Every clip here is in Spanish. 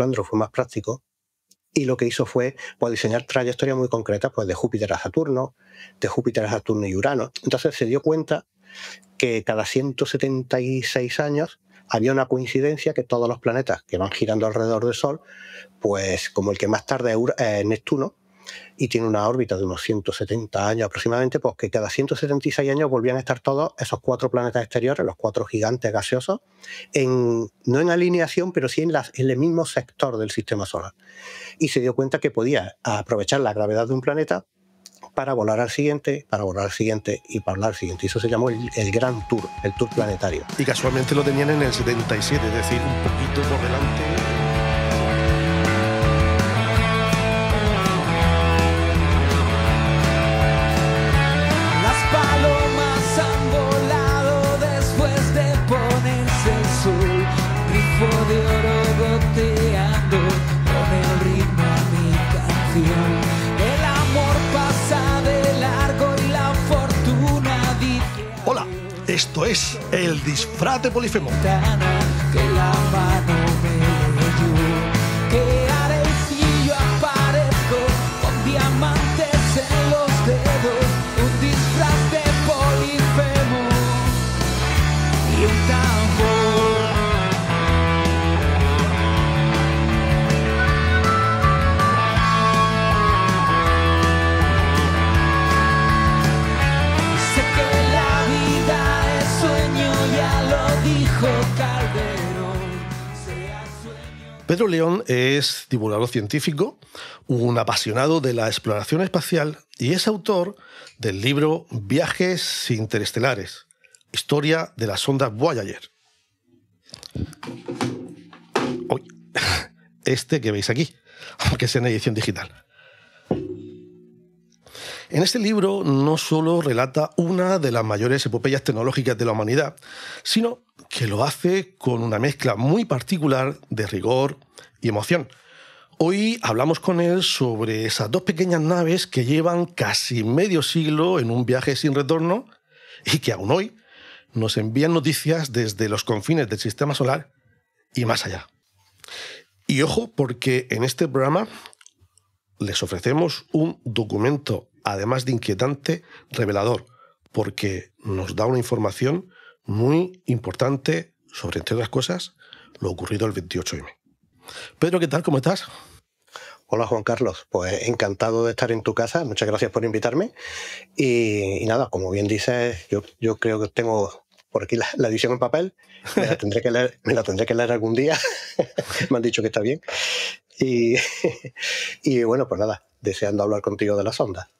Flandro fue más práctico y lo que hizo fue pues, diseñar trayectorias muy concretas pues, de Júpiter a Saturno y Urano. Entonces se dio cuenta que cada 176 años había una coincidencia que todos los planetas que van girando alrededor del Sol, pues como el que más tarde es Neptuno, y tiene una órbita de unos 170 años aproximadamente, pues que cada 176 años volvían a estar todos esos 4 planetas exteriores, los 4 gigantes gaseosos, no en alineación, pero sí en el mismo sector del sistema solar. Y se dio cuenta que podía aprovechar la gravedad de un planeta para volar al siguiente, para volar al siguiente y para volar al siguiente. Y eso se llamó el Gran Tour, el Tour planetario. Y casualmente lo tenían en el 77, es decir, un poquito por delante. De oro goteando con el ritmo a mi canción. El amor pasa de largo y la fortuna dice. Hola, esto es El Disfrate Polifemo. Que la mano me leyó, que arecillo aparezco con diamantes en los dedos, un disfraz de Polifemo y un tambor. Pedro León es divulgador científico, un apasionado de la exploración espacial y es autor del libro Viajes interestelares, historia de las sondas Voyager. Uy, este que veis aquí, aunque sea en edición digital. En este libro no solo relata una de las mayores epopeyas tecnológicas de la humanidad, sino que lo hace con una mezcla muy particular de rigor y emoción. Hoy hablamos con él sobre esas 2 pequeñas naves que llevan casi medio siglo en un viaje sin retorno y que aún hoy nos envían noticias desde los confines del sistema solar y más allá. Y ojo, porque en este programa les ofrecemos un documento, además de inquietante, revelador, porque nos da una información muy importante sobre, entre otras cosas, lo ocurrido el 28M. Pedro, ¿qué tal? ¿Cómo estás? Hola, Juan Carlos. Pues encantado de estar en tu casa. Muchas gracias por invitarme. Y nada, como bien dices, yo creo que tengo por aquí la edición en papel. Me la tendré que leer algún día. Me han dicho que está bien. Y bueno, pues nada, deseando hablar contigo de la sonda.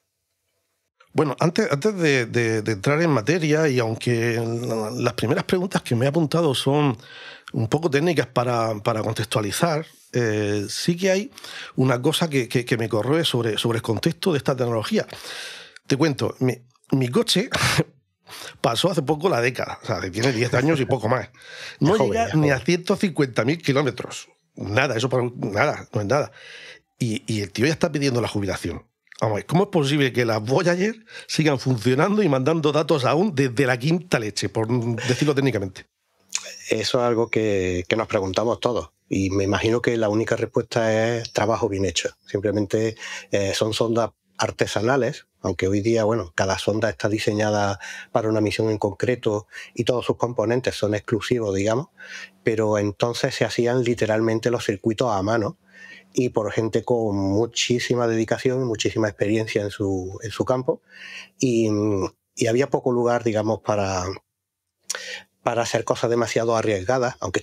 Bueno, antes de entrar en materia, y aunque las primeras preguntas que me he apuntado son un poco técnicas para contextualizar, sí que hay una cosa que me corroe sobre el contexto de esta tecnología. Te cuento, mi coche pasó hace poco la década, o sea, tiene 10 años y poco más. No llega ni a 150.000 kilómetros. Nada, eso nada, no es nada. Y el tío ya está pidiendo la jubilación. Vamos a ver, ¿cómo es posible que las Voyager sigan funcionando y mandando datos aún desde la quinta leche, por decirlo técnicamente? Eso es algo que nos preguntamos todos. Y me imagino que la única respuesta es trabajo bien hecho. Simplemente son sondas artesanales, aunque hoy día, bueno, cada sonda está diseñada para una misión en concreto y todos sus componentes son exclusivos, digamos, pero entonces se hacían literalmente los circuitos a mano y por gente con muchísima dedicación y muchísima experiencia en su campo y había poco lugar, digamos, para hacer cosas demasiado arriesgadas, aunque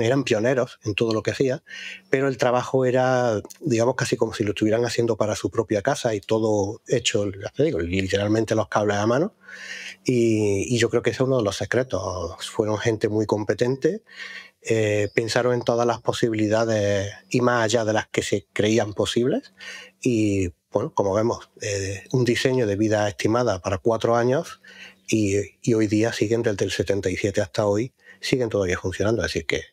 eran pioneros en todo lo que hacían, pero el trabajo era, digamos, casi como si lo estuvieran haciendo para su propia casa y todo hecho, ya te digo, literalmente los cables a mano. Y yo creo que ese es uno de los secretos. Fueron gente muy competente, pensaron en todas las posibilidades y más allá de las que se creían posibles. Y bueno, como vemos, un diseño de vida estimada para 4 años. Y hoy día siguen, desde el 77 hasta hoy, siguen todavía funcionando. Es decir, que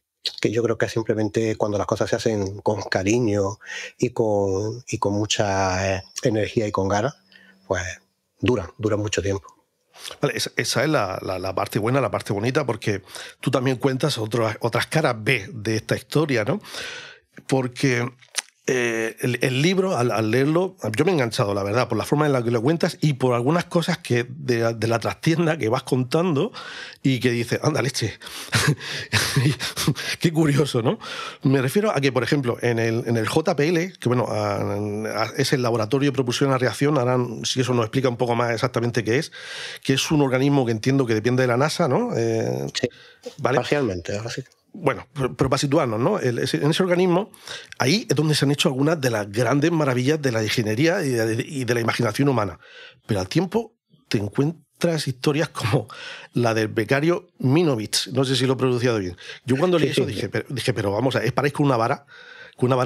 yo creo que simplemente cuando las cosas se hacen con cariño y con mucha energía y con ganas, pues duran mucho tiempo. Vale, esa es la parte buena, la parte bonita, porque tú también cuentas otras caras B de esta historia, ¿no? porque el libro, al leerlo, yo me he enganchado, la verdad, por la forma en la que lo cuentas y por algunas cosas que de la trastienda que vas contando y que dices, anda, leche. Qué curioso, ¿no? Me refiero a que, por ejemplo, en el JPL, que bueno, es el Laboratorio de Propulsión a la Reacción, ahora si eso nos explica un poco más exactamente qué es, que es un organismo que entiendo que depende de la NASA, ¿no? Sí, ¿vale? parcialmente, ahora sí. Bueno, pero para situarnos, ¿no? En ese organismo, ahí es donde se han hecho algunas de las grandes maravillas de la ingeniería y de la imaginación humana. Pero al tiempo te encuentras historias como la del becario Minovich, no sé si lo he pronunciado bien. Yo cuando leí eso dije, pero vamos, es paráis con una vara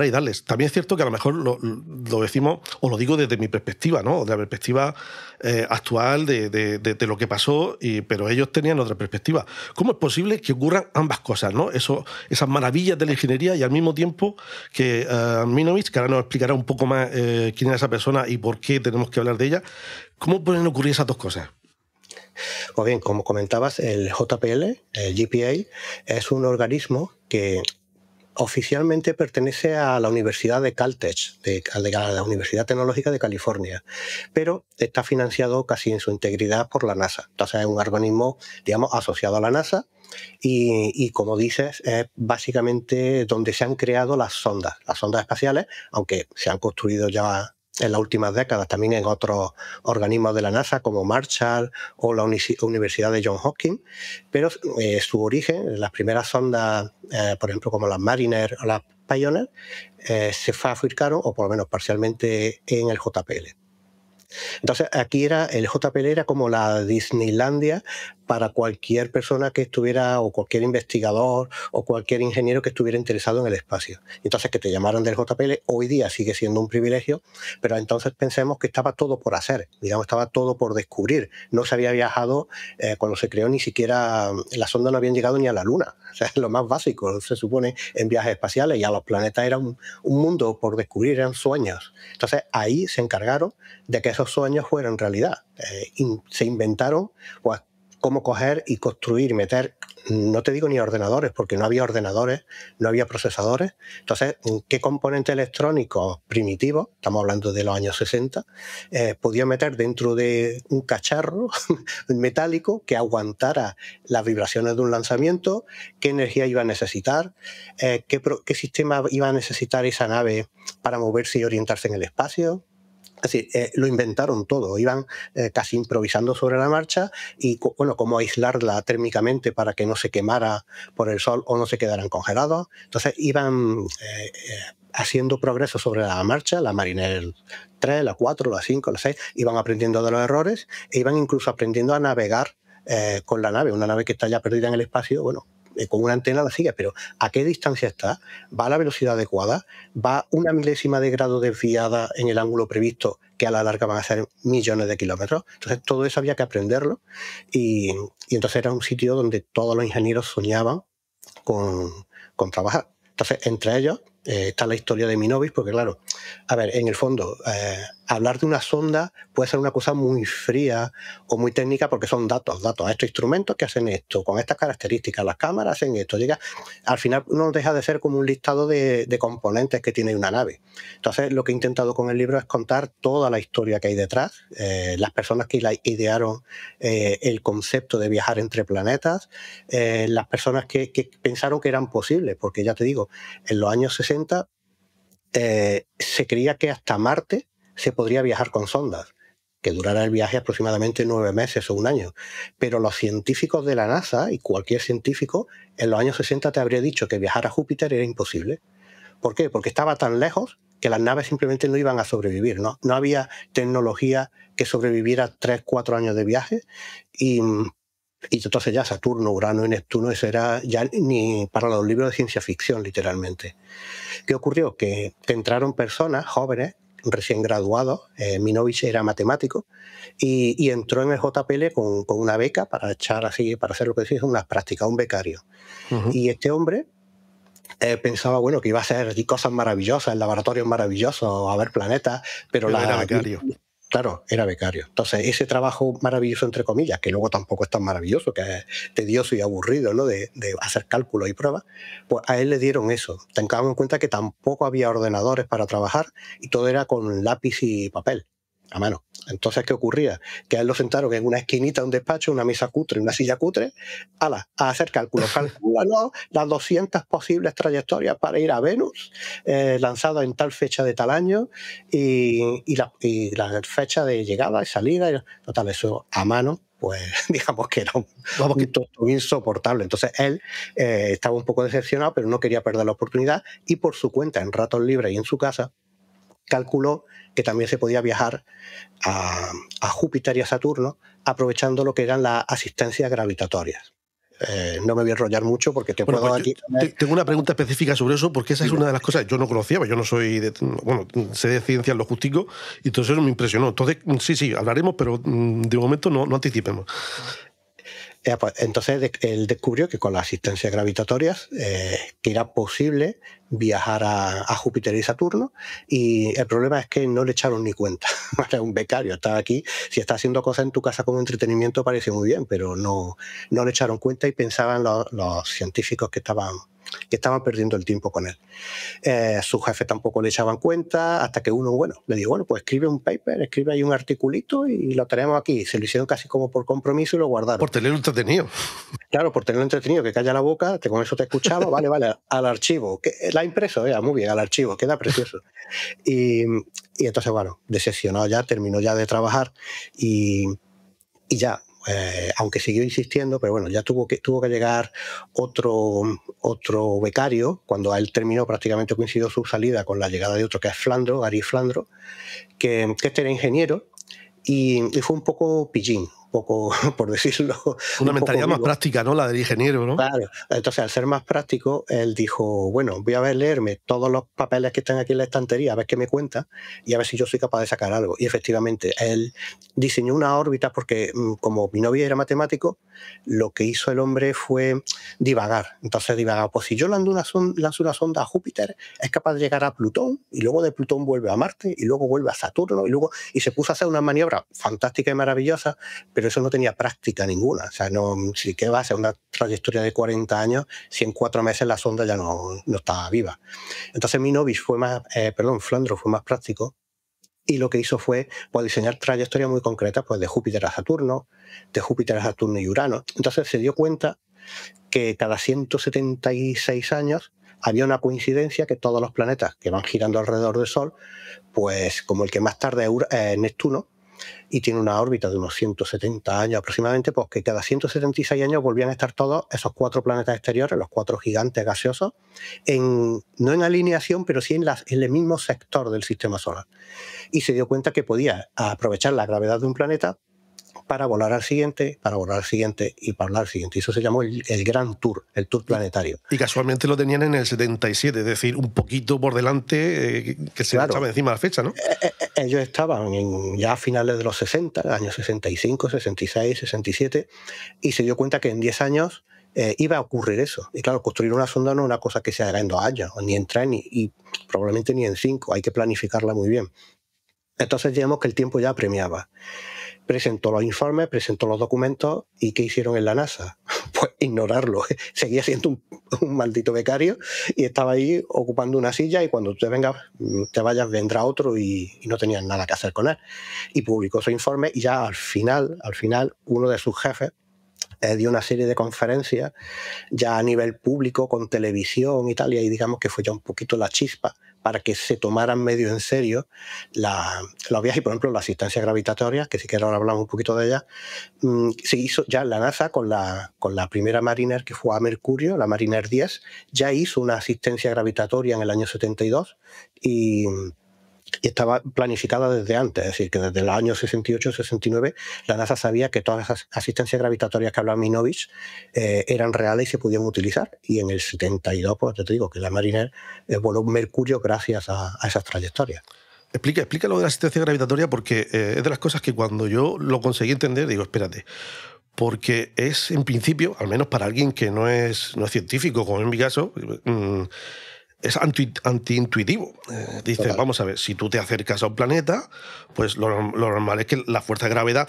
y darles. También es cierto que a lo mejor lo decimos, o lo digo desde mi perspectiva, ¿no? De la perspectiva actual de lo que pasó, pero ellos tenían otra perspectiva. ¿Cómo es posible que ocurran ambas cosas, ¿no? Esas maravillas de la ingeniería y al mismo tiempo que Minovich, que ahora nos explicará un poco más quién es esa persona y por qué tenemos que hablar de ella, ¿cómo pueden ocurrir esas dos cosas? Pues bien, como comentabas, el JPL, el GPA, es un organismo que oficialmente pertenece a la Universidad de Caltech, a la Universidad Tecnológica de California, pero está financiado casi en su integridad por la NASA. Entonces es un organismo, digamos, asociado a la NASA y como dices, es básicamente donde se han creado las sondas espaciales, aunque se han construido ya en las últimas décadas también en otros organismos de la NASA como Marshall o la Universidad de Johns Hopkins, pero su origen, las primeras sondas, por ejemplo como las Mariner o las Pioneer, se fabricaron, o por lo menos parcialmente, en el JPL. Entonces aquí el JPL era como la Disneylandia para cualquier persona que estuviera, o cualquier investigador o cualquier ingeniero que estuviera interesado en el espacio. Entonces que te llamaran del JPL hoy día sigue siendo un privilegio, pero entonces pensemos que estaba todo por hacer, digamos, estaba todo por descubrir. No se había viajado, cuando se creó, ni siquiera las sondas no habían llegado ni a la Luna. O sea, es lo más básico, se supone, en viajes espaciales, y a los planetas era un mundo por descubrir, eran sueños. Entonces ahí se encargaron de que esos sueños fueran realidad. Se inventaron, pues, cómo coger y construir y meter, no te digo ni ordenadores, porque no había ordenadores, no había procesadores. Entonces, ¿qué componentes electrónicos primitivos, estamos hablando de los años 60, podía meter dentro de un cacharro metálico que aguantara las vibraciones de un lanzamiento? ¿Qué energía iba a necesitar? ¿Qué sistema iba a necesitar esa nave para moverse y orientarse en el espacio? Es decir, lo inventaron todo, iban casi improvisando sobre la marcha y, bueno, cómo aislarla térmicamente para que no se quemara por el sol o no se quedaran congelados. Entonces iban haciendo progreso sobre la marcha, la Mariner 3, la 4, la 5, la 6, iban aprendiendo de los errores e iban incluso aprendiendo a navegar con la nave, una nave que está ya perdida en el espacio, bueno, con una antena la sigue, pero ¿a qué distancia está? ¿Va a la velocidad adecuada? ¿Va una milésima de grado desviada en el ángulo previsto, que a la larga van a ser millones de kilómetros? Entonces todo eso había que aprenderlo y entonces era un sitio donde todos los ingenieros soñaban con trabajar. Entonces, entre ellos está la historia de Minovich, porque claro, a ver, en el fondo, hablar de una sonda puede ser una cosa muy fría o muy técnica, porque son datos, estos instrumentos que hacen esto, con estas características, las cámaras hacen esto, al final no deja de ser como un listado de componentes que tiene una nave. Entonces, lo que he intentado con el libro es contar toda la historia que hay detrás, las personas que idearon el concepto de viajar entre planetas, las personas que pensaron que eran posibles, porque ya te digo, en los años 60 se creía que hasta Marte se podría viajar con sondas, que durara el viaje aproximadamente 9 meses o un año. Pero los científicos de la NASA, y cualquier científico, en los años 60 te habría dicho que viajar a Júpiter era imposible. ¿Por qué? Porque estaba tan lejos que las naves simplemente no iban a sobrevivir, ¿no? No había tecnología que sobreviviera 3, 4 años de viaje y entonces ya Saturno, Urano y Neptuno, eso era ya ni para los libros de ciencia ficción, literalmente. ¿Qué ocurrió? Que entraron personas jóvenes, recién graduados, Minovich era matemático, y entró en el JPL con una beca para hacer lo que se dice unas prácticas, un becario. Uh-huh. Y este hombre pensaba, bueno, que iba a hacer cosas maravillosas, en laboratorios maravillosos, a ver planetas, pero era becario. Claro, era becario. Entonces, ese trabajo maravilloso, entre comillas, que luego tampoco es tan maravilloso, que es tedioso y aburrido, ¿no? De hacer cálculos y pruebas, pues a él le dieron eso. Tengamos en cuenta que tampoco había ordenadores para trabajar y todo era con lápiz y papel, a mano. Entonces, ¿qué ocurría? Que a él lo sentaron en una esquinita de un despacho, una mesa cutre, una silla cutre, a hacer cálculos. Calcúlanos las 200 posibles trayectorias para ir a Venus, lanzado en tal fecha de tal año, y la fecha de llegada y salida. Total, eso a mano, pues digamos que era un tonto insoportable. Entonces él estaba un poco decepcionado, pero no quería perder la oportunidad, y por su cuenta, en ratos libres y en su casa, calculó que también se podía viajar a Júpiter y a Saturno aprovechando lo que eran las asistencias gravitatorias. No me voy a enrollar mucho porque puedo pues aquí... Tengo una pregunta específica sobre eso, porque esa es una de las cosas que yo no conocía, yo no soy sé de ciencias lo justico, y todo eso me impresionó. Entonces, sí, hablaremos, pero de momento no anticipemos. Pues, entonces él descubrió que con las asistencias gravitatorias que era posible viajar a Júpiter y Saturno, y el problema es que no le echaron ni cuenta. Era un becario, estaba aquí, si está haciendo cosas en tu casa como entretenimiento parece muy bien, pero no le echaron cuenta y pensaban los científicos que estaban perdiendo el tiempo con él. Sus jefes tampoco le echaban cuenta, hasta que uno, le dijo, pues escribe un paper, escribe ahí un articulito y lo tenemos aquí. Se lo hicieron casi como por compromiso y lo guardaron. Por tenerlo entretenido. Claro, por tenerlo entretenido, que calla la boca, que con eso te escuchaba, vale, al archivo. La ha impreso, muy bien, al archivo, queda precioso. Y entonces, decepcionado ya, terminó ya de trabajar y ya, aunque siguió insistiendo, pero ya tuvo que llegar otro becario, cuando a él terminó, prácticamente coincidió su salida con la llegada de otro que es Flandro, Gary Flandro, que este era ingeniero y fue un poco pillín, poco, por decirlo. Una mentalidad más práctica, ¿no? La del ingeniero, ¿no? Claro. Entonces, al ser más práctico, él dijo, voy a leerme todos los papeles que están aquí en la estantería, a ver qué me cuenta y a ver si yo soy capaz de sacar algo. Y efectivamente, él diseñó una órbita porque, como mi novio era matemático, lo que hizo el hombre fue divagar. Entonces divagaba, pues si yo lanzo una sonda a Júpiter, es capaz de llegar a Plutón, y luego de Plutón vuelve a Marte, y luego vuelve a Saturno, y se puso a hacer unas maniobras fantásticas y maravillosas, pero eso no tenía práctica ninguna. O sea, ¿qué va a ser una trayectoria de 40 años si en 4 meses la sonda ya no estaba viva? Entonces Flandro fue más práctico, y lo que hizo fue diseñar trayectorias muy concretas, de Júpiter a Saturno, de Júpiter a Saturno y Urano. Entonces se dio cuenta que cada 176 años había una coincidencia, que todos los planetas que van girando alrededor del Sol, pues como el que más tarde es Neptuno, y tiene una órbita de unos 170 años aproximadamente, pues que cada 176 años volvían a estar todos esos 4 planetas exteriores, los 4 gigantes gaseosos, no en alineación, pero sí en el mismo sector del sistema solar. Y se dio cuenta que podía aprovechar la gravedad de un planeta para volar al siguiente, para volar al siguiente y para volar al siguiente. Y eso se llamó el Gran Tour, el Tour planetario. Y casualmente lo tenían en el 77, es decir, un poquito por delante, que se echaba encima la fecha, ¿no? Ellos estaban ya a finales de los 60, años 65, 66, 67, y se dio cuenta que en 10 años iba a ocurrir eso. Y claro, construir una sonda no es una cosa que se haga en 2 años, ni en 3, y probablemente ni en 5, hay que planificarla muy bien. Entonces digamos que el tiempo ya apremiaba. Presentó los informes, presentó los documentos, ¿y qué hicieron en la NASA? Pues ignorarlo. Seguía siendo un maldito becario y estaba ahí ocupando una silla, y cuando te vayas vendrá otro, y no tenían nada que hacer con él. Y publicó su informe, y ya al final uno de sus jefes dio una serie de conferencias ya a nivel público, con televisión y tal, y ahí digamos que fue ya un poquito la chispa para que se tomaran medio en serio los viajes. Y por ejemplo, la asistencia gravitatoria, que si quieres ahora hablamos un poquito de ella, se hizo ya la NASA con la primera Mariner que fue a Mercurio, la Mariner 10, ya hizo una asistencia gravitatoria en el año 72, y estaba planificada desde antes, es decir, que desde el año 68-69 la NASA sabía que todas esas asistencias gravitatorias que hablaba Minovich eran reales y se podían utilizar, y en el 72, pues te digo que la Mariner voló Mercurio gracias a esas trayectorias. Explica lo de la asistencia gravitatoria, porque es de las cosas que cuando yo lo conseguí entender, digo, espérate, porque es, en principio, al menos para alguien que no es científico, como en mi caso, es antiintuitivo. Dice, Total. vamos a ver, si tú te acercas a un planeta, pues lo normal es que la fuerza de gravedad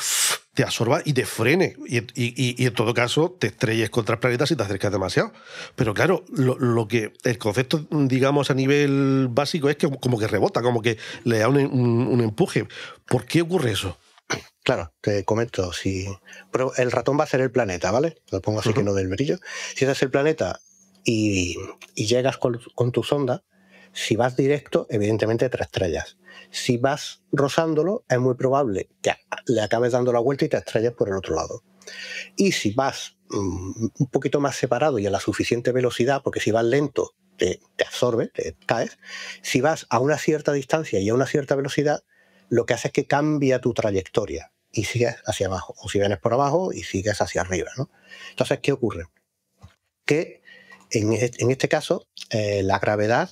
te absorba y te frene. Y en todo caso te estrelles contra el planeta si te acercas demasiado. Pero claro, el concepto, digamos, a nivel básico es que como que rebota, como que le da un empuje. ¿Por qué ocurre eso? Claro, te comento. Pero el ratón va a ser el planeta, ¿vale? Lo pongo así que no del brillo. Si ese es el planeta y llegas con tu sonda, si vas directo, evidentemente te estrellas. Si vas rozándolo, es muy probable que le acabes dando la vuelta y te estrelles por el otro lado. Y si vas un poquito más separado y a la suficiente velocidad, porque si vas lento te absorbe, te caes. Si vas a una cierta distancia y a una cierta velocidad, lo que hace es que cambia tu trayectoria y sigues hacia abajo. O si vienes por abajo y sigues hacia arriba, ¿no? Entonces, ¿qué ocurre? Que en este caso, la gravedad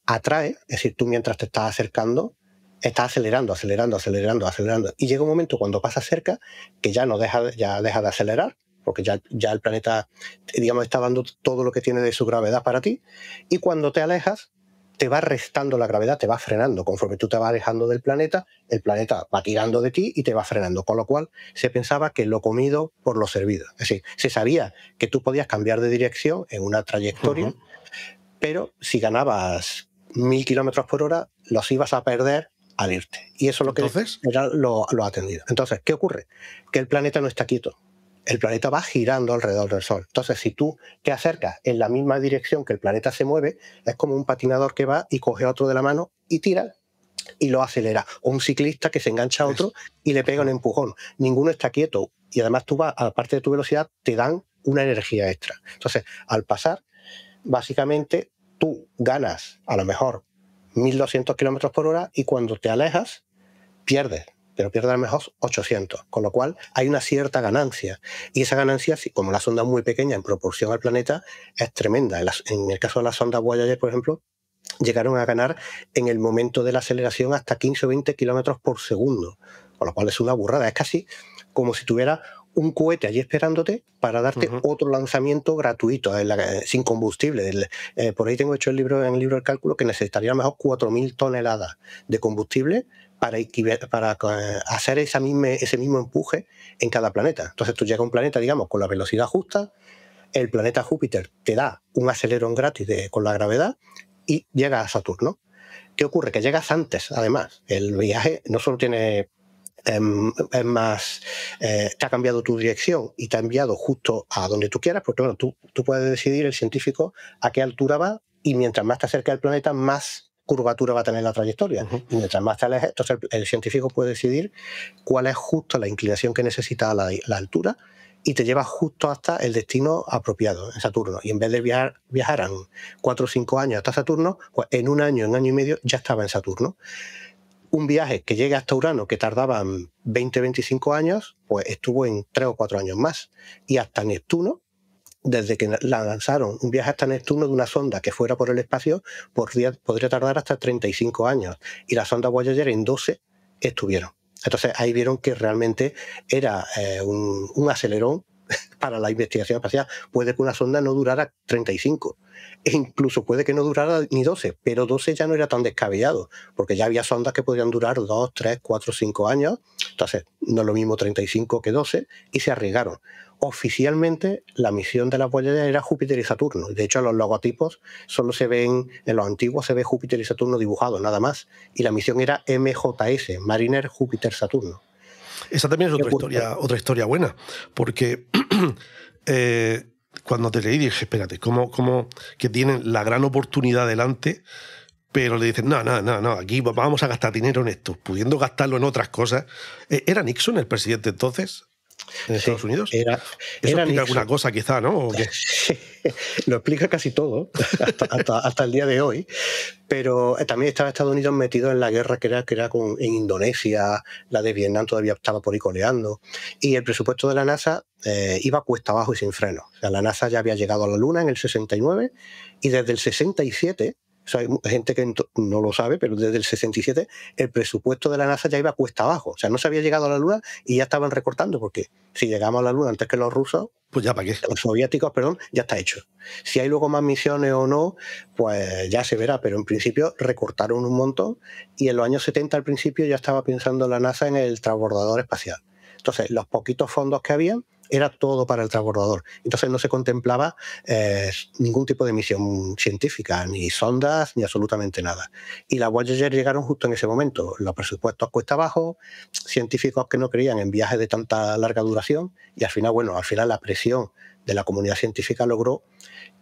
atrae, es decir, tú mientras te estás acercando, estás acelerando. Y llega un momento cuando pasas cerca que ya deja de acelerar, porque ya el planeta, digamos, está dando todo lo que tiene de su gravedad para ti. Y cuando te alejas, te va restando la gravedad, te va frenando. Conforme tú te vas alejando del planeta, el planeta va tirando de ti y te va frenando. Con lo cual, se pensaba que lo comido por lo servido. Es decir, se sabía que tú podías cambiar de dirección en una trayectoria, pero si ganabas 1000 kilómetros por hora, los ibas a perder al irte. Y eso es lo que era lo atendido. Entonces, ¿qué ocurre? Que el planeta no está quieto. El planeta va girando alrededor del Sol. Entonces, si tú te acercas en la misma dirección que el planeta se mueve, es como un patinador que va y coge a otro de la mano y tira y lo acelera. O un ciclista que se engancha a otro y le pega un empujón. Ninguno está quieto. Y además tú vas, aparte de tu velocidad, te dan una energía extra. Entonces, al pasar, básicamente, tú ganas a lo mejor 1200 kilómetros por hora y cuando te alejas, pierdes. Pero pierde a lo mejor 800, con lo cual hay una cierta ganancia. Y esa ganancia, como la sonda es muy pequeña en proporción al planeta, es tremenda. En el caso de la sonda Voyager, por ejemplo, llegaron a ganar en el momento de la aceleración hasta 15 o 20 kilómetros por segundo, con lo cual es una burrada. Es casi como si tuviera un cohete allí esperándote para darte otro lanzamiento gratuito, sin combustible. Por ahí tengo hecho en el libro del cálculo que necesitaría a lo mejor 4000 toneladas de combustible para hacer ese mismo empuje en cada planeta. Entonces tú llegas a un planeta, digamos, con la velocidad justa, el planeta Júpiter te da un acelerón gratis con la gravedad y llegas a Saturno. ¿Qué ocurre? Que llegas antes, además. El viaje no solo tiene... es más, te ha cambiado tu dirección y te ha enviado justo a donde tú quieras, porque bueno, tú puedes decidir, el científico, a qué altura va, y mientras más te acerca del planeta, más curvatura va a tener la trayectoria. Y mientras más te alejes, entonces el científico puede decidir cuál es justo la inclinación que necesita la altura y te lleva justo hasta el destino apropiado en Saturno. Y en vez de viajar 4 o 5 años hasta Saturno, pues en un año y medio ya estaba en Saturno. Un viaje que llegue hasta Urano, que tardaba 20-25 años, pues estuvo en 3 o 4 años más. Y hasta Neptuno, desde que la lanzaron, un viaje hasta Neptuno de una sonda que fuera por el espacio podría tardar hasta 35 años. Y la sonda Voyager en 12 estuvieron. Entonces ahí vieron que realmente era un acelerón para la investigación espacial. Puede que una sonda no durara 35, e incluso puede que no durara ni 12, pero 12 ya no era tan descabellado, porque ya había sondas que podían durar 2, 3, 4, 5 años, entonces no es lo mismo 35 que 12, y se arriesgaron. Oficialmente la misión de la Voyager era Júpiter y Saturno. De hecho, los logotipos solo se ven, en los antiguos se ve Júpiter y Saturno dibujados, nada más, y la misión era MJS, Mariner Júpiter Saturno. Esa también es otra historia buena, porque cuando te leí dije, espérate, ¿cómo que tienen la gran oportunidad delante, pero le dicen, no, aquí vamos a gastar dinero en esto, pudiendo gastarlo en otras cosas? ¿Era Nixon el presidente entonces en Estados Unidos? Eso explica Nixon. Alguna cosa quizá, ¿no? Lo explica casi todo, hasta el día de hoy, pero también estaba Estados Unidos metido en la guerra que era en Indonesia, la de Vietnam todavía estaba por ahí coleando, y el presupuesto de la NASA iba cuesta abajo y sin freno. O sea, la NASA ya había llegado a la Luna en el 69, y desde el 67 Eso hay gente que no lo sabe, pero desde el 67 el presupuesto de la NASA ya iba cuesta abajo. O sea, no se había llegado a la Luna y ya estaban recortando, porque si llegamos a la Luna antes que los rusos, pues ya para qué. Los soviéticos, perdón, ya está hecho. Si hay luego más misiones o no, pues ya se verá, pero en principio recortaron un montón y en los años 70 al principio ya estaba pensando la NASA en el transbordador espacial. Entonces, los poquitos fondos que habían era todo para el transbordador. Entonces no se contemplaba ningún tipo de misión científica, ni sondas, ni absolutamente nada. Y las Voyager llegaron justo en ese momento. Los presupuestos cuesta abajo, científicos que no creían en viajes de tanta larga duración, y al final la presión de la comunidad científica logró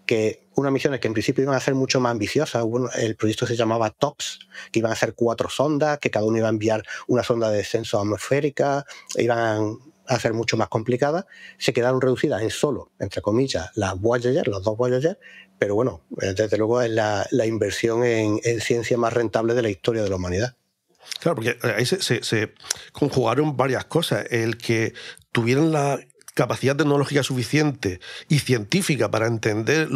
que unas misiones que en principio iban a ser mucho más ambiciosas, el proyecto se llamaba TOPS, que iban a ser 4 sondas, que cada uno iba a enviar una sonda de descenso atmosférica, iban a ser mucho más complicadas, se quedaron reducidas en solo, entre comillas, las Voyager, los 2 Voyager, pero bueno, desde luego es la inversión en ciencia más rentable de la historia de la humanidad. Claro, porque ahí se conjugaron varias cosas. El que tuvieran la capacidad tecnológica suficiente y científica para entender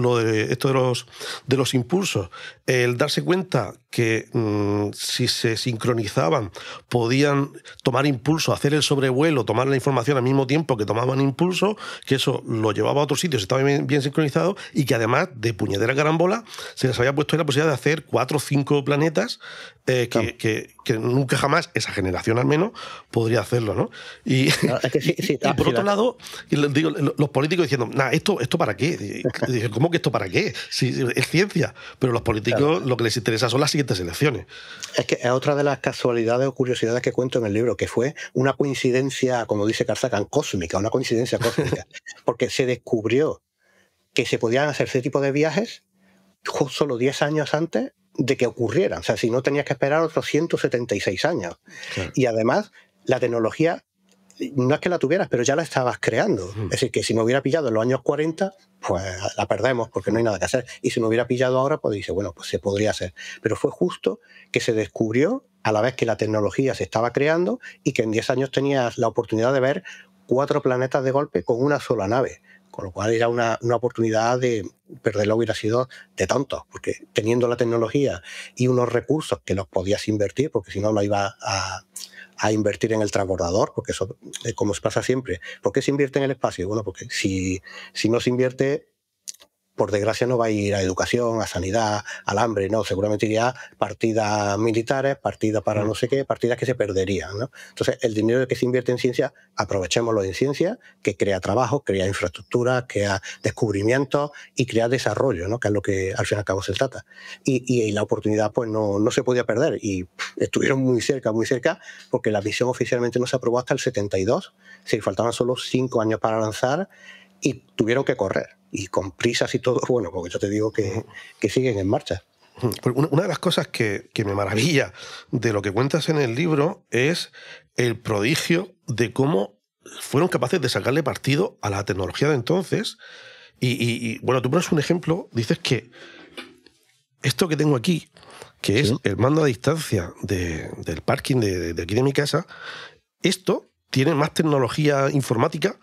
esto de los impulsos, el darse cuenta que si se sincronizaban podían tomar impulso, hacer el sobrevuelo, tomar la información al mismo tiempo que tomaban impulso, que eso lo llevaba a otros sitios, estaba bien sincronizado, y que además de puñetera carambola se les había puesto ahí la posibilidad de hacer 4 o 5 planetas que nunca jamás, esa generación al menos, podría hacerlo, ¿no? Y, y por otro lado, digo, los políticos diciendo, ¿esto para qué? ¿Cómo que esto para qué? Si es ciencia. Pero los políticos lo que les interesa son las siguientes elecciones. Es que es otra de las casualidades o curiosidades que cuento en el libro, que fue una coincidencia, como dice Carl Sagan, cósmica, una coincidencia cósmica. Porque se descubrió que se podían hacer ese tipo de viajes solo 10 años antes de que ocurrieran. O sea, si no tenías que esperar otros 176 años. Claro. Y además, la tecnología no es que la tuvieras, pero ya la estabas creando. Es decir, que si me hubiera pillado en los años 40, pues la perdemos porque no hay nada que hacer. Y si me hubiera pillado ahora, pues dice, bueno, pues se podría hacer. Pero fue justo que se descubrió a la vez que la tecnología se estaba creando y que en 10 años tenías la oportunidad de ver 4 planetas de golpe con una sola nave. Con lo cual era una oportunidad de perderlo hubiera sido de tontos, porque teniendo la tecnología y unos recursos que los podías invertir, porque si no lo iba a invertir en el transbordador, porque eso, como se pasa siempre. ¿Por qué se invierte en el espacio? Bueno, porque si no se invierte, por desgracia no va a ir a educación, a sanidad, al hambre, no, seguramente iría a partidas militares, partidas para no sé qué, partidas que se perderían, ¿no? Entonces, el dinero que se invierte en ciencia, aprovechémoslo en ciencia, que crea trabajo, crea infraestructura, crea descubrimientos y crea desarrollo, ¿no? Que es lo que al fin y al cabo se trata. Y la oportunidad pues no se podía perder y estuvieron muy cerca, porque la misión oficialmente no se aprobó hasta el 72, sí, faltaban solo 5 años para lanzar y tuvieron que correr. Y con prisas y todo, bueno, porque yo te digo que siguen en marcha. Una de las cosas que me maravilla de lo que cuentas en el libro es el prodigio de cómo fueron capaces de sacarle partido a la tecnología de entonces. Y bueno, tú pones un ejemplo, dices que esto que tengo aquí, que es el mando a distancia del parking de aquí de mi casa, esto tiene más tecnología informática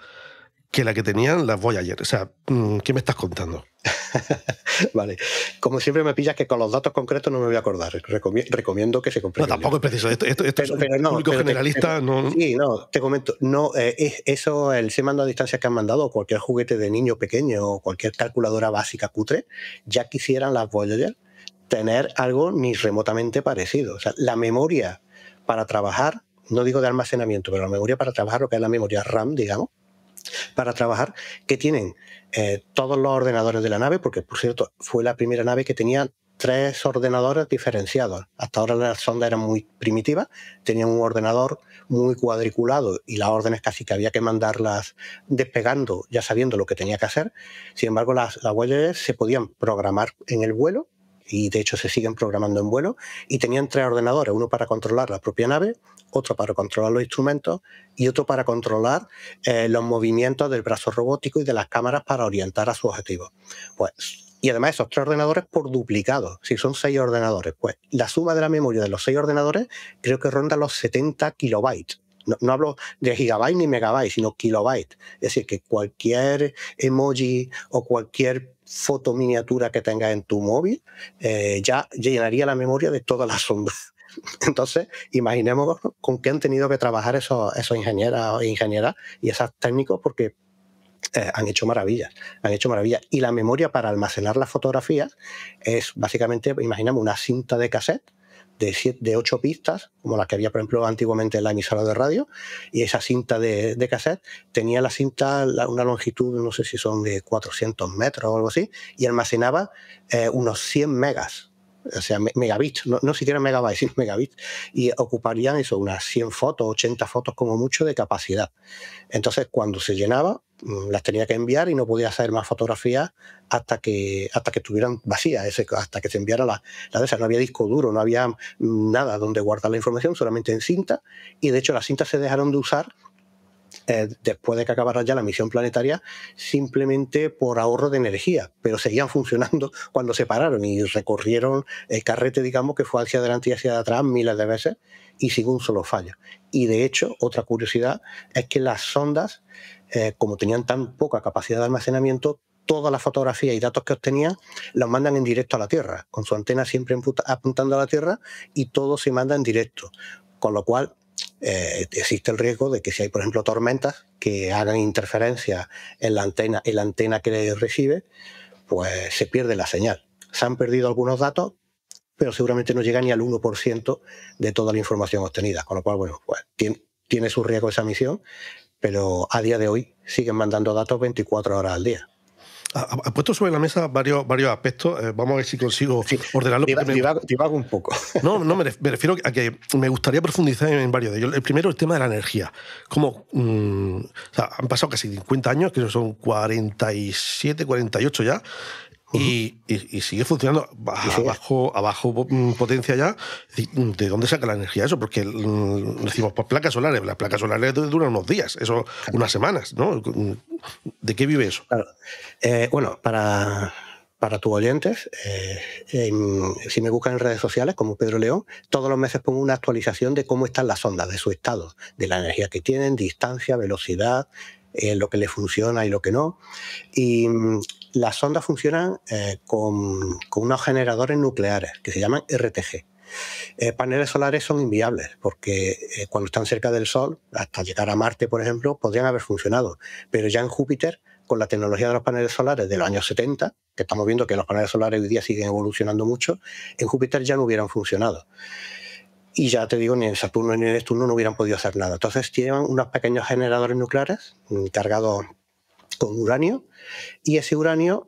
que la que tenían las Voyager. O sea, ¿qué me estás contando? Vale. Como siempre me pillas que con los datos concretos no me voy a acordar. Recomiendo que se compre. No, tampoco es preciso. Esto es un público generalista. Sí, te comento. No, eso, el mando a distancia que han mandado, o cualquier juguete de niño pequeño, o cualquier calculadora básica cutre, ya quisieran las Voyager tener algo ni remotamente parecido. O sea, la memoria para trabajar, no digo de almacenamiento, pero la memoria para trabajar, lo que es la memoria RAM, digamos, para trabajar, que tienen todos los ordenadores de la nave, porque por cierto fue la primera nave que tenía 3 ordenadores diferenciados. Hasta ahora las sondas eran muy primitivas, tenían un ordenador muy cuadriculado y las órdenes casi que había que mandarlas despegando, ya sabiendo lo que tenía que hacer. Sin embargo, las Voyager se podían programar en el vuelo, y de hecho se siguen programando en vuelo, y tenían 3 ordenadores, uno para controlar la propia nave, otro para controlar los instrumentos y otro para controlar los movimientos del brazo robótico y de las cámaras para orientar a su objetivo. Pues, y además esos 3 ordenadores por duplicado, si son 6 ordenadores, pues la suma de la memoria de los 6 ordenadores creo que ronda los 70 kilobytes. No hablo de gigabytes ni megabytes, sino kilobytes. Es decir, que cualquier emoji o cualquier foto miniatura que tengas en tu móvil ya llenaría la memoria de todas las sondas. Entonces, imaginemos con qué han tenido que trabajar esos ingenieros e ingenieras y esos técnicos, porque han hecho maravillas. Y la memoria para almacenar las fotografías es básicamente, imaginamos, una cinta de cassette de 8 pistas, como las que había, por ejemplo, antiguamente en la emisora de radio, y esa cinta de cassette tenía la cinta una longitud, no sé si son de 400 metros o algo así, y almacenaba unos 100 megas. O sea, megabits, no siquiera megabytes, sino megabits, y ocuparían eso, unas 100 fotos, 80 fotos como mucho de capacidad. Entonces, cuando se llenaba, las tenía que enviar y no podía hacer más fotografías hasta que estuvieran vacías, hasta que se enviara la de esas. No había disco duro, no había nada donde guardar la información, solamente en cinta, y de hecho las cintas se dejaron de usar después de que acabara ya la misión planetaria, simplemente por ahorro de energía, pero seguían funcionando cuando se pararon y recorrieron el carrete, digamos, que fue hacia adelante y hacia atrás miles de veces y sin un solo fallo. Y de hecho, otra curiosidad es que las sondas, como tenían tan poca capacidad de almacenamiento, todas las fotografías y datos que obtenían los mandan en directo a la Tierra, con su antena siempre apuntando a la Tierra, y todo se manda en directo, con lo cual existe el riesgo de que si hay, por ejemplo, tormentas que hagan interferencia en la antena que recibe, pues se pierde la señal. Se han perdido algunos datos, pero seguramente no llega ni al 1% de toda la información obtenida, con lo cual, bueno, pues tiene su riesgo esa misión, pero a día de hoy siguen mandando datos 24 horas al día. Ha puesto sobre la mesa varios aspectos. Vamos a ver si consigo ordenarlo. Divago un poco. No, me refiero a que me gustaría profundizar en varios de ellos. El primero, el tema de la energía. Como, o sea, han pasado casi 50 años, que son 47, 48 ya, y sigue funcionando a bajo potencia ya. ¿De dónde saca la energía eso? Porque decimos, pues placas solares. Las placas solares duran unos días, eso unas semanas, ¿no? ¿De qué vive eso? Claro. Bueno, para tus oyentes, si me buscan en redes sociales como Pedro León, todos los meses pongo una actualización de cómo están las sondas, de su estado, de la energía que tienen, distancia, velocidad, lo que les funciona y lo que no. Y las sondas funcionan con unos generadores nucleares que se llaman RTG. Paneles solares son inviables porque cuando están cerca del Sol, hasta llegar a Marte, por ejemplo, podrían haber funcionado. Pero ya en Júpiter, con la tecnología de los paneles solares de los años 70, que estamos viendo que los paneles solares hoy día siguen evolucionando mucho, en Júpiter ya no hubieran funcionado. Y ya te digo, ni en Saturno ni en Neptuno no hubieran podido hacer nada. Entonces tienen unos pequeños generadores nucleares cargados con uranio, y ese uranio,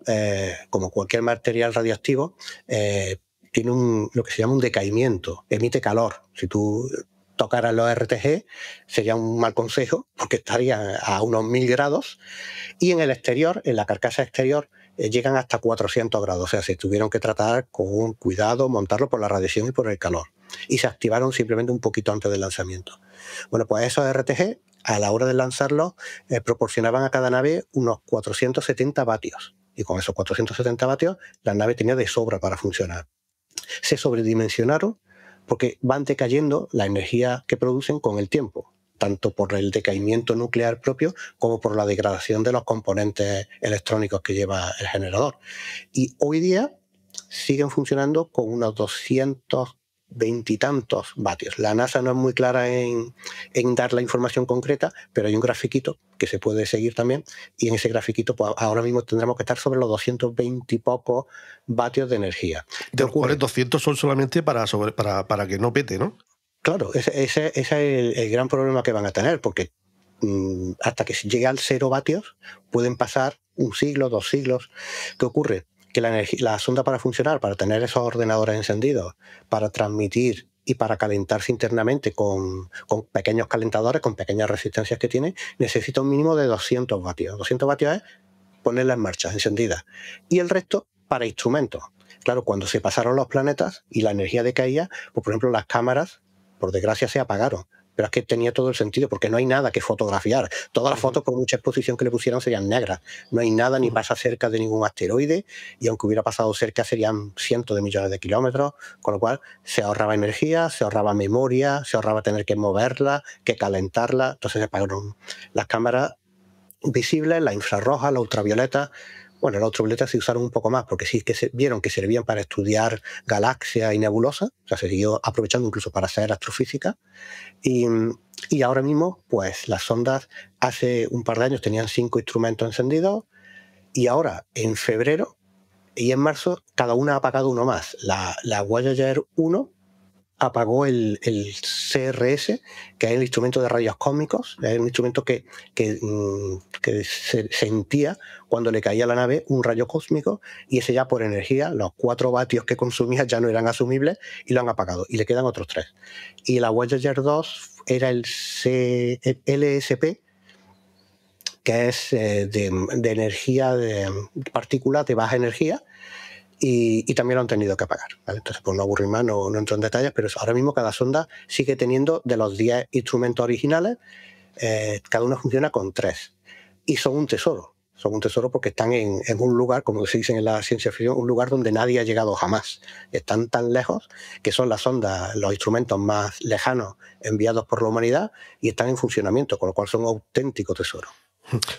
como cualquier material radioactivo, tiene lo que se llama un decaimiento, emite calor. Si tú tocaras los RTG, sería un mal consejo, porque estaría a unos 1000 grados, y en el exterior, en la carcasa exterior, llegan hasta 400 grados. O sea, se tuvieron que tratar con cuidado, montarlo por la radiación y por el calor. Y se activaron simplemente un poquito antes del lanzamiento. Bueno, pues esos RTG, a la hora de lanzarlos, proporcionaban a cada nave unos 470 vatios. Y con esos 470 vatios, la nave tenía de sobra para funcionar. Se sobredimensionaron porque van decayendo la energía que producen con el tiempo, tanto por el decaimiento nuclear propio como por la degradación de los componentes electrónicos que lleva el generador. Y hoy día siguen funcionando con unos 220 y tantos vatios. La NASA no es muy clara en dar la información concreta, pero hay un grafiquito que se puede seguir también, y en ese grafiquito pues, ahora mismo tendremos que estar sobre los 220 y pocos vatios de energía. De los cuales 200 son solamente para que no pete, ¿no? Claro, ese es el gran problema que van a tener, porque hasta que llegue al 0 vatios pueden pasar un siglo, 2 siglos. ¿Qué ocurre? Que la sonda, para funcionar, para tener esos ordenadores encendidos, para transmitir y para calentarse internamente con pequeños calentadores, con pequeñas resistencias que tiene, necesita un mínimo de 200 vatios. 200 vatios es ponerla en marcha, encendida. Y el resto para instrumentos. Claro, cuando se pasaron los planetas y la energía decaía, pues por ejemplo las cámaras, por desgracia, se apagaron. pero es que tenía todo el sentido, porque no hay nada que fotografiar. Todas las fotos, por mucha exposición que le pusieran, serían negras. No hay nada, ni pasa cerca de ningún asteroide, y aunque hubiera pasado cerca serían cientos de millones de kilómetros, con lo cual se ahorraba energía, se ahorraba memoria, se ahorraba tener que moverla, que calentarla. Entonces se pagaron las cámaras visibles, la infrarroja, la ultravioleta. Bueno, la ultravioleta se usaron un poco más porque sí que se vieron que servían para estudiar galaxias y nebulosas, o sea, se siguió aprovechando incluso para hacer astrofísica. Y ahora mismo, pues las sondas hace un par de años tenían 5 instrumentos encendidos y ahora en febrero y en marzo cada una ha apagado uno más. La Voyager 1 apagó el CRS, que es el instrumento de rayos cósmicos, es un instrumento que se sentía cuando le caía a la nave un rayo cósmico, y ese ya por energía, los 4 vatios que consumía ya no eran asumibles y lo han apagado, y le quedan otros 3. Y la Voyager 2 era el LSP, que es de energía, de partículas de baja energía, y también lo han tenido que apagar, ¿vale? Entonces, por no aburrir más, no entro en detalles, pero ahora mismo cada sonda sigue teniendo, de los 10 instrumentos originales, cada una funciona con 3. Y son un tesoro. Son un tesoro porque están en un lugar, como se dice en la ciencia ficción, un lugar donde nadie ha llegado jamás. Están tan lejos que son las sondas, los instrumentos más lejanos enviados por la humanidad, y están en funcionamiento, con lo cual son un auténtico tesoro.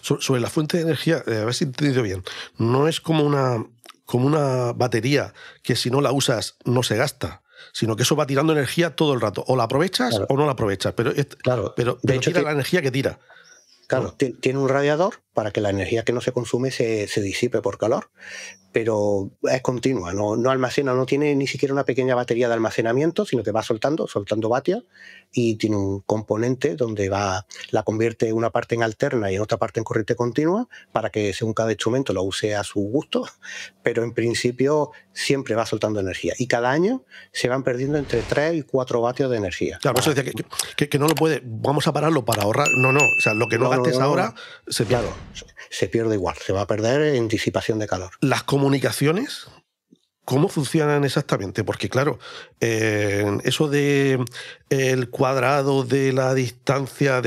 Sobre la fuente de energía, a ver si he entendido bien, no es como una batería que si no la usas no se gasta, sino que eso va tirando energía todo el rato. O la aprovechas, claro, o no la aprovechas, pero de hecho tira la energía que tira. Claro, ¿no? Tiene un radiador para que la energía que no se consume se disipe por calor, pero es continua, no almacena, no tiene ni siquiera una pequeña batería de almacenamiento, sino que va soltando vatios, y tiene un componente donde la convierte una parte en alterna y en otra parte en corriente continua, para que según cada instrumento lo use a su gusto, pero en principio siempre va soltando energía, y cada año se van perdiendo entre 3 y 4 vatios de energía. Claro, por eso decía que no lo puede, vamos a pararlo para ahorrar, no, o sea, lo que no gastes ahora se pierde. Claro, se pierde igual, se va a perder en disipación de calor. Las comunicaciones, ¿cómo funcionan exactamente? Porque claro, eso de el cuadrado de la distancia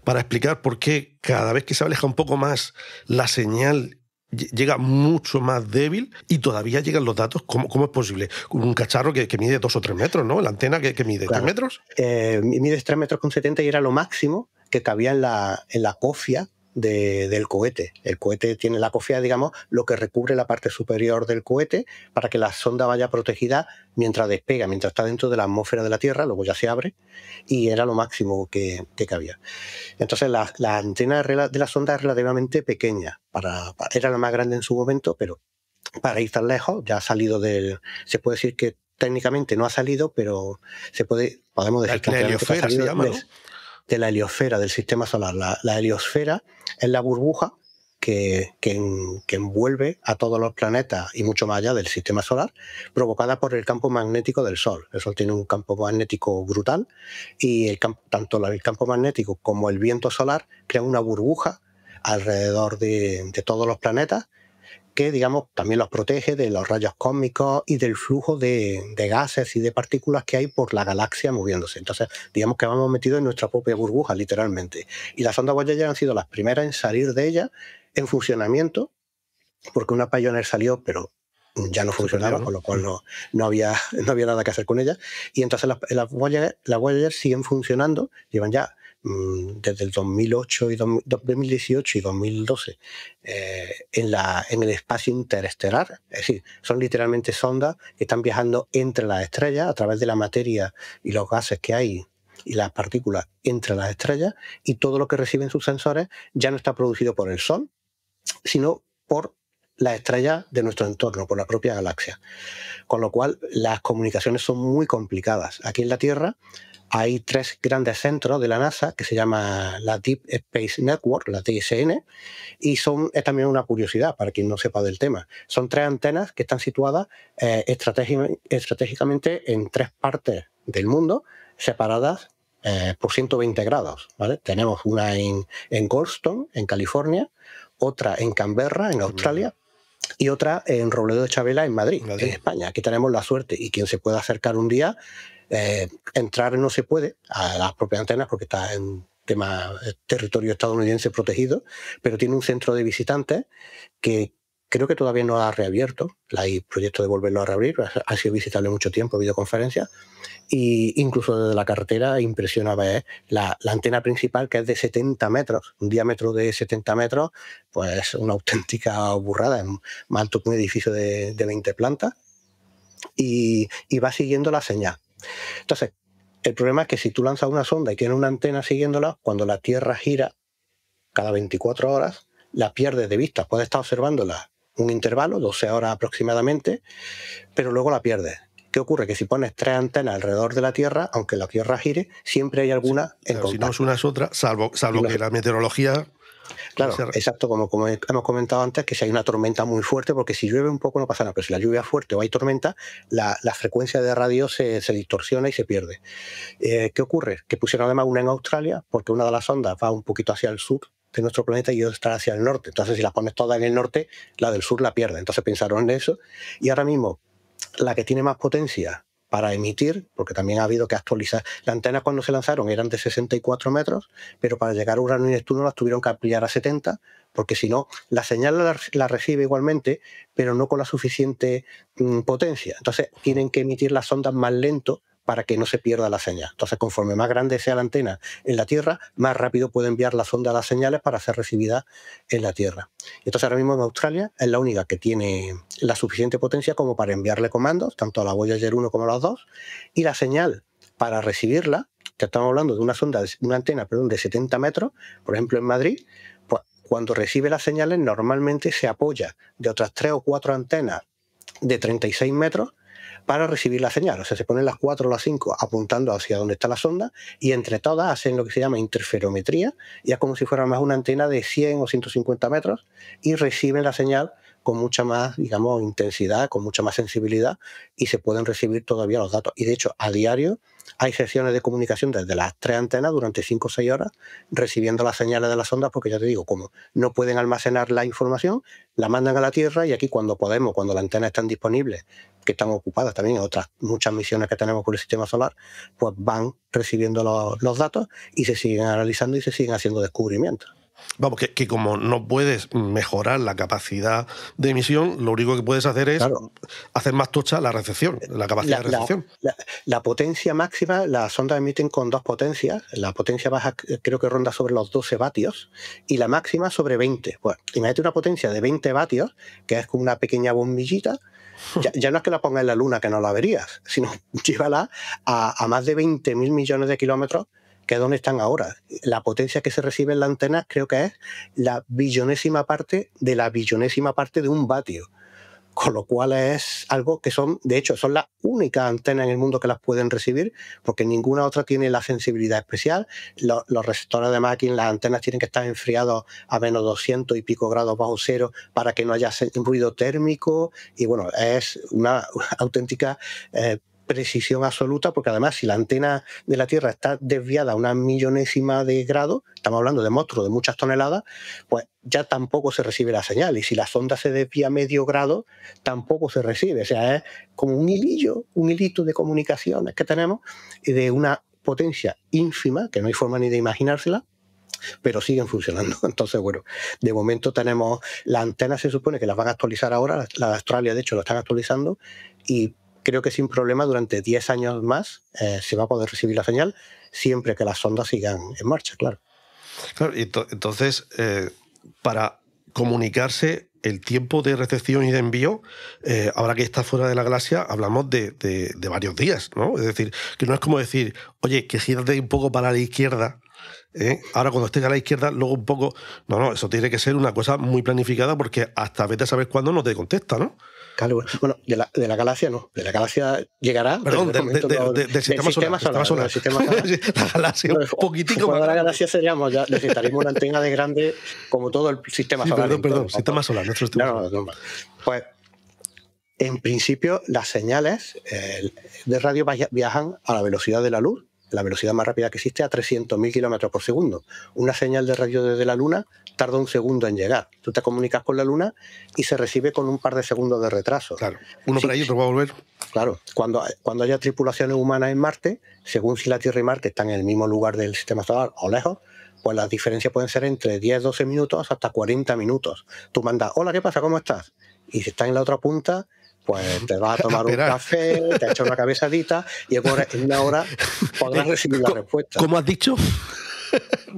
para explicar por qué cada vez que se aleja un poco más la señal llega mucho más débil y todavía llegan los datos, ¿cómo es posible? Un cacharro que mide 2 o 3 metros, ¿no? La antena que mide, claro, 3 metros. Mide 3,70 metros y era lo máximo que cabía en la cofia del cohete. El cohete tiene la cofia, digamos, lo que recubre la parte superior del cohete para que la sonda vaya protegida mientras despega, mientras está dentro de la atmósfera de la Tierra, luego ya se abre, y era lo máximo que cabía. Entonces la antena de la sonda es relativamente pequeña, era la más grande en su momento, pero para ir tan lejos ya ha salido se puede decir que técnicamente no ha salido, pero podemos decir que heliosfera se llama, ¿no? De la heliosfera del sistema solar. La heliosfera es la burbuja que envuelve a todos los planetas y mucho más allá del sistema solar, provocada por el campo magnético del Sol. El Sol tiene un campo magnético brutal, y tanto el campo magnético como el viento solar crean una burbuja alrededor de todos los planetas, que, digamos, también los protege de los rayos cósmicos y del flujo de gases y de partículas que hay por la galaxia moviéndose. Entonces, digamos que vamos metidos en nuestra propia burbuja, literalmente. Y las sondas Voyager han sido las primeras en salir de ella en funcionamiento, porque una Pioneer salió, pero ya no funcionaba, con lo cual no había nada que hacer con ella. Y entonces las Voyager siguen funcionando, llevan ya desde el 2008 y 2018 y 2012 en el espacio interestelar. Es decir, son literalmente sondas que están viajando entre las estrellas a través de la materia y los gases que hay y las partículas entre las estrellas, y todo lo que reciben sus sensores ya no está producido por el Sol, sino por las estrellas de nuestro entorno, por la propia galaxia. Con lo cual, las comunicaciones son muy complicadas. Aquí en la Tierra hay 3 grandes centros de la NASA que se llama la Deep Space Network, la DSN, y es también una curiosidad para quien no sepa del tema. Son 3 antenas que están situadas estratégicamente en 3 partes del mundo, separadas por 120 grados, ¿vale? Tenemos una en Goldstone, en California, otra en Canberra, en Australia, y otra en Robledo de Chavela, en Madrid, en España. Aquí tenemos la suerte, y quien se pueda acercar un día Entrar no se puede a las propias antenas porque está en territorio estadounidense protegido, pero tiene un centro de visitantes que creo que todavía no ha reabierto. Hay proyectos de volverlo a reabrir, ha sido visitable mucho tiempo, videoconferencias, y incluso desde la carretera impresiona ver la antena principal, que es de 70 metros, un diámetro de 70 metros, pues es una auténtica burrada, es más alto que un edificio de 20 plantas, y va siguiendo la señal. Entonces, el problema es que si tú lanzas una sonda y tienes una antena siguiéndola, cuando la Tierra gira cada 24 horas, la pierdes de vista. Puedes estar observándola un intervalo, 12 horas aproximadamente, pero luego la pierdes. ¿Qué ocurre? Que si pones 3 antenas alrededor de la Tierra, aunque la Tierra gire, siempre hay alguna en contacto. Si no es una es otra, salvo que la meteorología... Claro, exacto, como hemos comentado antes, que si hay una tormenta muy fuerte, porque si llueve un poco no pasa nada, pero si la lluvia es fuerte o hay tormenta, la frecuencia de radio se distorsiona y se pierde. ¿Qué ocurre? Que pusieron además una en Australia, porque una de las ondas va un poquito hacia el sur de nuestro planeta y otra está hacia el norte. Entonces, si las pones todas en el norte, la del sur la pierde. Entonces pensaron en eso. Y ahora mismo, la que tiene más potencia para emitir, porque también ha habido que actualizar. Las antenas cuando se lanzaron eran de 64 metros, pero para llegar a Urano y Neptuno las tuvieron que ampliar a 70, porque si no, la señal la recibe igualmente, pero no con la suficiente potencia. Entonces tienen que emitir las ondas más lento para que no se pierda la señal. Entonces, conforme más grande sea la antena en la Tierra, más rápido puede enviar la sonda las señales para ser recibida en la Tierra. Entonces, ahora mismo en Australia es la única que tiene la suficiente potencia como para enviarle comandos, tanto a la Voyager 1 como a las 2, y la señal para recibirla, que estamos hablando de una antena de 70 metros, por ejemplo en Madrid, pues cuando recibe las señales normalmente se apoya de otras 3 o 4 antenas de 36 metros para recibir la señal. O sea, se ponen las 4 o las 5 apuntando hacia donde está la sonda y entre todas hacen lo que se llama interferometría, y es como si fuera más una antena de 100 o 150 metros y reciben la señal con mucha más, digamos, intensidad, con mucha más sensibilidad, y se pueden recibir todavía los datos. Y de hecho, a diario hay sesiones de comunicación desde las 3 antenas durante 5 o 6 horas recibiendo las señales de las ondas, porque ya te digo, como no pueden almacenar la información, la mandan a la Tierra y aquí cuando podemos, cuando las antenas están disponibles, que están ocupadas también en otras muchas misiones que tenemos por el sistema solar, pues van recibiendo los datos y se siguen analizando y se siguen haciendo descubrimientos. Vamos, que como no puedes mejorar la capacidad de emisión, lo único que puedes hacer es hacer más tocha la recepción, la capacidad de recepción. La potencia máxima, las ondas emiten con 2 potencias. La potencia baja creo que ronda sobre los 12 vatios y la máxima sobre 20. Pues imagínate una potencia de 20 vatios, que es como una pequeña bombillita. Ya no es que la ponga en la Luna, que no la verías, sino llévala a más de 20.000 millones de kilómetros, que es donde están ahora. La potencia que se recibe en la antena creo que es la billonésima parte de la billonésima parte de un vatio. Con lo cual es algo que de hecho, son las únicas antenas en el mundo que las pueden recibir, porque ninguna otra tiene la sensibilidad especial. Los receptores de Mach, las antenas tienen que estar enfriados a menos 200 y pico grados bajo cero para que no haya ruido térmico. Y bueno, es una auténtica precisión absoluta, porque además si la antena de la Tierra está desviada a una millonésima de grado, estamos hablando de monstruos de muchas toneladas, pues ya tampoco se recibe la señal, y si la sonda se desvía medio grado, tampoco se recibe. O sea, es como un hilito de comunicaciones que tenemos y de una potencia ínfima, que no hay forma ni de imaginársela, pero siguen funcionando. Entonces, bueno, de momento tenemos las antenas, se supone que las van a actualizar ahora, la de Australia de hecho lo están actualizando, y creo que sin problema durante 10 años más se va a poder recibir la señal, siempre que las sondas sigan en marcha, claro. Claro, entonces, para comunicarse, el tiempo de recepción y de envío, ahora que está fuera de la galaxia, hablamos de varios días, ¿no? Es decir, que no es como decir, oye, que gírate un poco para la izquierda, ahora cuando estés a la izquierda, luego un poco... No, eso tiene que ser una cosa muy planificada, porque hasta vete a saber cuándo no te contesta, ¿no? Claro, bueno, de la galaxia no. De la galaxia llegará... Perdón, del sistema solar. La galaxia, un poquitico más. De la galaxia seríamos, ya necesitaríamos una antena de grande como todo el sistema solar. Perdón, sistema solar. Nuestro sistema solar. No. Pues, en principio, las señales de radio viajan a la velocidad de la luz, la velocidad más rápida que existe, a 300.000 kilómetros por segundo. Una señal de radio desde la Luna tarda 1 segundo en llegar. Tú te comunicas con la Luna y se recibe con un par de segundos de retraso. Claro, uno por ahí, otro va a volver. Claro, cuando haya tripulaciones humanas en Marte, según si la Tierra y Marte están en el mismo lugar del sistema solar o lejos, pues las diferencias pueden ser entre 10-12 minutos hasta 40 minutos. Tú mandas, hola, ¿qué pasa? ¿Cómo estás? Y si estás en la otra punta, pues te vas a tomar un café, te echas una cabezadita y en 1 hora podrás recibir la respuesta. ¿Cómo has dicho?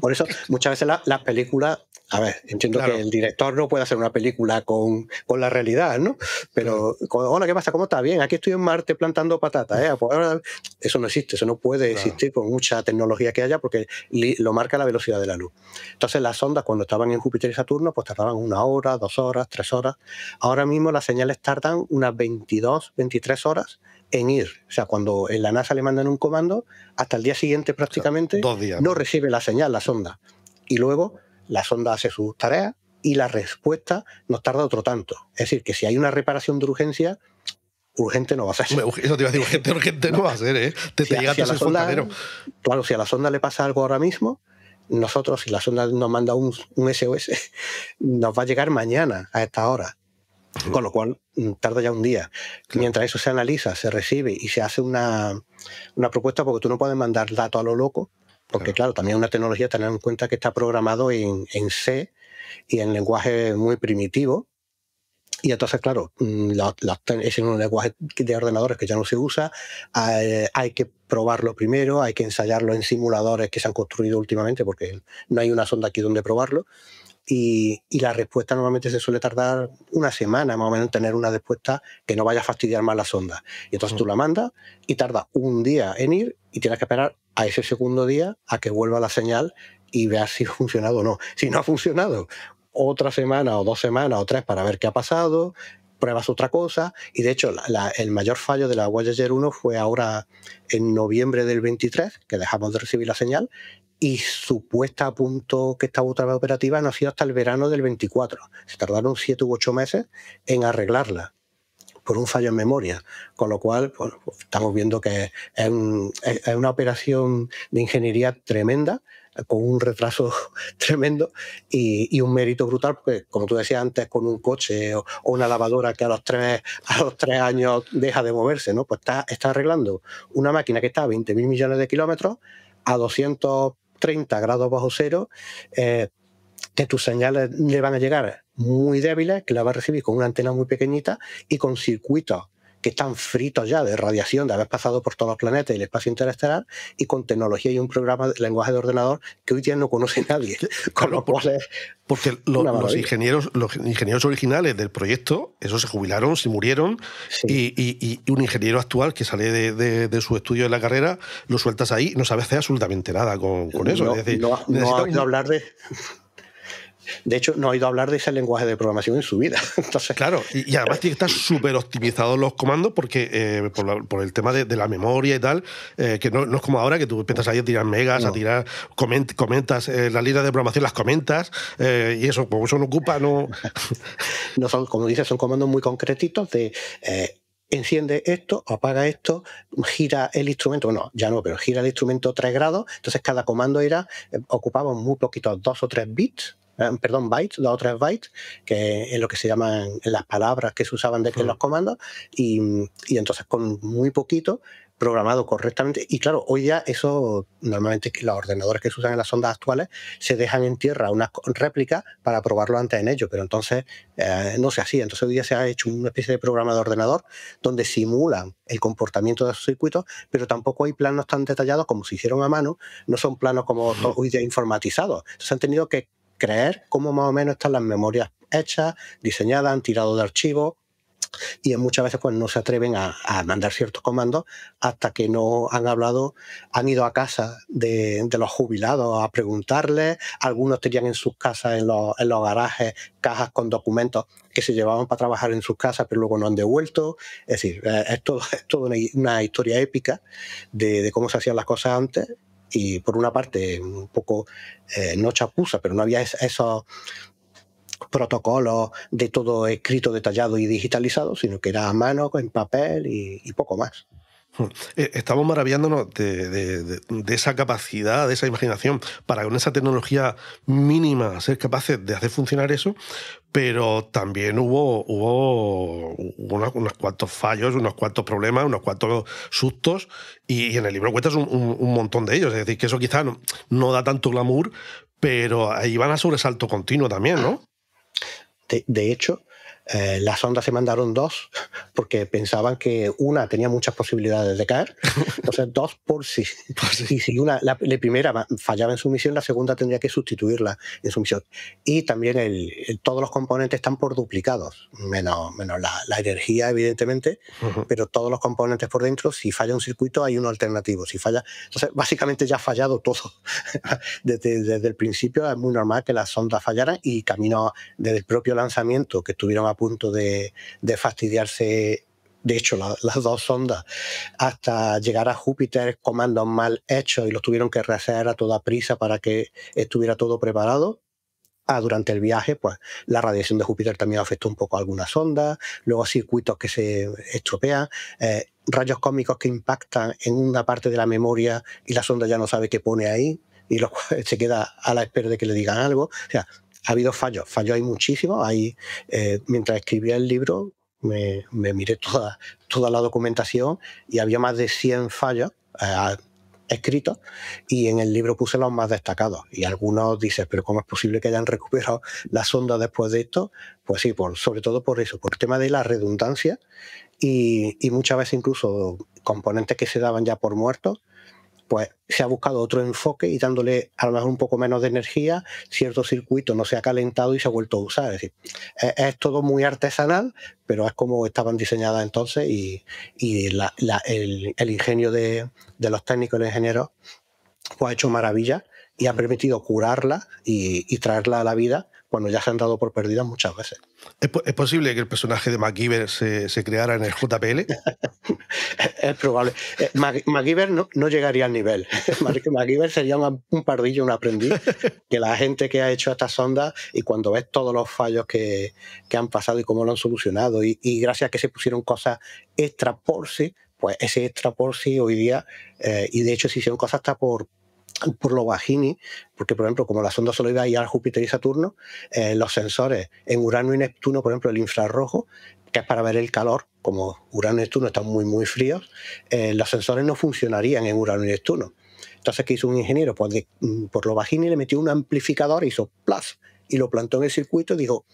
Por eso, muchas veces las películas, a ver, entiendo que el director no puede hacer una película con la realidad, ¿no? Pero, hola, ¿qué pasa? ¿Cómo estás? Bien, aquí estoy en Marte plantando patatas, ¿eh? Pues ahora, eso no existe, eso no puede existir con mucha tecnología que haya porque lo marca la velocidad de la luz. Entonces, las sondas, cuando estaban en Júpiter y Saturno, pues tardaban 1 hora, 2 horas, 3 horas. Ahora mismo las señales tardan unas 22, 23 horas en ir. O sea, cuando en la NASA le mandan un comando, hasta el día siguiente prácticamente 2 días. No recibe la señal, la sonda. Y luego la sonda hace sus tareas y la respuesta nos tarda otro tanto. Es decir, que si hay una reparación de urgencia, urgente no va a ser. Eso te iba a decir, urgente no va a ser, ¿eh? Te llega a fontanero. Claro, si a la sonda le pasa algo ahora mismo, nosotros, si la sonda nos manda un SOS, nos va a llegar mañana a esta hora. Con lo cual tarda ya 1 día. Claro. Mientras eso se analiza, se recibe y se hace una propuesta, porque tú no puedes mandar datos a lo loco, porque claro, también es una tecnología, tener en cuenta que está programado en C y en lenguaje muy primitivo. Y entonces, claro, es un lenguaje de ordenadores que ya no se usa, hay que probarlo primero, hay que ensayarlo en simuladores que se han construido últimamente, porque no hay una sonda aquí donde probarlo. Y la respuesta normalmente se suele tardar 1 semana más o menos en tener una respuesta que no vaya a fastidiar más la sonda. Y entonces tú la mandas y tarda 1 día en ir y tienes que esperar a ese segundo día a que vuelva la señal y veas si ha funcionado o no. Si no ha funcionado, otra semana o 2 semanas o 3 para ver qué ha pasado, pruebas otra cosa. Y de hecho el mayor fallo de la Voyager 1 fue ahora en noviembre del 23, que dejamos de recibir la señal, y su puesta a punto, que estaba otra vez operativa, no ha sido hasta el verano del 24. Se tardaron 7 u 8 meses en arreglarla por un fallo en memoria, con lo cual pues, estamos viendo que es una operación de ingeniería tremenda, con un retraso tremendo y un mérito brutal, porque como tú decías antes, con un coche o una lavadora que a los 3 años deja de moverse, ¿no? Pues está arreglando una máquina que está a 20.000 millones de kilómetros a 230 grados bajo cero, que tus señales le van a llegar muy débiles, que la va a recibir con una antena muy pequeñita y con circuitos que están fritos ya de radiación, de haber pasado por todos los planetas y el espacio interestelar, y con tecnología y un programa de lenguaje de ordenador que hoy día no conoce nadie. Con lo cual porque los ingenieros originales del proyecto, esos se jubilaron, se murieron, y un ingeniero actual que sale de su estudio de la carrera, lo sueltas ahí, no sabe hacer absolutamente nada con eso. No, es decir, no ha oído hablar de... De hecho, no ha oído hablar de ese lenguaje de programación en su vida. Entonces, claro, y además tiene que estar súper optimizados los comandos, porque por el tema de la memoria y tal, que no es como ahora que tú empiezas ahí a tirar megas, a tirar, comentas las líneas de programación, las comentas, y eso, como eso no ocupa, no... No son, como dices, son comandos muy concretitos de... enciende esto, apaga esto, gira el instrumento, bueno, ya no, pero gira el instrumento 3 grados, entonces cada comando ocupaba muy poquitos 2 o 3 bits, bytes, 2 o 3 bytes, que es lo que se llaman las palabras que se usaban en los comandos, y entonces con muy poquito, programado correctamente. Y claro, hoy ya eso, normalmente los ordenadores que se usan en las sondas actuales se dejan en tierra unas réplicas para probarlo antes en ello, pero entonces no se hacía. Entonces hoy día se ha hecho una especie de programa de ordenador donde simulan el comportamiento de esos circuitos, pero tampoco hay planos tan detallados como se hicieron a mano, no son planos como hoy día informatizados. Entonces han tenido que creer cómo más o menos están las memorias hechas, diseñadas, han tirado de archivos, y muchas veces pues no se atreven a mandar ciertos comandos hasta que no han ido a casa de los jubilados a preguntarles. Algunos tenían en sus casas, en los garajes, cajas con documentos que se llevaban para trabajar en sus casas pero luego no han devuelto. Es decir, es todo una historia épica de cómo se hacían las cosas antes. Y por una parte un poco no chapuza, pero no había esos protocolos de todo escrito, detallado y digitalizado, sino que era a mano, en papel y poco más. Estamos maravillándonos de esa capacidad, de esa imaginación, para con esa tecnología mínima ser capaces de hacer funcionar eso, pero también hubo unos cuantos fallos, unos cuantos problemas, unos cuantos sustos, y en el libro cuentas un montón de ellos. Es decir, que eso quizás no da tanto glamour, pero ahí van a sobresalto continuo también, ¿no? De hecho, las sondas se mandaron 2 porque pensaban que una tenía muchas posibilidades de caer, entonces 2 por sí. Y si la primera fallaba en su misión, la segunda tendría que sustituirla en su misión. Y también todos los componentes están por duplicados, menos la energía, evidentemente, pero todos los componentes por dentro. Si falla un circuito, hay uno alternativo. Si falla, entonces básicamente ya ha fallado todo. Desde el principio es muy normal que las sondas fallaran, y camino desde el propio lanzamiento, que estuvieron a punto de fastidiarse, de hecho las 2 sondas, hasta llegar a Júpiter, comandos mal hechos, y los tuvieron que rehacer a toda prisa para que estuviera todo preparado. Durante el viaje, pues la radiación de Júpiter también afectó un poco a algunas sondas, luego circuitos que se estropean, rayos cósmicos que impactan en una parte de la memoria y la sonda ya no sabe qué pone ahí, y se queda a la espera de que le digan algo. O sea, ha habido fallos hay muchísimos. Mientras escribía el libro me miré toda la documentación, y había más de 100 fallos escritos, y en el libro puse los más destacados. Y algunos dicen, pero ¿cómo es posible que hayan recuperado la sonda después de esto? Pues sí, sobre todo por eso, por el tema de la redundancia, y muchas veces incluso componentes que se daban ya por muertos, pues se ha buscado otro enfoque y dándole a lo mejor un poco menos de energía, cierto circuito no se ha calentado y se ha vuelto a usar. Es decir, es todo muy artesanal, pero es como estaban diseñadas entonces, y el ingenio de los técnicos y los ingenieros pues ha hecho maravillas y ha permitido curarla y traerla a la vida cuando ya se han dado por perdidas muchas veces. ¿Es posible que el personaje de MacGyver se creara en el JPL? Es probable. MacGyver no llegaría al nivel. MacGyver sería un pardillo, un aprendiz, que la gente que ha hecho estas sondas, y cuando ves todos los fallos que han pasado y cómo lo han solucionado, y gracias a que se pusieron cosas extra por sí, pues ese extra por sí hoy día, y de hecho se hicieron cosas hasta por lo bajini, porque por ejemplo, como la sonda solo iba a ir a Júpiter y Saturno, los sensores en Urano y Neptuno, por ejemplo el infrarrojo, que es para ver el calor, como Urano y Neptuno están muy muy fríos, los sensores no funcionarían en Urano y Neptuno. Entonces, ¿qué hizo un ingeniero? Pues por lo bajini le metió un amplificador, hizo ¡plas!, y lo plantó en el circuito y dijo,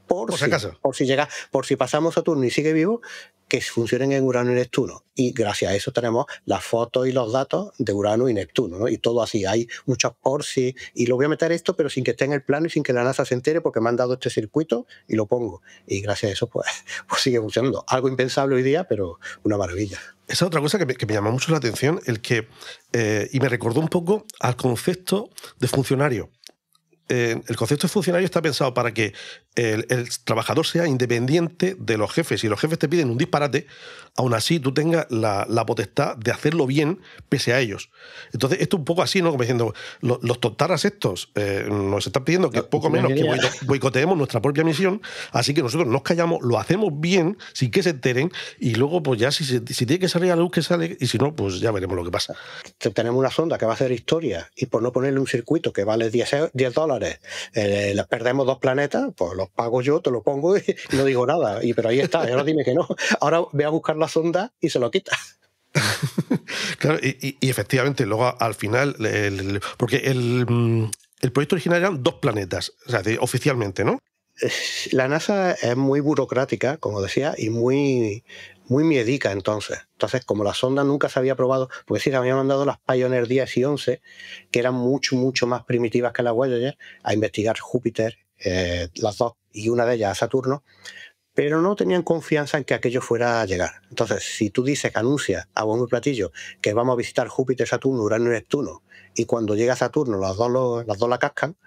por si pasamos Saturno y sigue vivo, que funcionen en Urano y Neptuno. Y gracias a eso tenemos las fotos y los datos de Urano y Neptuno, ¿no? Y todo así, hay muchos por si, y lo voy a meter esto, pero sin que esté en el plano y sin que la NASA se entere, porque me han dado este circuito y lo pongo. Y gracias a eso, pues sigue funcionando. Algo impensable hoy día, pero una maravilla. Esa es otra cosa que me llamó mucho la atención, y me recordó un poco al concepto de funcionario. El concepto de funcionario está pensado para que el trabajador sea independiente de los jefes. Si los jefes te piden un disparate, aún así tú tengas la potestad de hacerlo bien pese a ellos. Entonces, esto es un poco así, ¿no? Como diciendo, los tontarras estos nos están pidiendo que poco menos que boicoteemos nuestra propia misión, así que nosotros nos callamos, lo hacemos bien, sin que se enteren, y luego, pues ya, si tiene que salir a la luz, que sale, y si no, pues ya veremos lo que pasa. Tenemos una sonda que va a hacer historia, y por no ponerle un circuito que vale $10, perdemos 2 planetas, pues los pago yo, te lo pongo y no digo nada. Pero ahí está, ahora dime que no. Ahora ve a buscar la sonda y se lo quita. Claro, y efectivamente, luego al final, porque el proyecto original eran 2 planetas, o sea, oficialmente, ¿no? La NASA es muy burocrática, como decía, y muy miedica entonces. Entonces, como la sonda nunca se había probado, porque sí, se habían mandado las Pioneer 10 y 11, que eran mucho más primitivas que la Voyager, a investigar Júpiter, las 2, y una de ellas a Saturno, pero no tenían confianza en que aquello fuera a llegar. Entonces, si tú dices que anuncias a bombo y platillo que vamos a visitar Júpiter, Saturno, Urano y Neptuno, y cuando llega Saturno las dos la cascan,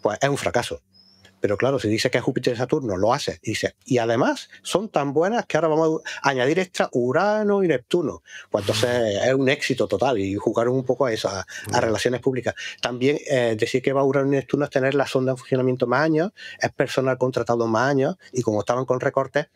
pues es un fracaso. Pero claro, si dices que es Júpiter y Saturno, lo haces. Y además son tan buenas que ahora vamos a añadir extra Urano y Neptuno. Pues entonces es un éxito total, y jugaron un poco a eso, a relaciones públicas. También decir que va a Urano y Neptuno es tener la sonda en funcionamiento más años, es personal contratado más años, y como estaban con recortes,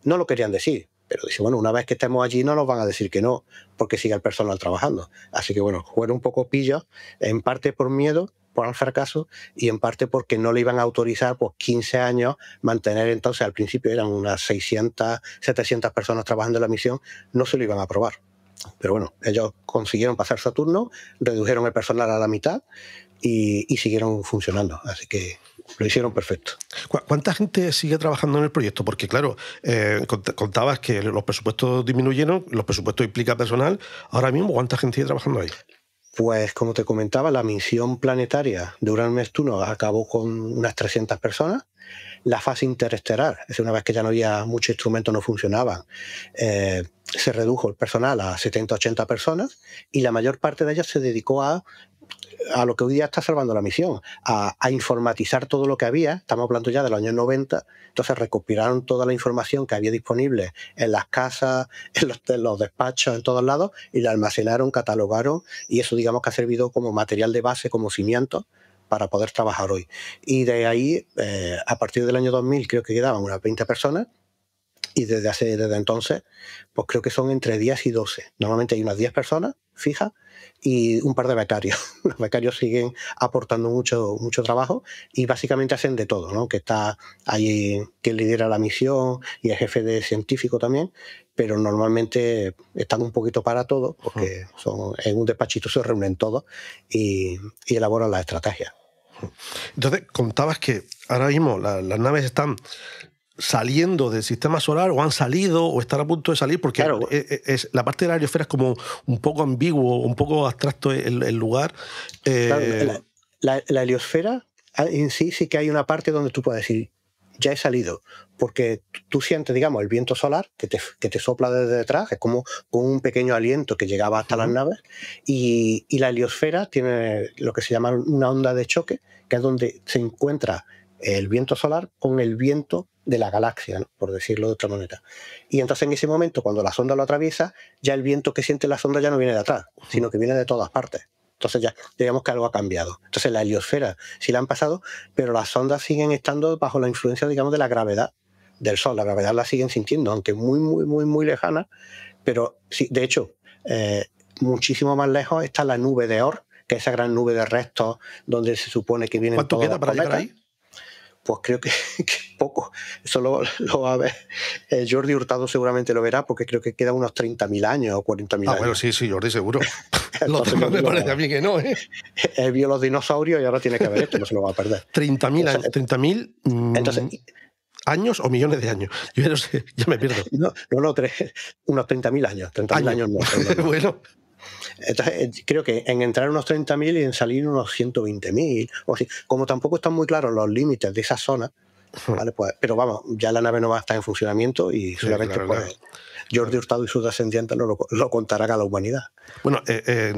no lo querían decir. Pero dice, bueno, una vez que estemos allí no nos van a decir que no, porque sigue el personal trabajando. Así que bueno, fueron un poco pillos, en parte por miedo, por el fracaso, y en parte porque no le iban a autorizar pues 15 años mantener. Entonces al principio eran unas 600, 700 personas trabajando en la misión, no se lo iban a aprobar. Pero bueno, ellos consiguieron pasar Saturno, redujeron el personal a la mitad y siguieron funcionando. Así que lo hicieron perfecto. ¿Cuánta gente sigue trabajando en el proyecto? Porque claro, contabas que los presupuestos disminuyeron, los presupuestos implica personal. Ahora mismo, ¿cuánta gente sigue trabajando ahí? Pues como te comentaba, la misión planetaria de Urano-Neptuno acabó con unas 300 personas. La fase interestelar, es decir, una vez que ya no había muchos instrumentos, no funcionaban, se redujo el personal a 70-80 personas y la mayor parte de ellas se dedicó a lo que hoy día está salvando la misión, a informatizar todo lo que había. Estamos hablando ya de los años 90, entonces recopilaron toda la información que había disponible en las casas, en los despachos, en todos lados, y la almacenaron, catalogaron, y eso digamos que ha servido como material de base, como cimiento, para poder trabajar hoy. Y de ahí, a partir del año 2000, creo que quedaban unas 20 personas, y desde entonces, pues creo que son entre 10 y 12. Normalmente hay unas 10 personas fijas y un par de becarios. Los becarios siguen aportando mucho trabajo y básicamente hacen de todo, ¿no? Que está ahí quien lidera la misión y el jefe de científico también, pero normalmente están un poquito para todo porque en un despachito se reúnen todos y elaboran las estrategias. Entonces, contabas que ahora mismo las naves están saliendo del sistema solar o han salido o están a punto de salir, porque claro, la parte de la aerosfera es como un poco ambiguo, un poco abstracto el lugar. Claro, la heliosfera en sí que hay una parte donde tú puedes decir, ya he salido, porque tú sientes, digamos, el viento solar que te sopla desde detrás, es como un pequeño aliento que llegaba hasta las naves, y la heliosfera tiene lo que se llama una onda de choque, que es donde se encuentra el viento solar con el viento de la galaxia, ¿no? Por decirlo de otra manera. Y entonces en ese momento, cuando la sonda lo atraviesa, ya el viento que siente la sonda ya no viene de atrás, sino que viene de todas partes. Entonces ya digamos que algo ha cambiado. Entonces la heliosfera sí la han pasado, pero las sondas siguen estando bajo la influencia, digamos, de la gravedad del Sol. La gravedad la siguen sintiendo, aunque muy lejana, pero sí, de hecho, muchísimo más lejos está la nube de Oort, que es esa gran nube de restos donde se supone que vienen todos los cometas. ¿Cuánto queda para llegar ahí? Pues creo que poco. Eso lo va a ver. Jordi Hurtado seguramente lo verá, porque creo que quedan unos 30.000 años o 40.000 años. Bueno, sí, Jordi seguro. Me parece a mí que no, ¿eh? Él vio los dinosaurios y ahora tiene que ver esto, no se lo va a perder. 30.000 años. 30.000 años o millones de años. Yo no sé, ya me pierdo. No, unos 30.000 años. 30.000 años no. Bueno. Entonces, creo que en entrar unos 30.000 y en salir unos 120.000, o así. Como tampoco están muy claros los límites de esa zona, ¿vale? Pues, pero vamos, ya la nave no va a estar en funcionamiento y solamente claro. Jordi Hurtado y sus descendientes lo contarán a la humanidad. Bueno,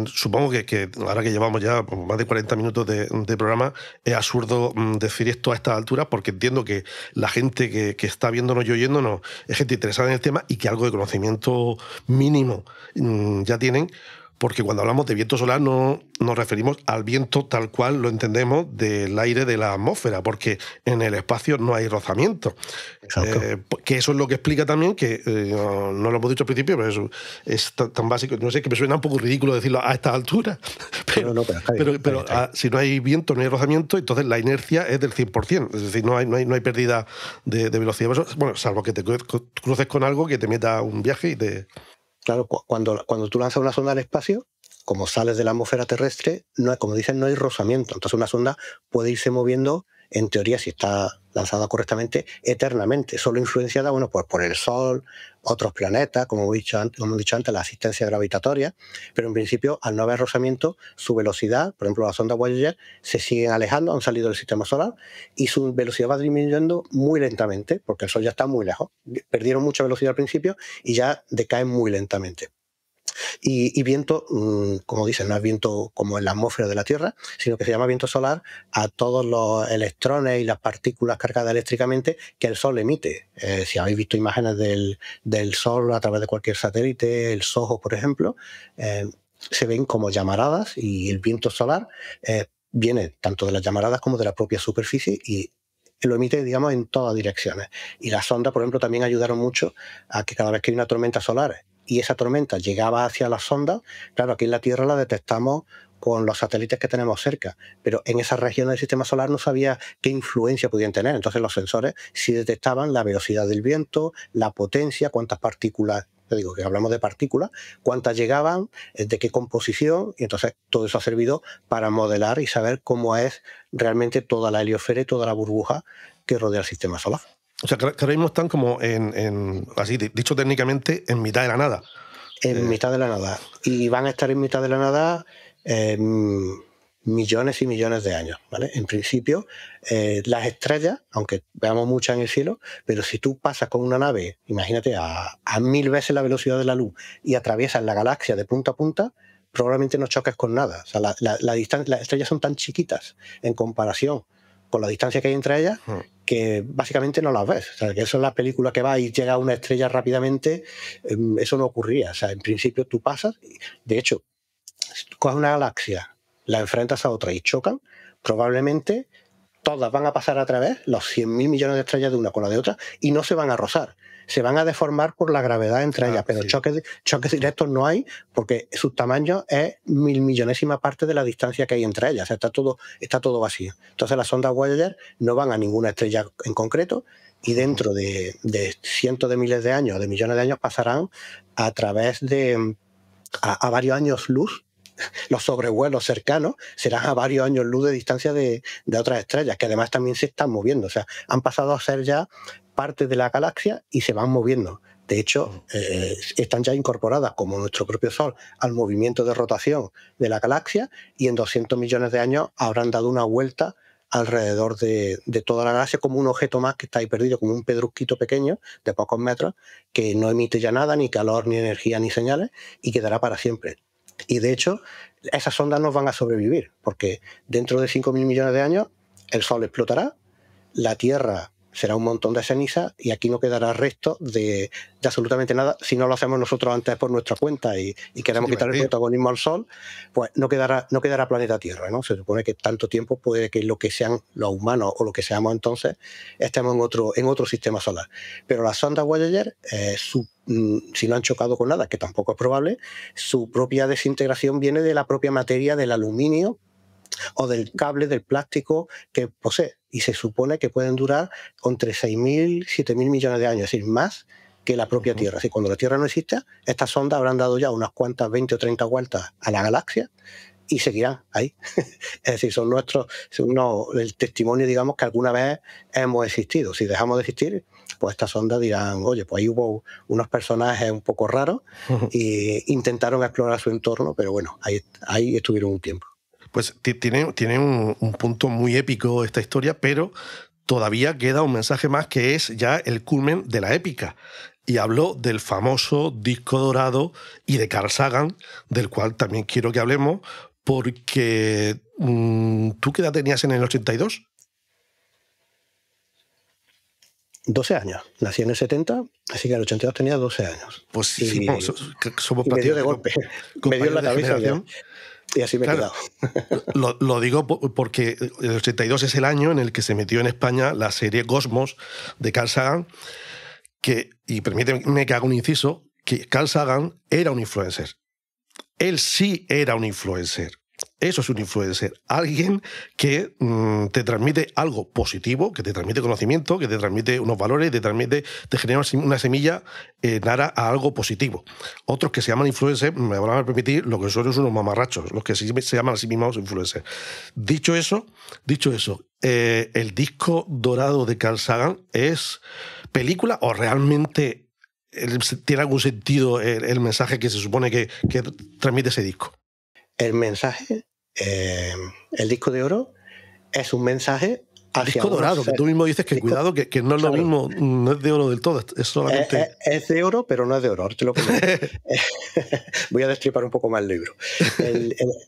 supongo que ahora que llevamos ya más de 40 minutos de programa, es absurdo decir esto a estas alturas, porque entiendo que la gente que está viéndonos y oyéndonos es gente interesada en el tema y que algo de conocimiento mínimo ya tienen. Porque cuando hablamos de viento solar no nos referimos al viento tal cual lo entendemos del aire de la atmósfera, porque en el espacio no hay rozamiento. Que eso es lo que explica también que, no lo hemos dicho al principio, pero eso es tan básico, no sé, que me suena un poco ridículo decirlo a estas alturas, pero si no hay viento, no hay rozamiento, entonces la inercia es del 100%, es decir, no hay pérdida de velocidad. Bueno, salvo que te cruces con algo que te meta un viaje y te... Claro, cuando tú lanzas una sonda al espacio, como sales de la atmósfera terrestre, como dicen, no hay rozamiento. Entonces una sonda puede irse moviendo, en teoría, si está lanzada correctamente, eternamente, solo influenciada, bueno, pues por el Sol, otros planetas, como he dicho antes, la asistencia gravitatoria, pero en principio, al no haber rozamiento, su velocidad, por ejemplo, las sondas Voyager se siguen alejando, han salido del sistema solar, y su velocidad va disminuyendo muy lentamente, porque el Sol ya está muy lejos. Perdieron mucha velocidad al principio y ya decaen muy lentamente. Y viento, como dicen, no es viento como en la atmósfera de la Tierra, sino que se llama viento solar a todos los electrones y las partículas cargadas eléctricamente que el Sol emite. Si habéis visto imágenes del Sol a través de cualquier satélite, el SOHO, por ejemplo, se ven como llamaradas, y el viento solar viene tanto de las llamaradas como de la propia superficie, y lo emite, digamos, en todas direcciones. Y las sondas, por ejemplo, también ayudaron mucho a que cada vez que hay una tormenta solar y esa tormenta llegaba hacia las sondas, claro, aquí en la Tierra la detectamos con los satélites que tenemos cerca, pero en esas regiones del sistema solar no sabía qué influencia podían tener. Entonces los sensores sí detectaban la velocidad del viento, la potencia, cuántas partículas, te digo que hablamos de partículas, cuántas llegaban, de qué composición, y entonces todo eso ha servido para modelar y saber cómo es realmente toda la heliosfera y toda la burbuja que rodea el sistema solar. O sea, que ahora mismo están como así dicho técnicamente, en mitad de la nada. En mitad de la nada. Y van a estar en mitad de la nada millones y millones de años, ¿vale? En principio, las estrellas, aunque veamos muchas en el cielo, pero si tú pasas con una nave, imagínate, a 1000 veces la velocidad de la luz y atraviesas la galaxia de punta a punta, probablemente no choques con nada. O sea, las estrellas son tan chiquitas en comparación con la distancia que hay entre ellas, que básicamente no las ves. O sea, que eso es la película que va y llega a una estrella rápidamente, eso no ocurría. O sea, en principio tú pasas, de hecho, si tú coges una galaxia, la enfrentas a otra y chocan, probablemente todas van a pasar a través, los 100.000 millones de estrellas de una con la de otra, y no se van a rozar. Se van a deformar por la gravedad entre ellas, pero sí, choques directos no hay, porque su tamaño es 1000 millonésima parte de la distancia que hay entre ellas. O sea, está todo vacío. Entonces las sondas Voyager no van a ninguna estrella en concreto, y dentro de cientos de miles de años, de millones de años, pasarán a través de a varios años luz. Los sobrevuelos cercanos serán a varios años luz de distancia de otras estrellas, que además también se están moviendo. O sea, han pasado a ser ya parte de la galaxia y se van moviendo. De hecho, están ya incorporadas, como nuestro propio Sol, al movimiento de rotación de la galaxia, y en 200 millones de años habrán dado una vuelta alrededor de toda la galaxia, como un objeto más que está ahí perdido, como un pedrusquito pequeño de pocos metros, que no emite ya nada, ni calor, ni energía, ni señales, y quedará para siempre. Y de hecho, esas sondas no van a sobrevivir, porque dentro de 5.000 millones de años el Sol explotará, la Tierra será un montón de ceniza y aquí no quedará resto de absolutamente nada. Si no lo hacemos nosotros antes por nuestra cuenta y queremos quitar el protagonismo al Sol, pues no quedará planeta Tierra, ¿no? Se supone que tanto tiempo puede que lo que sean los humanos o lo que seamos entonces estemos en otro sistema solar. Pero las sondas Voyager, si no han chocado con nada, que tampoco es probable, su propia desintegración viene de la propia materia del aluminio o del cable, del plástico que posee, y se supone que pueden durar entre 6.000 y 7.000 millones de años, es decir, más que la propia Tierra. Así, cuando la Tierra no exista, estas sondas habrán dado ya unas cuantas 20 o 30 vueltas a la galaxia y seguirán ahí. Es decir, son el testimonio, digamos, que alguna vez hemos existido. Si dejamos de existir, pues estas sondas dirán, oye, pues ahí hubo unos personajes un poco raros e intentaron explorar su entorno, pero bueno, ahí estuvieron un tiempo. Pues tiene un punto muy épico esta historia, pero todavía queda un mensaje más que es ya el culmen de la épica. Y hablo del famoso disco dorado y de Carl Sagan, del cual también quiero que hablemos, porque ¿tú qué edad tenías en el 82? 12 años. Nací en el 70, así que en el 82 tenía 12 años. Pues sí, somos y me dio de golpe. Me dio en la cabeza. Y así me he quedado. Lo digo porque el 82 es el año en el que se metió en España la serie Cosmos de Carl Sagan, y permíteme que haga un inciso, que Carl Sagan era un influencer. Él sí era un influencer. Eso es un influencer. Alguien que te transmite algo positivo, que te transmite conocimiento, que te transmite unos valores, te genera una semilla nara a algo positivo. Otros que se llaman influencers, me van a permitir, lo que son unos mamarrachos, los que sí se llaman a sí mismos influencers. Dicho eso, ¿el disco dorado de Carl Sagan es película o realmente tiene algún sentido el mensaje que se supone que transmite ese disco? El mensaje, el disco de oro, es un mensaje hacia... Disco dorado, que tú mismo dices que cuidado, que no es lo mismo, no es de oro del todo, es solamente... Es de oro, pero no es de oro, te lo voy a destripar un poco más el libro.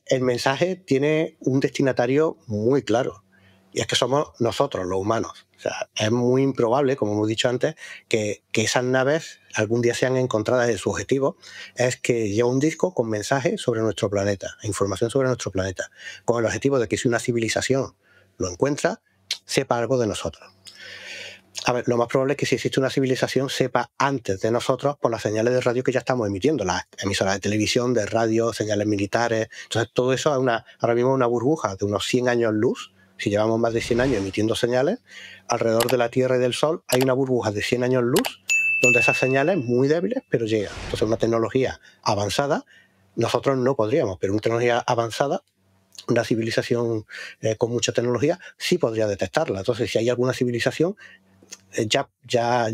El mensaje tiene un destinatario muy claro, y es que somos nosotros, los humanos. O sea, es muy improbable, como hemos dicho antes, que esas naves algún día sean encontradas. Su objetivo es que lleve un disco con mensajes sobre nuestro planeta, información sobre nuestro planeta, con el objetivo de que si una civilización lo encuentra, sepa algo de nosotros. A ver, lo más probable es que si existe una civilización sepa antes de nosotros por las señales de radio que ya estamos emitiendo, las emisoras de televisión, de radio, señales militares. Entonces todo eso es ahora mismo una burbuja de unos 100 años luz. Si llevamos más de 100 años emitiendo señales, alrededor de la Tierra y del Sol hay una burbuja de 100 años luz donde esas señales muy débiles, pero llegan. Entonces una tecnología avanzada, nosotros no podríamos, pero una tecnología avanzada, una civilización con mucha tecnología, sí podría detectarla. Entonces si hay alguna civilización, ya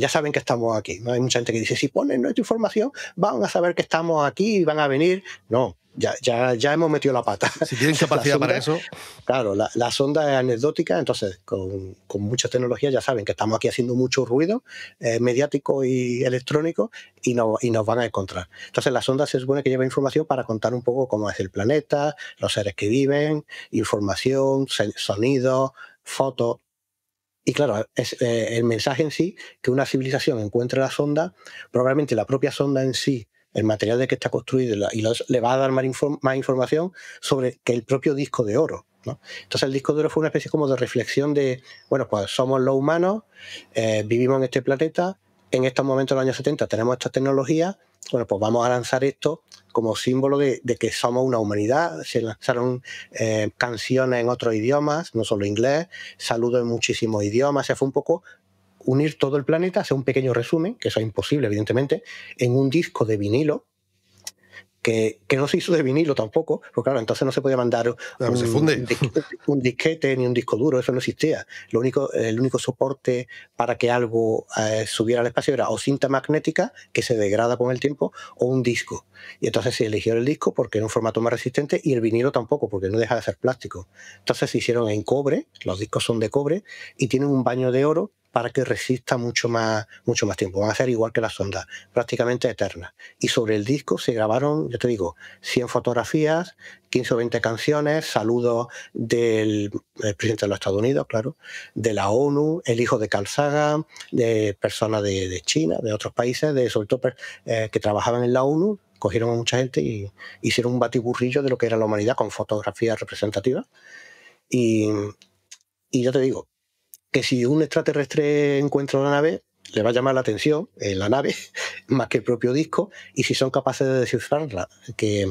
saben que estamos aquí, ¿no? Hay mucha gente que dice, si ponen nuestra información, van a saber que estamos aquí y van a venir. No, ya hemos metido la pata. Si tienen capacidad para eso. Claro, la sonda es anecdótica, entonces con mucha tecnología ya saben que estamos aquí haciendo mucho ruido mediático y electrónico y nos van a encontrar. Entonces la sonda se supone que lleva información para contar un poco cómo es el planeta, los seres que viven, información, sonidos, fotos. Y claro, es el mensaje en sí, que una civilización encuentre la sonda, probablemente la propia sonda en sí, el material de que está construido, le va a dar más información sobre que el propio disco de oro, ¿no? Entonces el disco de oro fue una especie como de reflexión de, bueno, pues somos los humanos, vivimos en este planeta, en estos momentos, en los años 70, tenemos esta tecnología, bueno, pues vamos a lanzar esto como símbolo de que somos una humanidad. Se lanzaron canciones en otros idiomas, no solo inglés, saludos en muchísimos idiomas. Se fue un poco unir todo el planeta, hacer un pequeño resumen, que eso es imposible, evidentemente, en un disco de vinilo, que no se hizo de vinilo tampoco, porque claro, entonces no se podía mandar un disquete ni un disco duro, eso no existía. El único soporte para que algo subiera al espacio era o cinta magnética, que se degrada con el tiempo, o un disco. Y entonces se eligió el disco porque era un formato más resistente, y el vinilo tampoco, porque no deja de ser plástico. Entonces se hicieron en cobre, los discos son de cobre, y tienen un baño de oro para que resista mucho más tiempo. Van a ser igual que las sondas, prácticamente eternas. Y sobre el disco se grabaron, ya te digo, 100 fotografías, 15 o 20 canciones, saludos del presidente de los Estados Unidos, claro, de la ONU, el hijo de Carl Sagan, de personas de China, de otros países, sobre todo que trabajaban en la ONU. Cogieron a mucha gente y hicieron un batiburrillo de lo que era la humanidad con fotografías representativas. Y ya te digo, que si un extraterrestre encuentra una nave, le va a llamar la atención la nave, más que el propio disco, y si son capaces de descifrarla, que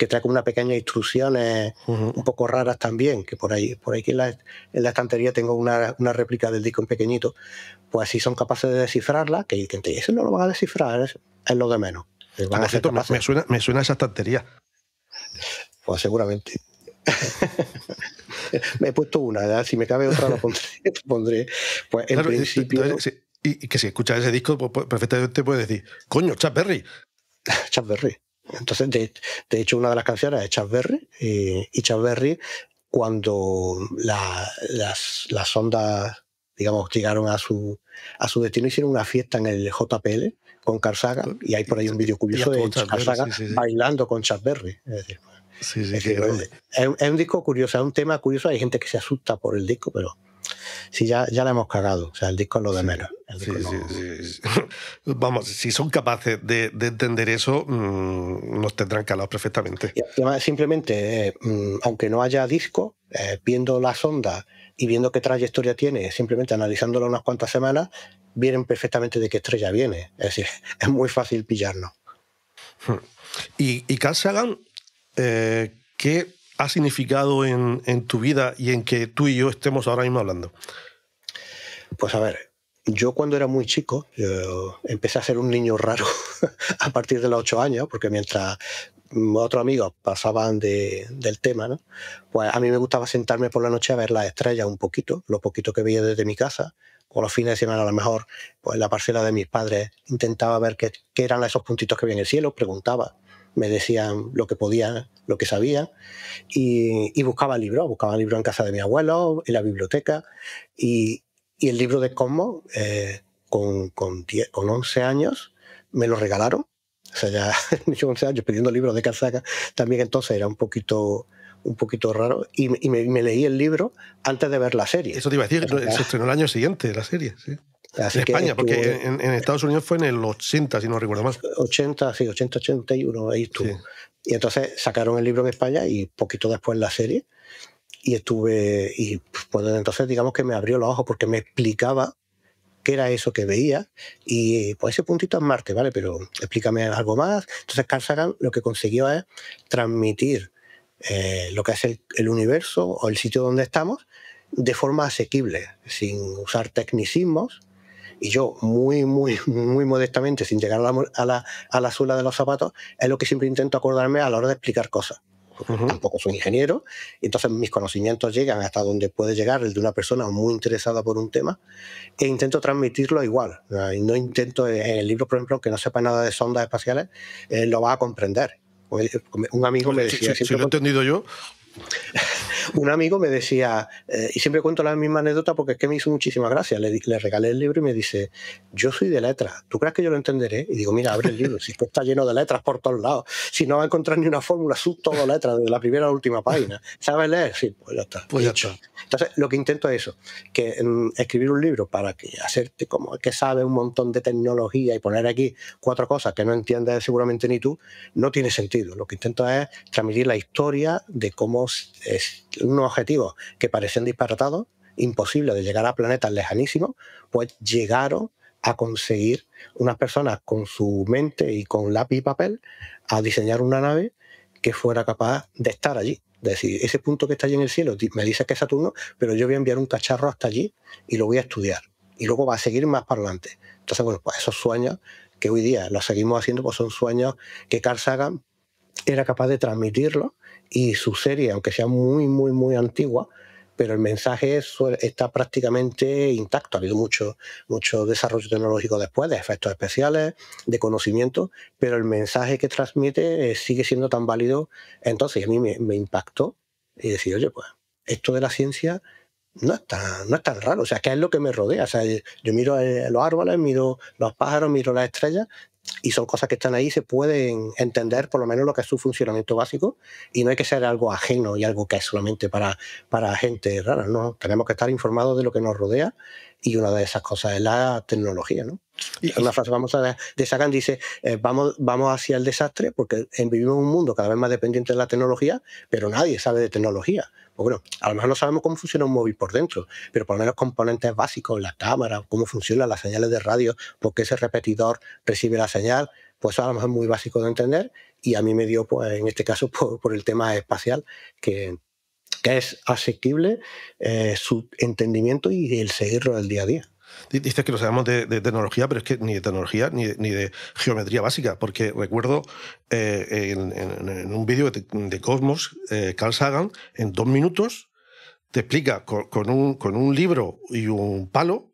trae como una pequeña instrucciones un poco raras también, que por ahí que en la estantería tengo una réplica del disco en pequeñito, pues si son capaces de descifrarla, que eso no lo van a descifrar, es lo de menos. Van a ser me suena esa estantería. Pues seguramente. Me he puesto una, ¿verdad? Si me cabe otra lo pondré. Pues en principio... Entonces, y que si escuchas ese disco, pues perfectamente puedes decir, coño, Chuck Berry. Chuck Berry. Entonces, de hecho, una de las canciones es Chuck Berry, y Chuck Berry, cuando las sondas, digamos, llegaron a su destino, hicieron una fiesta en el JPL con Carl Sagan, y hay por ahí un vídeo curioso de Carl Sagan bailando con Chuck Berry. Es decir, es un disco curioso, es un tema curioso. Hay gente que se asusta por el disco, pero sí, ya la hemos cagado. O sea, el disco es lo de menos. Vamos, si son capaces de entender eso, nos tendrán calados perfectamente. Y además, simplemente, aunque no haya disco, viendo la sonda y viendo qué trayectoria tiene, simplemente analizándola unas cuantas semanas, vienen perfectamente de qué estrella viene. Es decir, es muy fácil pillarnos. Y Carl Sagan, ¿qué ha significado en tu vida y en que tú y yo estemos ahora mismo hablando? Pues a ver, yo cuando era muy chico, yo empecé a ser un niño raro a partir de los 8 años, porque mientras otros amigos pasaban del tema, ¿no? Pues a mí me gustaba sentarme por la noche a ver las estrellas un poquito, lo poquito que veía desde mi casa, o los fines de semana a lo mejor, pues en la parcela de mis padres intentaba ver qué eran esos puntitos que había en el cielo, preguntaba, me decían lo que podían, lo que sabían, y buscaba libros en casa de mi abuelo, en la biblioteca, y el libro de Cosmos, con 11 años, me lo regalaron. O sea, ya 11 años pidiendo libros de Carl Sagan, también entonces era un poquito raro, y me leí el libro antes de ver la serie. Eso te iba a decir, se estrenó el año siguiente la serie, sí. Así en España, porque en Estados Unidos fue en el 80, si no recuerdo mal. 81, ahí estuvo. Sí. Y entonces sacaron el libro en España y poquito después la serie. Y pues entonces digamos que me abrió los ojos porque me explicaba qué era eso que veía, y pues ese puntito es Marte, ¿vale? Pero explícame algo más. Entonces Carl Sagan lo que consiguió es transmitir lo que es el universo o el sitio donde estamos de forma asequible, sin usar tecnicismos. Y yo, muy modestamente, sin llegar a la suela de los zapatos, es lo que siempre intento acordarme a la hora de explicar cosas. Tampoco soy ingeniero, y entonces mis conocimientos llegan hasta donde puede llegar el de una persona muy interesada por un tema, e intento transmitirlo igual. Y no intento, en el libro, por ejemplo, que no sepa nada de sondas espaciales, lo va a comprender. Un amigo me decía... Si lo he entendido yo... Un amigo me decía, y siempre cuento la misma anécdota porque es que me hizo muchísima gracia, le regalé el libro y me dice, yo soy de letras, ¿tú crees que yo lo entenderé? Y digo, mira, abre el libro, si esto está lleno de letras por todos lados, si no vas a encontrar ni una fórmula, todo letras, desde la primera a la última página. ¿Sabes leer? Sí, pues ya está. Pues ya está. Entonces, lo que intento es eso, que escribir un libro para que hacerte como que sabes un montón de tecnología y poner aquí 4 cosas que no entiendes seguramente ni tú, no tiene sentido. Lo que intento es transmitir la historia de cómo es unos objetivos que parecían disparatados, imposibles de llegar a planetas lejanísimos, pues llegaron a conseguir unas personas con su mente y con lápiz y papel a diseñar una nave que fuera capaz de estar allí. Es decir, ese punto que está allí en el cielo, me dice que es Saturno, pero yo voy a enviar un cacharro hasta allí y lo voy a estudiar. Y luego va a seguir más para adelante. Entonces, bueno, pues esos sueños que hoy día los seguimos haciendo, pues son sueños que Carl Sagan era capaz de transmitirlo, y su serie, aunque sea muy antigua, pero el mensaje está prácticamente intacto. Ha habido mucho desarrollo tecnológico después, de efectos especiales, de conocimiento, pero el mensaje que transmite sigue siendo tan válido. Entonces a mí me impactó y decir, oye, pues esto de la ciencia no es tan raro. O sea, ¿qué es lo que me rodea? O sea, yo miro los árboles, miro los pájaros, miro las estrellas, y son cosas que están ahí, se pueden entender por lo menos lo que es su funcionamiento básico, y no hay que ser algo ajeno y algo que es solamente para gente rara, no, tenemos que estar informados de lo que nos rodea, y una de esas cosas es la tecnología, ¿no? Y una frase famosa de Sagan dice, vamos hacia el desastre porque vivimos en un mundo cada vez más dependiente de la tecnología, pero nadie sabe de tecnología. Pues bueno, a lo mejor no sabemos cómo funciona un móvil por dentro, pero por lo menos componentes básicos, la cámara, cómo funcionan las señales de radio, por qué ese repetidor recibe la señal, pues eso a lo mejor es muy básico de entender, y a mí me dio, pues en este caso, por el tema espacial, que es asequible su entendimiento y el seguirlo del día a día. Dices que no sabemos de tecnología, pero es que ni de tecnología ni de geometría básica, porque recuerdo en un vídeo de Cosmos, Carl Sagan, en 2 minutos, te explica con un libro y un palo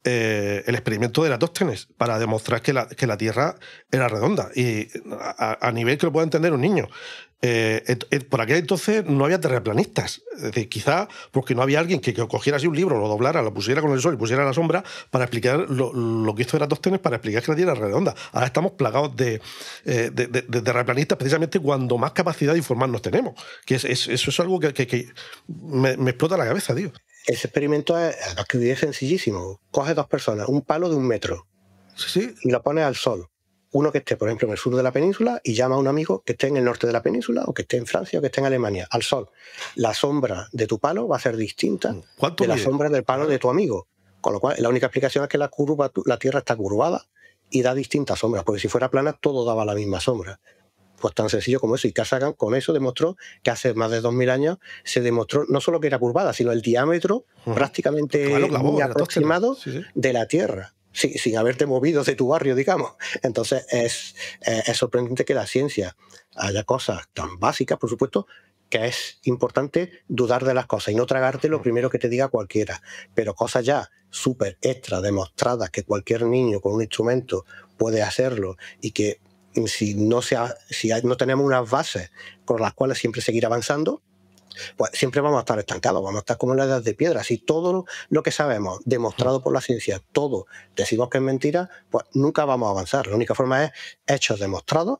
el experimento de Eratóstenes para demostrar que la Tierra era redonda, y a nivel que lo pueda entender un niño. Por aquel entonces no había terraplanistas, es decir, quizá porque no había alguien que cogiera así un libro, lo doblara, lo pusiera con el sol y pusiera la sombra para explicar lo que hizo Eratóstenes, para explicar que la Tierra era redonda. Ahora estamos plagados de terraplanistas, precisamente cuando más capacidad de informarnos tenemos, que eso es algo que me explota la cabeza, tío. Ese experimento es sencillísimo. Coge 2 personas, un palo de 1 metro, sí, y lo pones al sol. Uno que esté, por ejemplo, en el sur de la península, y llama a un amigo que esté en el norte de la península, o que esté en Francia, o que esté en Alemania, al sol. La sombra de tu palo va a ser distinta de la sombra del palo de tu amigo. Con lo cual, la única explicación es que la Tierra está curvada y da distintas sombras, porque si fuera plana, todo daba la misma sombra. Pues tan sencillo como eso. Y Carl Sagan con eso demostró que hace más de 2000 años se demostró no solo que era curvada, sino el diámetro prácticamente muy aproximado de la Tierra, sin haberte movido de tu barrio, digamos. Entonces es sorprendente que la ciencia haya cosas tan básicas, por supuesto, que es importante dudar de las cosas y no tragarte lo primero que te diga cualquiera, pero cosas ya súper extra demostradas que cualquier niño con un instrumento puede hacerlo, y que si no tenemos unas bases con las cuales siempre seguir avanzando, pues siempre vamos a estar estancados, vamos a estar como en la edad de piedra. Si todo lo que sabemos, demostrado por la ciencia, todo decimos que es mentira, pues nunca vamos a avanzar. La única forma es hechos demostrados,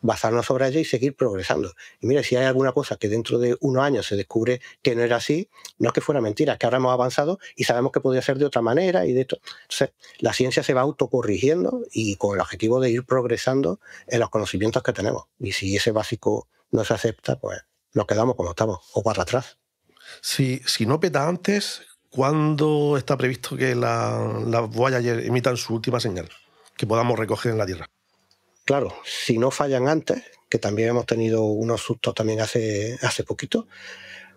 basarnos sobre ella y seguir progresando. Y mira, si hay alguna cosa que dentro de unos años se descubre que no era así, no es que fuera mentira, es que ahora hemos avanzado y sabemos que podría ser de otra manera y de esto. Entonces, la ciencia se va autocorrigiendo y con el objetivo de ir progresando en los conocimientos que tenemos. Y si ese básico no se acepta, pues nos quedamos como estamos, o para atrás. Si no peta antes, ¿cuándo está previsto que las Voyager emitan su última señal que podamos recoger en la Tierra? Claro, si no fallan antes, que también hemos tenido unos sustos también hace poquito,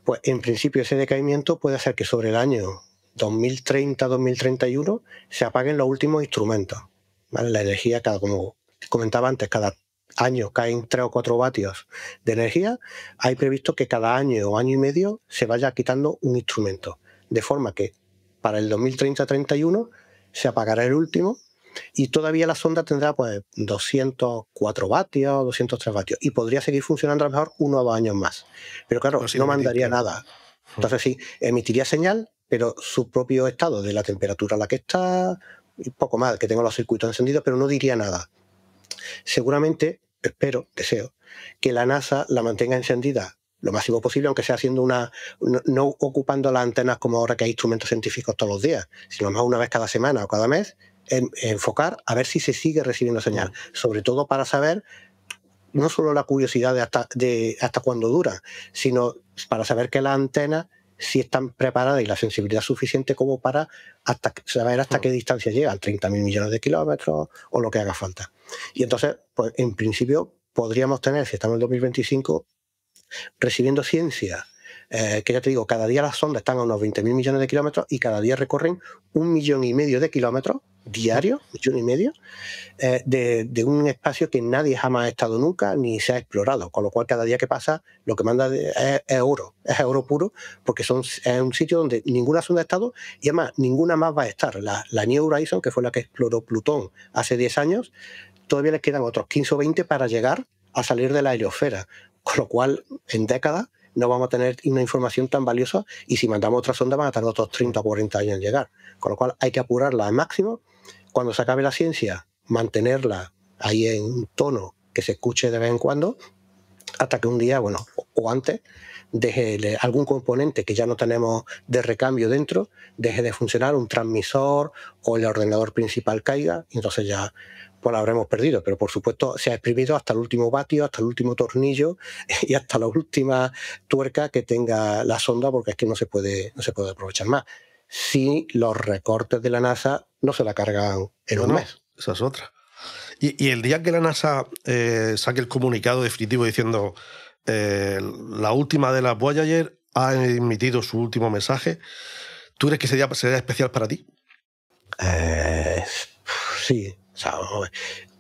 pues en principio ese decaimiento puede hacer que sobre el año 2030-2031 se apaguen los últimos instrumentos, ¿vale? La energía, como comentaba antes, cada año caen 3 o 4 vatios de energía. Hay previsto que cada año o año y medio se vaya quitando un instrumento, de forma que para el 2030-31 se apagará el último y todavía la sonda tendrá pues 204 vatios, 203 vatios y podría seguir funcionando a lo mejor 1 o 2 años más. Pero claro, no mandaría nada. Entonces sí, emitiría señal, pero su propio estado de la temperatura a la que está, y poco más, que tengo los circuitos encendidos, pero no diría nada. Seguramente, deseo, que la NASA la mantenga encendida lo máximo posible, aunque sea haciendo no ocupando las antenas como ahora que hay instrumentos científicos todos los días, sino a lo mejor una vez cada semana o cada mes, enfocar a ver si se sigue recibiendo señal, sobre todo para saber no solo la curiosidad de hasta cuándo dura, sino para saber que las antenas sí están preparadas y la sensibilidad suficiente como para saber hasta qué distancia llegan, 30.000 millones de kilómetros o lo que haga falta. Y entonces, pues en principio podríamos tener, si estamos en el 2025, recibiendo ciencia, que ya te digo, cada día las sondas están a unos 20.000 millones de kilómetros y cada día recorren 1,5 millones de kilómetros diarios, 1,5 millones, de un espacio que nadie jamás ha estado nunca ni se ha explorado, con lo cual cada día que pasa lo que manda es oro puro, porque es un sitio donde ninguna sonda ha estado y además ninguna más va a estar. La New Horizons, que fue la que exploró Plutón hace 10 años, todavía les quedan otros 15 o 20 para llegar a salir de la heliosfera, con lo cual en décadas no vamos a tener una información tan valiosa y si mandamos otra sonda van a tardar otros 30 o 40 años en llegar, con lo cual hay que apurarla al máximo. Cuando se acabe la ciencia, mantenerla ahí en un tono que se escuche de vez en cuando, hasta que un día, bueno, o antes, deje algún componente que ya no tenemos de recambio dentro, deje de funcionar, un transmisor o el ordenador principal caiga, y entonces ya pues la habremos perdido. Pero por supuesto se ha exprimido hasta el último vatio, hasta el último tornillo y hasta la última tuerca que tenga la sonda, porque es que no se puede aprovechar más. Si los recortes de la NASA no se la cargan en un mes. Esa es otra. Y el día que la NASA saque el comunicado definitivo diciendo la última de las Voyager ha emitido su último mensaje, ¿tú crees que sería especial para ti? Sí. O sea,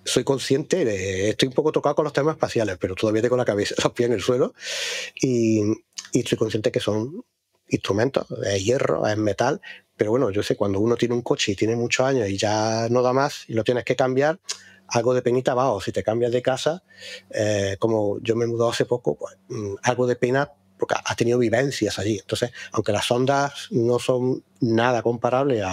soy consciente, estoy un poco tocado con los temas espaciales, pero todavía tengo los pies en el suelo y estoy consciente que son instrumentos, es hierro, es metal, pero bueno, yo sé, cuando uno tiene un coche y tiene muchos años y ya no da más y lo tienes que cambiar, algo de penita va, o si te cambias de casa, como yo me he mudado hace poco, pues algo de pena porque has tenido vivencias allí. Entonces, aunque las ondas no son nada comparables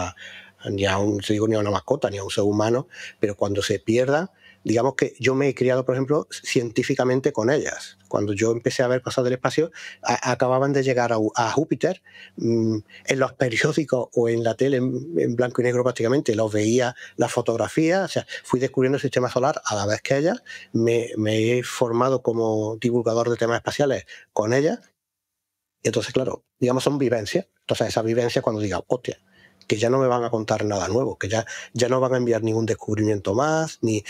ni a una mascota, ni a un ser humano, pero cuando se pierdan, digamos que yo me he criado, por ejemplo, científicamente con ellas. Cuando yo empecé a ver cosas del espacio, acababan de llegar a Júpiter, en los periódicos o en la tele, en blanco y negro prácticamente, los veía las fotografías, o sea, fui descubriendo el sistema solar a la vez que ellas, me he formado como divulgador de temas espaciales con ellas, y entonces, claro, digamos, son vivencias. Entonces, esa vivencia cuando diga, hostia, que ya no me van a contar nada nuevo, que ya no van a enviar ningún descubrimiento más, ni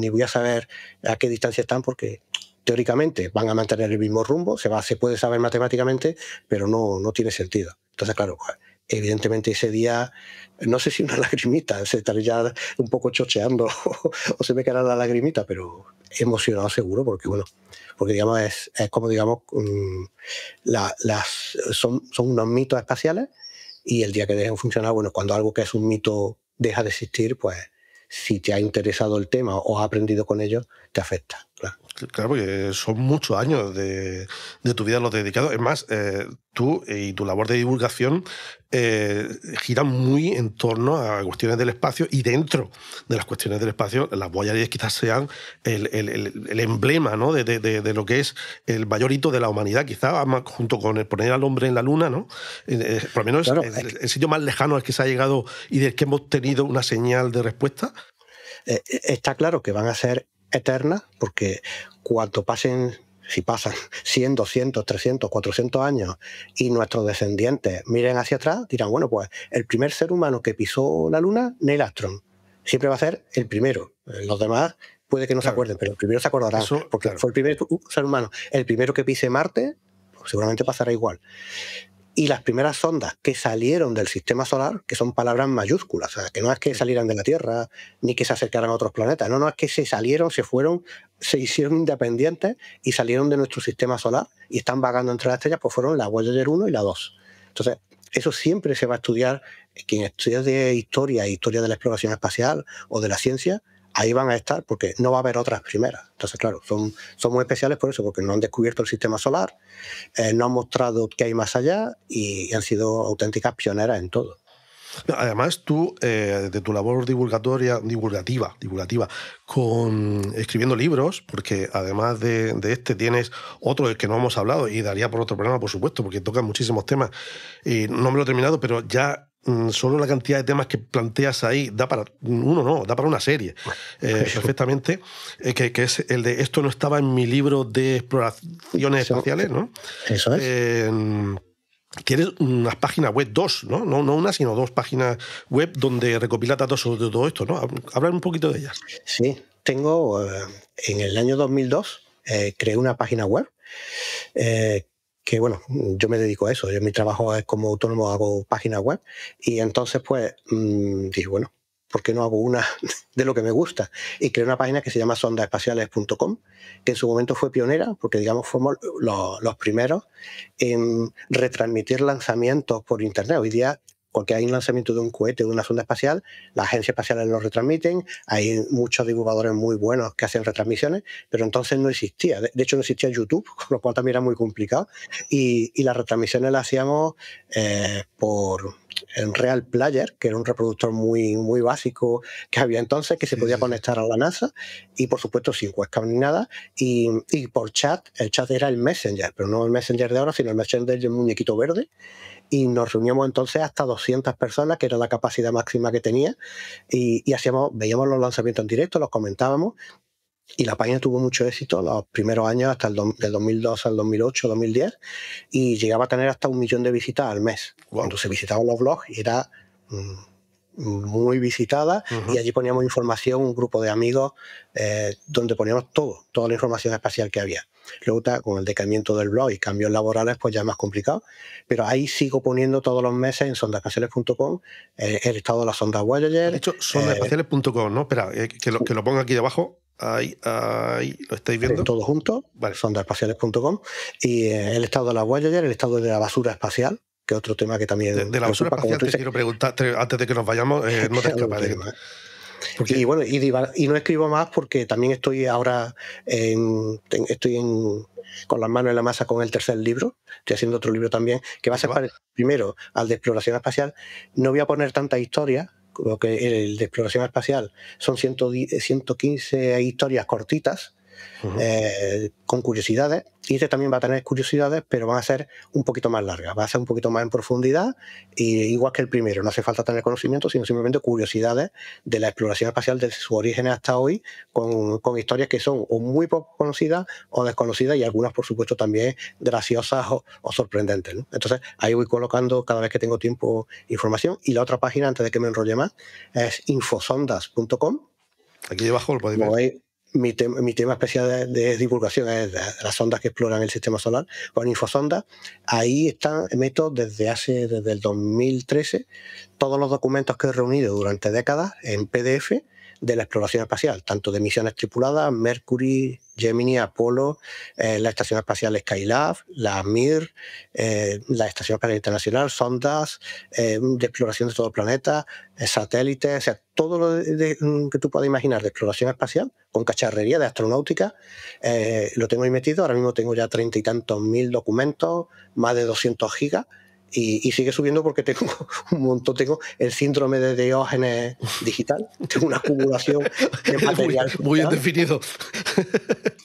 voy a saber a qué distancia están, porque teóricamente van a mantener el mismo rumbo, se puede saber matemáticamente, pero no tiene sentido. Entonces, claro, evidentemente ese día, no sé si una lagrimita, se estaría un poco chocheando o se me caerá la lagrimita, pero emocionado seguro, porque bueno, porque digamos es como digamos son unos mitos espaciales. Y el día que dejen funcionar, bueno, cuando algo que es un mito deja de existir, pues si te ha interesado el tema o has aprendido con ello, te afecta. Claro, porque son muchos años de tu vida los dedicados. Es más, tú y tu labor de divulgación giran muy en torno a cuestiones del espacio, y dentro de las cuestiones del espacio, las Voyager quizás sean el emblema, ¿no?, de lo que es el mayor hito de la humanidad, quizás junto con el poner al hombre en la luna, ¿no? Por lo menos claro, el sitio más lejano al que se ha llegado y del que hemos tenido una señal de respuesta. Está claro que van a ser eternas, porque cuando pasen si pasan 100, 200, 300, 400 años y nuestros descendientes miren hacia atrás, dirán, bueno, pues el primer ser humano que pisó la Luna, Neil Armstrong, siempre va a ser el primero. Los demás puede que no se acuerden, pero el primero se acordarán, porque fue el primer ser humano. El primero que pise Marte, pues seguramente pasará igual. Y las primeras sondas que salieron del sistema solar, que son palabras mayúsculas, o sea, que no es que salieran de la Tierra ni que se acercaran a otros planetas, no, es que se salieron, se fueron, se hicieron independientes y salieron de nuestro sistema solar y están vagando entre las estrellas, pues fueron la Voyager 1 y la 2. Entonces, eso siempre se va a estudiar. Quien estudia de historia de la exploración espacial o de la ciencia, ahí van a estar porque no va a haber otras primeras. Entonces, claro, son muy especiales por eso, porque no han descubierto el sistema solar, no han mostrado qué hay más allá y han sido auténticas pioneras en todo. Además, tú, de tu labor divulgativa, escribiendo libros, porque además de este tienes otro del que no hemos hablado y daría por otro programa, por supuesto, porque tocan muchísimos temas. Y no me lo he terminado, pero ya solo la cantidad de temas que planteas ahí da para una serie perfectamente, que es el de Esto no estaba en mi libro de exploraciones espaciales, ¿no? Eso es. Tienes unas páginas web, dos, ¿no? No una, sino dos páginas web donde recopila datos sobre todo esto, ¿no? Hablar un poquito de ellas. Sí, tengo, en el año 2002, creé una página web que, bueno, yo me dedico a eso. Yo, mi trabajo es como autónomo, hago páginas web y entonces, pues, dije, bueno, ¿por qué no hago una de lo que me gusta? Y creé una página que se llama sondaespaciales.com, que en su momento fue pionera, porque, digamos, fuimos los primeros en retransmitir lanzamientos por Internet. Hoy día, porque hay un lanzamiento de un cohete, de una sonda espacial, las agencias espaciales lo retransmiten, hay muchos divulgadores muy buenos que hacen retransmisiones, pero entonces no existía. De hecho, no existía YouTube, con lo cual también era muy complicado. Y las retransmisiones las hacíamos por en Real Player, que era un reproductor muy, muy básico que había entonces, que se podía conectar a la NASA, y por supuesto sin webcam ni nada, y por chat. El chat era el Messenger, pero no el Messenger de ahora, sino el Messenger del muñequito verde, y nos reuníamos entonces hasta 200 personas, que era la capacidad máxima que tenía, y veíamos los lanzamientos en directo, los comentábamos, y la página tuvo mucho éxito los primeros años, hasta del 2002 al 2008, 2010, y llegaba a tener hasta 1 millón de visitas al mes. Wow. Cuando se visitaban los blogs, era muy visitada, y allí poníamos información, un grupo de amigos, donde poníamos toda la información espacial que había. Luego, con el decaimiento del blog y cambios laborales, pues ya es más complicado, pero ahí sigo poniendo todos los meses en sondaespaciales.com el estado de la sonda Voyager. De hecho, sondaespaciales.com, ¿no? Espera, que lo ponga aquí debajo. Ahí, ¿lo estáis viendo? Todo junto, vale. Sondaespaciales.com, y el estado de la Voyager, el estado de la basura espacial, que es otro tema que también... De la basura espacial te quiero preguntar, antes de que nos vayamos, no te escapas de... Porque... Y bueno, y no escribo más porque también estoy ahora con las manos en la masa con el tercer libro. Estoy haciendo otro libro también, que va a ser primero al de exploración espacial. No voy a poner tantas historias, porque el de exploración espacial son 115 historias cortitas, con curiosidades, y este también va a tener curiosidades, pero van a ser un poquito más largas, va a ser un poquito más en profundidad, y igual que el primero, no hace falta tener conocimiento, sino simplemente curiosidades de la exploración espacial desde su origen hasta hoy, con historias que son o muy poco conocidas o desconocidas, y algunas, por supuesto, también graciosas o sorprendentes, ¿no? Entonces ahí voy colocando cada vez que tengo tiempo información. Y la otra página, antes de que me enrolle más, es infosondas.com. Aquí debajo lo podéis ver. Mi tema especial de divulgación es de las sondas que exploran el sistema solar, con Infosondas. Ahí meto desde el 2013 todos los documentos que he reunido durante décadas en PDF de la exploración espacial, tanto de misiones tripuladas, Mercury, Gemini, Apolo, la Estación Espacial Skylab, la Mir, la Estación Espacial Internacional, sondas de exploración de todo el planeta, satélites, o sea, todo lo que tú puedas imaginar de exploración espacial, con cacharrería de astronáutica, lo tengo ahí metido. Ahora mismo tengo ya 30 y tantos mil documentos, más de 200 gigas, y sigue subiendo porque tengo un montón, tengo el síndrome de Diógenes digital, tengo una acumulación de material muy bien definido.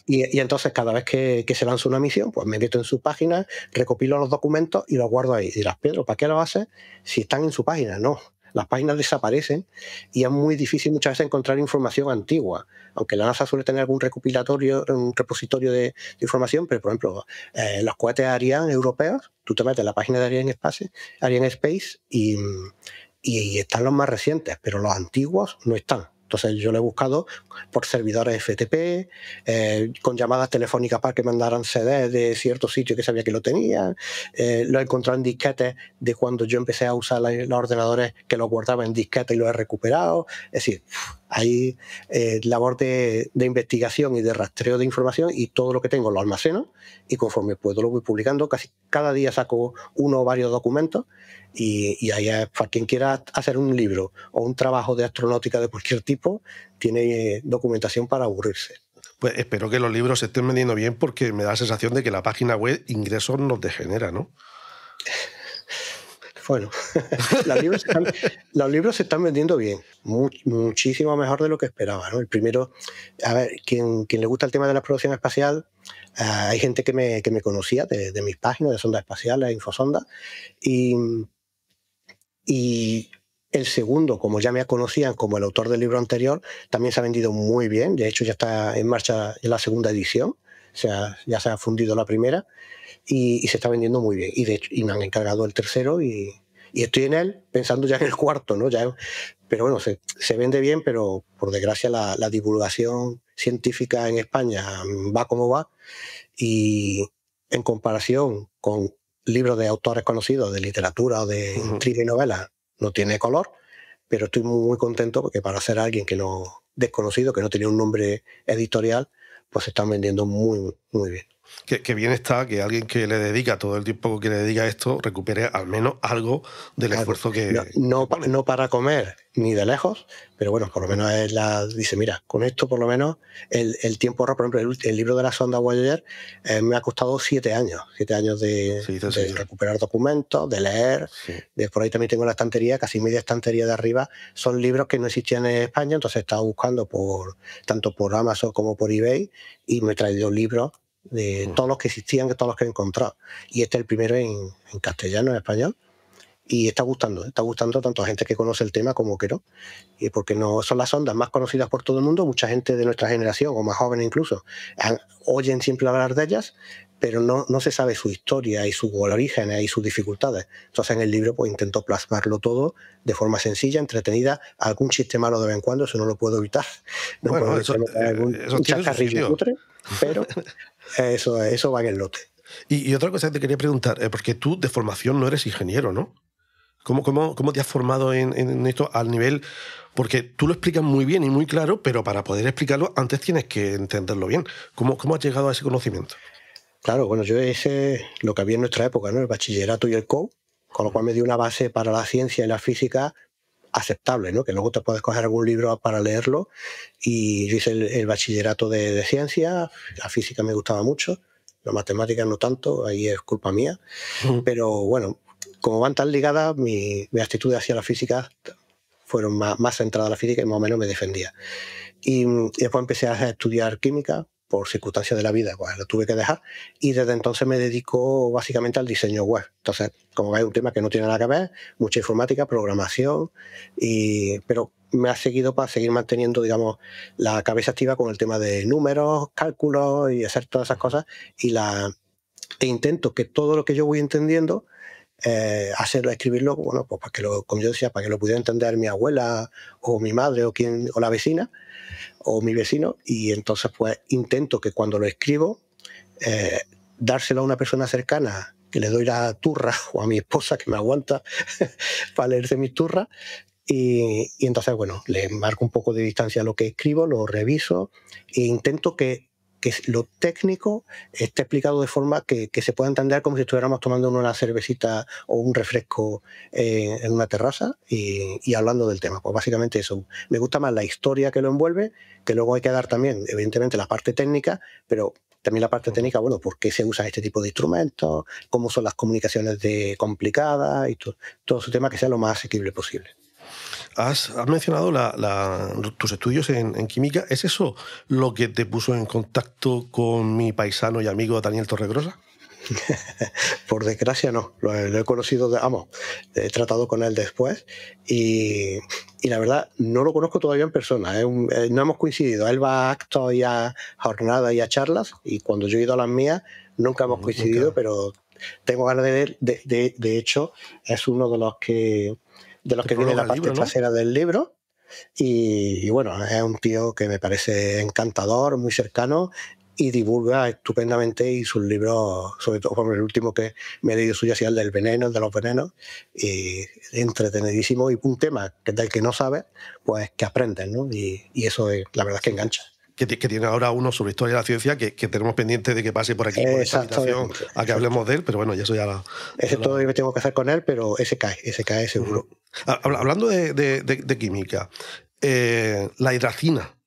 Y entonces cada vez que se lanza una misión, pues me meto en su página, recopilo los documentos y los guardo ahí. Y dirás, Pedro, ¿para qué lo haces si están en su página? No, las páginas desaparecen y es muy difícil muchas veces encontrar información antigua, aunque la NASA suele tener algún recopilatorio, un repositorio de información, pero por ejemplo, los cohetes Ariane europeos, tú te metes en la página de Ariane Space y están los más recientes, pero los antiguos no están. Entonces yo lo he buscado por servidores FTP, con llamadas telefónicas para que mandaran CDs de cierto sitio que sabía que lo tenían. Lo he encontrado en disquetes de cuando yo empecé a usar los ordenadores que los guardaba en disquetes y los he recuperado. Es decir, hay labor de investigación y de rastreo de información, y todo lo que tengo lo almaceno y conforme puedo lo voy publicando. Casi cada día saco uno o varios documentos y ahí es para quien quiera hacer un libro o un trabajo de astronáutica de cualquier tipo, tiene documentación para aburrirse. Pues espero que los libros se estén vendiendo bien, porque me da la sensación de que la página web ingresos nos degenera, ¿no? Bueno, los libros se están vendiendo bien, muchísimo mejor de lo que esperaba, ¿no? El primero, a ver, quien le gusta el tema de la exploración espacial, hay gente que me conocía de mis páginas, de sondas espaciales, Infosonda, y el segundo, como ya me conocían como el autor del libro anterior, también se ha vendido muy bien. De hecho, ya está en marcha la segunda edición, o sea, ya se ha fundido la primera y se está vendiendo muy bien. Y de hecho, y me han encargado el tercero y estoy en él pensando ya en el cuarto, ¿no? Pero bueno, se vende bien, pero por desgracia la divulgación científica en España va como va, y en comparación con libros de autores conocidos de literatura o de intriga y novela, no tiene color, pero estoy muy contento porque para ser alguien desconocido, que no tenía un nombre editorial, pues se están vendiendo muy, muy bien. Que bien está que alguien que le dedica todo el tiempo que le dedica a esto recupere al menos algo del esfuerzo que... No para comer ni de lejos, pero bueno, por lo menos dice, mira, con esto por lo menos el tiempo, por ejemplo, el libro de la sonda Voyager me ha costado 7 años. 7 años de recuperar documentos, de leer. Sí. Por ahí también tengo la estantería, casi media estantería de arriba, son libros que no existían en España, entonces he estado buscando tanto por Amazon como por eBay, y me he traído libros de todos los que existían, de todos los que he encontrado. Y este es el primero en castellano, en español. Y está gustando tanto a gente que conoce el tema como que no. Y porque no son las ondas más conocidas por todo el mundo, mucha gente de nuestra generación, o más jóvenes incluso, oyen siempre hablar de ellas, pero no se sabe su historia y sus orígenes y sus dificultades. Entonces en el libro pues intento plasmarlo todo de forma sencilla, entretenida, algún chiste malo de vez en cuando, eso no lo puedo evitar. No bueno, puedo eso un chascarrillo cutre, pero eso va en el lote. Y otra cosa que te quería preguntar, porque tú de formación no eres ingeniero, ¿no? ¿Cómo te has formado en esto al nivel? Porque tú lo explicas muy bien y muy claro, pero para poder explicarlo antes tienes que entenderlo bien. ¿Cómo has llegado a ese conocimiento? Claro, bueno, yo hice lo que había en nuestra época, ¿no? El bachillerato y el COU, con lo cual me dio una base para la ciencia y la física aceptable, ¿no? Que luego te puedes coger algún libro para leerlo, y yo hice el bachillerato de ciencia, la física me gustaba mucho, la matemática no tanto, ahí es culpa mía, pero bueno, como van tan ligadas, mi actitud hacia la física fueron más centradas a la física y más o menos me defendía. Y después empecé a estudiar química, por circunstancias de la vida, pues lo tuve que dejar, y desde entonces me dedico básicamente al diseño web. Entonces, como veis, un tema que no tiene nada que ver, mucha informática, programación, pero me ha seguido para seguir manteniendo, digamos, la cabeza activa con el tema de números, cálculos y hacer todas esas cosas, e intento que todo lo que yo voy entendiendo, escribirlo, bueno, pues como yo decía, para que lo pudiera entender mi abuela o mi madre o la vecina o mi vecino, y entonces pues intento que cuando lo escribo dárselo a una persona cercana, que le doy la turra, o a mi esposa que me aguanta para leerse mis turras, y entonces bueno, le marco un poco de distancia a lo que escribo, lo reviso e intento que lo técnico esté explicado de forma que se pueda entender como si estuviéramos tomando una cervecita o un refresco en una terraza y hablando del tema. Pues básicamente eso. Me gusta más la historia que lo envuelve, que luego hay que dar también, evidentemente, la parte técnica, pero también la parte técnica, bueno, por qué se usa este tipo de instrumentos, cómo son las comunicaciones complicadas y todo su tema que sea lo más asequible posible. Has mencionado tus estudios en química. ¿Es eso lo que te puso en contacto con mi paisano y amigo Daniel Torregrosa? Por desgracia no, lo he conocido, vamos, he tratado con él después y la verdad no lo conozco todavía en persona, no hemos coincidido, él va a actos y a jornadas y a charlas y cuando yo he ido a las mías nunca hemos coincidido, Nunca. pero tengo ganas de ver, de hecho es uno de los que viene la parte trasera del libro. Y bueno, es un tío que me parece encantador, muy cercano y divulga estupendamente y sus libros, sobre todo por el último que me he leído suyo, el del veneno, el de los venenos, y entretenidísimo y un tema del que no sabes, pues que aprendes, ¿no? Y eso la verdad es que engancha. Que tiene ahora uno sobre historia de la ciencia que tenemos pendiente de que pase por aquí, por esta habitación, a que hablemos de él, pero bueno, ya eso ya... Ese todavía me tengo que hacer con él, pero ese cae seguro. Hablando de química, la hidracina.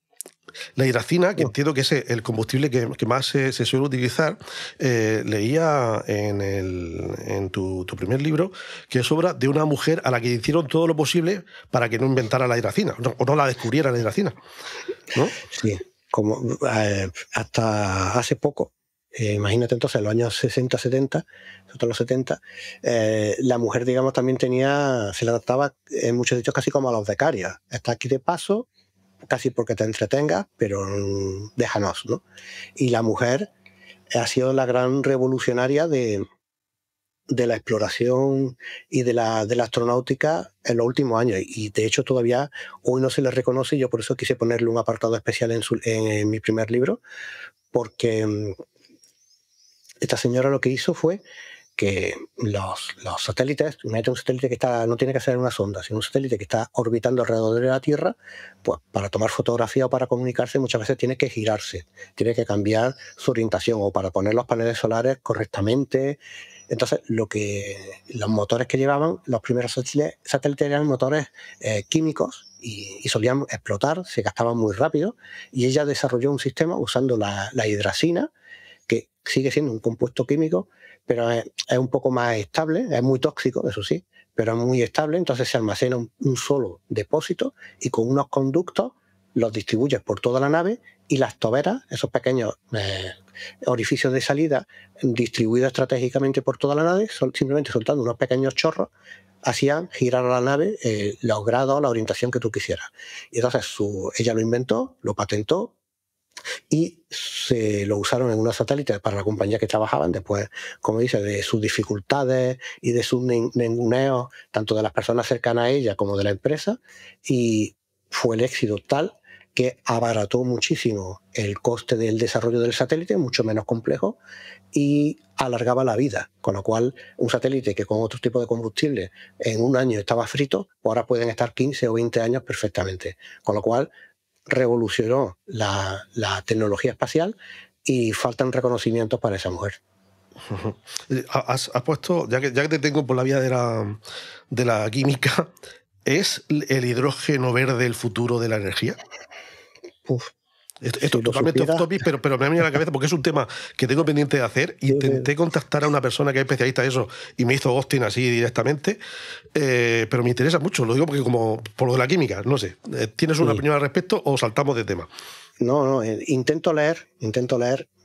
La hidracina, que entiendo que es el combustible que más se suele utilizar, leía en tu primer libro que es obra de una mujer a la que hicieron todo lo posible para que no inventara la hidracina, o no la descubriera la hidracina, ¿no? Sí, como hasta hace poco, imagínate entonces, en los años 60, 70, sobre los 70, la mujer, digamos, también se le adaptaba en muchos sitios casi como a los becarios. Está aquí de paso, casi porque te entretengas, pero déjanos, ¿no? Y la mujer ha sido la gran revolucionaria de la exploración y de la astronáutica en los últimos años. Y de hecho todavía hoy no se le reconoce, y yo por eso quise ponerle un apartado especial en mi primer libro, porque esta señora lo que hizo fue que los satélites, imagínate un satélite que no tiene que ser una sonda, sino un satélite que está orbitando alrededor de la Tierra, pues para tomar fotografía o para comunicarse muchas veces tiene que girarse, tiene que cambiar su orientación o para poner los paneles solares correctamente. Entonces, los motores que llevaban, los primeros satélites eran motores químicos y solían explotar, se gastaban muy rápido, y ella desarrolló un sistema usando la hidracina, que sigue siendo un compuesto químico, pero es un poco más estable, es muy tóxico, eso sí, pero es muy estable, entonces se almacena un solo depósito y con unos conductos los distribuyes por toda la nave y las toberas, esos pequeños orificios de salida distribuidos estratégicamente por toda la nave, simplemente soltando unos pequeños chorros, hacían girar a la nave los grados, la orientación que tú quisieras. Y entonces ella lo inventó, lo patentó, y se lo usaron en unos satélites para la compañía que trabajaban. Después, como dice, de sus dificultades y de sus ninguneos, tanto de las personas cercanas a ella como de la empresa, y fue el éxito tal que abarató muchísimo el coste del desarrollo del satélite, mucho menos complejo, y alargaba la vida, con lo cual un satélite que con otro tipo de combustible en un año estaba frito, ahora pueden estar 15 o 20 años perfectamente, con lo cual revolucionó la tecnología espacial y faltan reconocimientos para esa mujer. Has puesto, ya que te tengo por la vía de la química, ¿es el hidrógeno verde el futuro de la energía? Uf. Esto es totalmente off topic, pero me ha venido a la cabeza porque es un tema que tengo pendiente de hacer. Intenté contactar a una persona que es especialista en eso y me hizo ghosting así directamente, pero me interesa mucho, lo digo porque como por lo de la química, no sé, ¿tienes una opinión al respecto o saltamos de tema? No, intento leer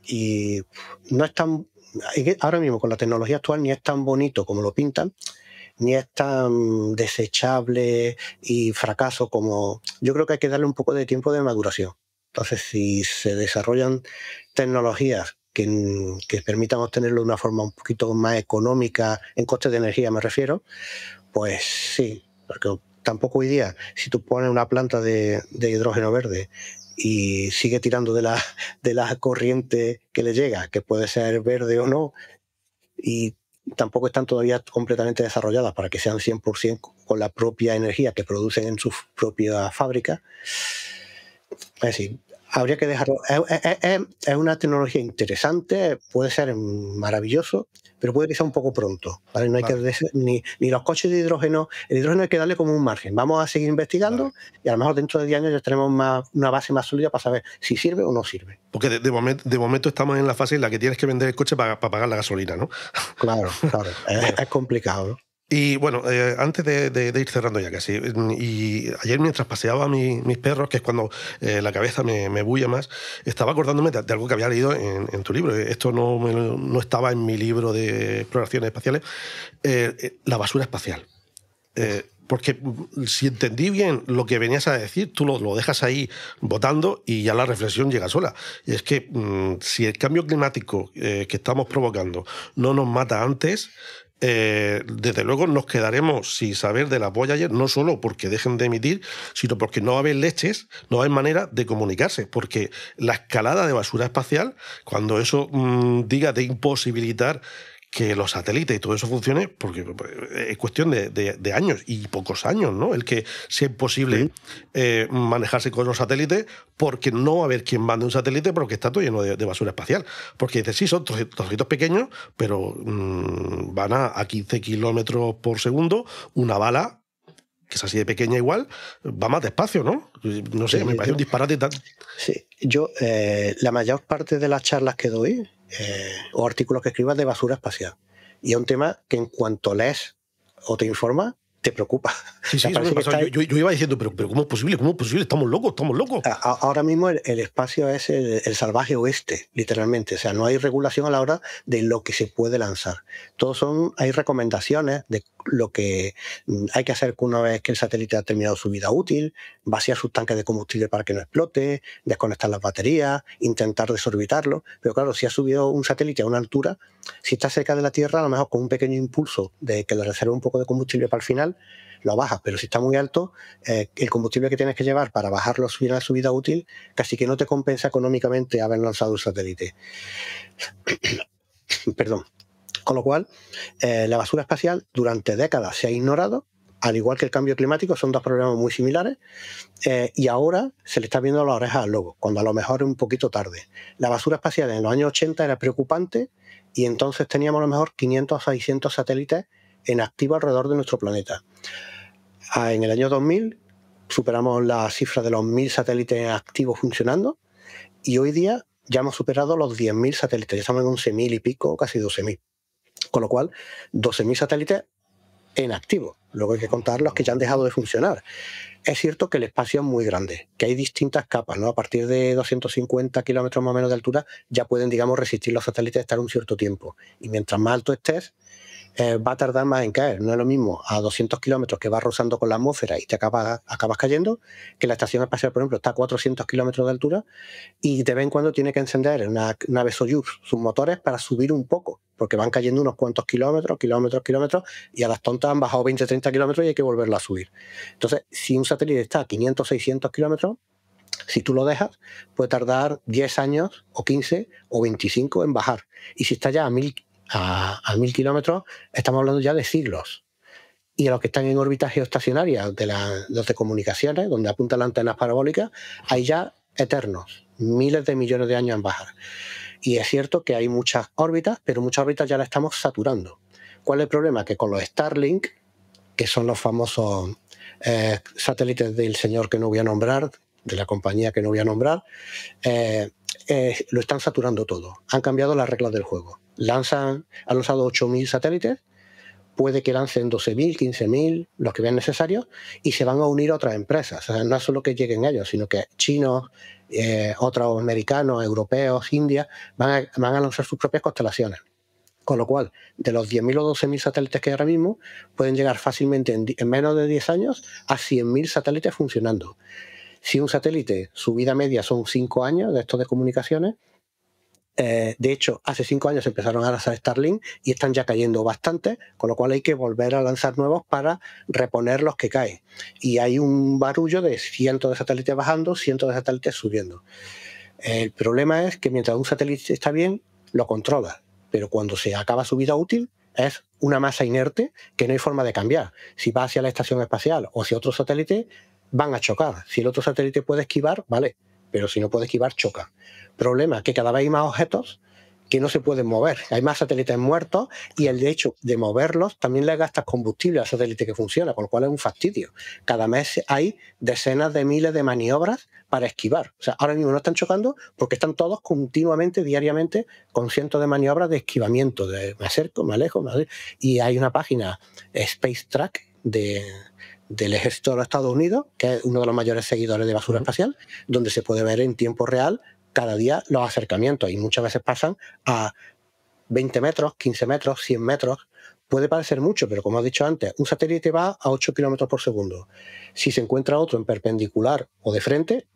y no es tan... Ahora mismo con la tecnología actual ni es tan bonito como lo pintan, ni es tan desechable y fracaso como... Yo creo que hay que darle un poco de tiempo de maduración. Entonces, si se desarrollan tecnologías que permitan obtenerlo de una forma un poquito más económica, en costes de energía me refiero, pues sí, porque tampoco hoy día, si tú pones una planta de hidrógeno verde y sigue tirando de la corriente que le llega, que puede ser verde o no, y tampoco están todavía completamente desarrolladas para que sean 100% con la propia energía que producen en sus propias fábricas. Es decir, habría que dejarlo. Es una tecnología interesante, puede ser maravilloso, pero puede que sea un poco pronto, ¿vale? No hay que ni los coches de hidrógeno. El hidrógeno hay que darle como un margen. Vamos a seguir investigando y a lo mejor dentro de 10 años ya tenemos una base más sólida para saber si sirve o no sirve. Porque de momento estamos en la fase en la que tienes que vender el coche para pagar la gasolina, ¿no? Claro. Es complicado, ¿no? Y bueno, antes de ir cerrando ya casi, y ayer mientras paseaba a mis perros, que es cuando la cabeza me bulla más, estaba acordándome de algo que había leído en tu libro. Esto no estaba en mi libro de exploraciones espaciales. La basura espacial. Porque si entendí bien lo que venías a decir, tú lo dejas ahí votando y ya la reflexión llega sola. Y es que si el cambio climático que estamos provocando no nos mata antes, desde luego nos quedaremos sin saber de las Voyager, no solo porque dejen de emitir, sino porque no va a haber leches, no va a haber manera de comunicarse, porque la escalada de basura espacial, cuando eso diga de imposibilitar que los satélites y todo eso funcione, porque es cuestión de años y pocos años, ¿no? El que sea imposible manejarse con los satélites, porque no va a haber quien mande un satélite porque está todo lleno de basura espacial. Porque dices, sí, son trocitos pequeños, pero van a 15 kilómetros por segundo, una bala, que es así de pequeña igual, va más despacio, ¿no? No sé, me parece un disparate tan... Sí, yo la mayor parte de las charlas que doy o artículos que escribas de basura espacial. Y es un tema que en cuanto lees o te informas, te preocupa. Sí, sí, eso me pasó. Yo iba diciendo, pero ¿cómo es posible? ¿Cómo es posible? Estamos locos. Ahora mismo el espacio es el salvaje oeste, literalmente. O sea, no hay regulación a la hora de lo que se puede lanzar. Hay recomendaciones de lo que hay que hacer una vez que el satélite ha terminado su vida útil, vaciar sus tanques de combustible para que no explote, desconectar las baterías, intentar desorbitarlo. Pero claro, si ha subido un satélite a una altura, si está cerca de la Tierra, a lo mejor con un pequeño impulso de que le reserve un poco de combustible para el final, lo bajas, pero si está muy alto, el combustible que tienes que llevar para bajarlo a su vida útil casi que no te compensa económicamente haber lanzado un satélite. Perdón. Con lo cual, la basura espacial durante décadas se ha ignorado, al igual que el cambio climático, son dos problemas muy similares, y ahora se le está viendo las orejas al lobo, cuando a lo mejor es un poquito tarde. La basura espacial en los años 80 era preocupante y entonces teníamos a lo mejor 500 o 600 satélites en activo alrededor de nuestro planeta. En el año 2000 superamos la cifra de los 1000 satélites activos funcionando y hoy día ya hemos superado los 10.000 satélites, ya estamos en 11.000 y pico, casi 12.000. Con lo cual, 12.000 satélites en activo. Luego hay que contar los que ya han dejado de funcionar. Es cierto que el espacio es muy grande, que hay distintas capas, ¿no? A partir de 250 kilómetros más o menos de altura ya pueden, digamos, resistir los satélites estar un cierto tiempo. Y mientras más alto estés, va a tardar más en caer. No es lo mismo a 200 kilómetros que vas rozando con la atmósfera y te acabas cayendo, que la estación espacial, por ejemplo, está a 400 kilómetros de altura y de vez en cuando tiene que encender una nave Soyuz sus motores para subir un poco, porque van cayendo unos cuantos kilómetros, y a las tontas han bajado 20-30 kilómetros y hay que volverlo a subir. Entonces, si un satélite está a 500-600 kilómetros, si tú lo dejas, puede tardar 10 años o 15 o 25 en bajar. Y si está ya a 1000 kilómetros, estamos hablando ya de siglos. Y a los que están en órbita geoestacionaria de las de comunicaciones, donde apuntan las antenas parabólicas, hay ya eternos, miles de millones de años en bajar. Y es cierto que hay muchas órbitas, pero muchas órbitas ya las estamos saturando. ¿Cuál es el problema? Que con los Starlink, que son los famosos satélites del señor que no voy a nombrar, de la compañía que no voy a nombrar, lo están saturando todo. Han cambiado las reglas del juego. Han lanzado 8.000 satélites, puede que lancen 12.000, 15.000, los que vean necesarios, y se van a unir a otras empresas. O sea, no es solo que lleguen ellos, sino que chinos, otros americanos, europeos, indias, van a lanzar sus propias constelaciones. Con lo cual, de los 10.000 o 12.000 satélites que hay ahora mismo, pueden llegar fácilmente en menos de 10 años a 100.000 satélites funcionando. Si un satélite, su vida media son 5 años de estos de comunicaciones, de hecho, hace 5 años empezaron a lanzar Starlink y están ya cayendo bastante, con lo cual hay que volver a lanzar nuevos para reponer los que caen. Y hay un barullo de cientos de satélites bajando, cientos de satélites subiendo. El problema es que mientras un satélite está bien, lo controla, pero cuando se acaba su vida útil, es una masa inerte que no hay forma de cambiar. Si va hacia la estación espacial o hacia otro satélite, van a chocar. Si el otro satélite puede esquivar, vale, pero si no puede esquivar, choca. Problema, que cada vez hay más objetos que no se pueden mover. Hay más satélites muertos y el hecho de moverlos también le gastas combustible al satélite que funciona, con lo cual es un fastidio. Cada mes hay decenas de miles de maniobras para esquivar. O sea, ahora mismo no están chocando porque están todos continuamente, diariamente, con cientos de maniobras de esquivamiento, de me acerco, me alejo, y hay una página, Space Track, del ejército de los Estados Unidos, que es uno de los mayores seguidores de basura espacial, donde se puede ver en tiempo real cada día los acercamientos, y muchas veces pasan a 20 metros, 15 metros, 100 metros. Puede parecer mucho, pero como he dicho antes, un satélite va a 8 kilómetros por segundo. Si se encuentra otro en perpendicular o de frente,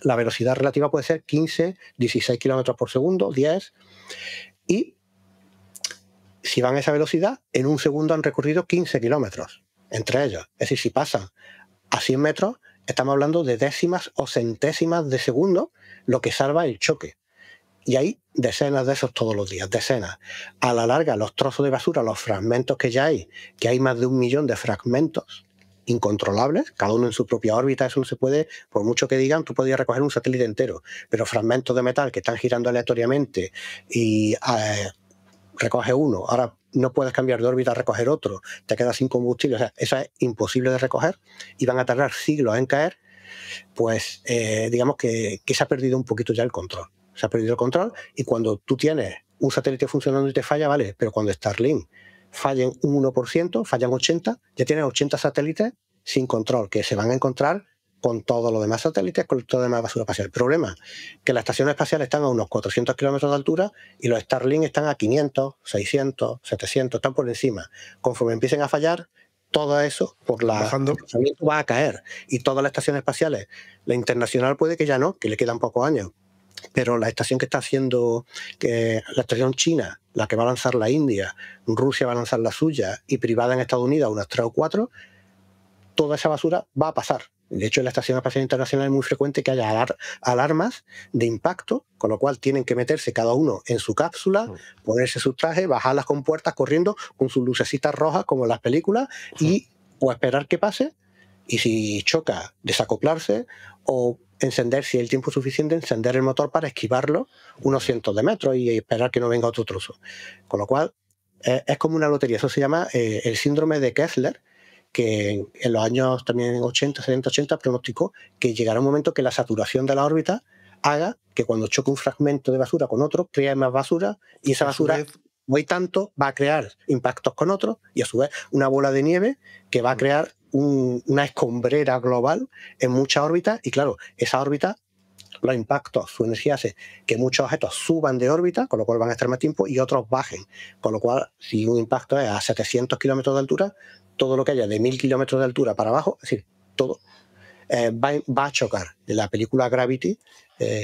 la velocidad relativa puede ser 15, 16 kilómetros por segundo, 10, y si van a esa velocidad, en un segundo han recorrido 15 kilómetros entre ellos. Es decir, si pasan a 100 metros, estamos hablando de décimas o centésimas de segundo, lo que salva el choque. Y hay decenas de esos todos los días, decenas. A la larga, los trozos de basura, los fragmentos que ya hay, que hay más de 1 millón de fragmentos incontrolables, cada uno en su propia órbita, eso no se puede, por mucho que digan, tú podrías recoger un satélite entero, pero fragmentos de metal que están girando aleatoriamente y recoge uno, ahora no puedes cambiar de órbita a recoger otro, te quedas sin combustible, o sea, eso es imposible de recoger y van a tardar siglos en caer, pues digamos que se ha perdido un poquito ya el control. Se ha perdido el control, y cuando tú tienes un satélite funcionando y te falla, vale, pero cuando Starlink fallen un 1%, fallan 80, ya tienes 80 satélites sin control, que se van a encontrar con todos los demás satélites, con toda la demás basura espacial. El problema es que las estaciones espaciales están a unos 400 kilómetros de altura y los Starlink están a 500, 600, 700, están por encima. Conforme empiecen a fallar, todo eso por el lanzamiento va a caer, y todas las estaciones espaciales, la internacional puede que ya no, que le quedan pocos años, pero la estación que está haciendo, que la estación china, la que va a lanzar la India, Rusia va a lanzar la suya, y privada en Estados Unidos unas 3 o 4, toda esa basura va a pasar. De hecho, en la Estación Espacial Internacional es muy frecuente que haya alarmas de impacto, con lo cual tienen que meterse cada uno en su cápsula, ponerse su traje, bajar las compuertas corriendo con sus lucecitas rojas como en las películas, y o esperar que pase, y si choca, desacoplarse, o encender, si hay el tiempo suficiente, encender el motor para esquivarlo unos cientos de metros y esperar que no venga otro trozo. Con lo cual, es como una lotería. Eso se llama el síndrome de Kessler, que en los años también 80, 70, 80 pronosticó que llegará un momento que la saturación de la órbita haga que cuando choque un fragmento de basura con otro, crea más basura, y esa basura, no hay tanto, va a crear impactos con otros, y a su vez una bola de nieve que va a crear una escombrera global en muchas órbitas, y claro, esa órbita, los impactos, su energía hace que muchos objetos suban de órbita, con lo cual van a estar más tiempo, y otros bajen, con lo cual si un impacto es a 700 kilómetros de altura, todo lo que haya de 1000 kilómetros de altura para abajo, es decir, todo va a chocar. En la película Gravity,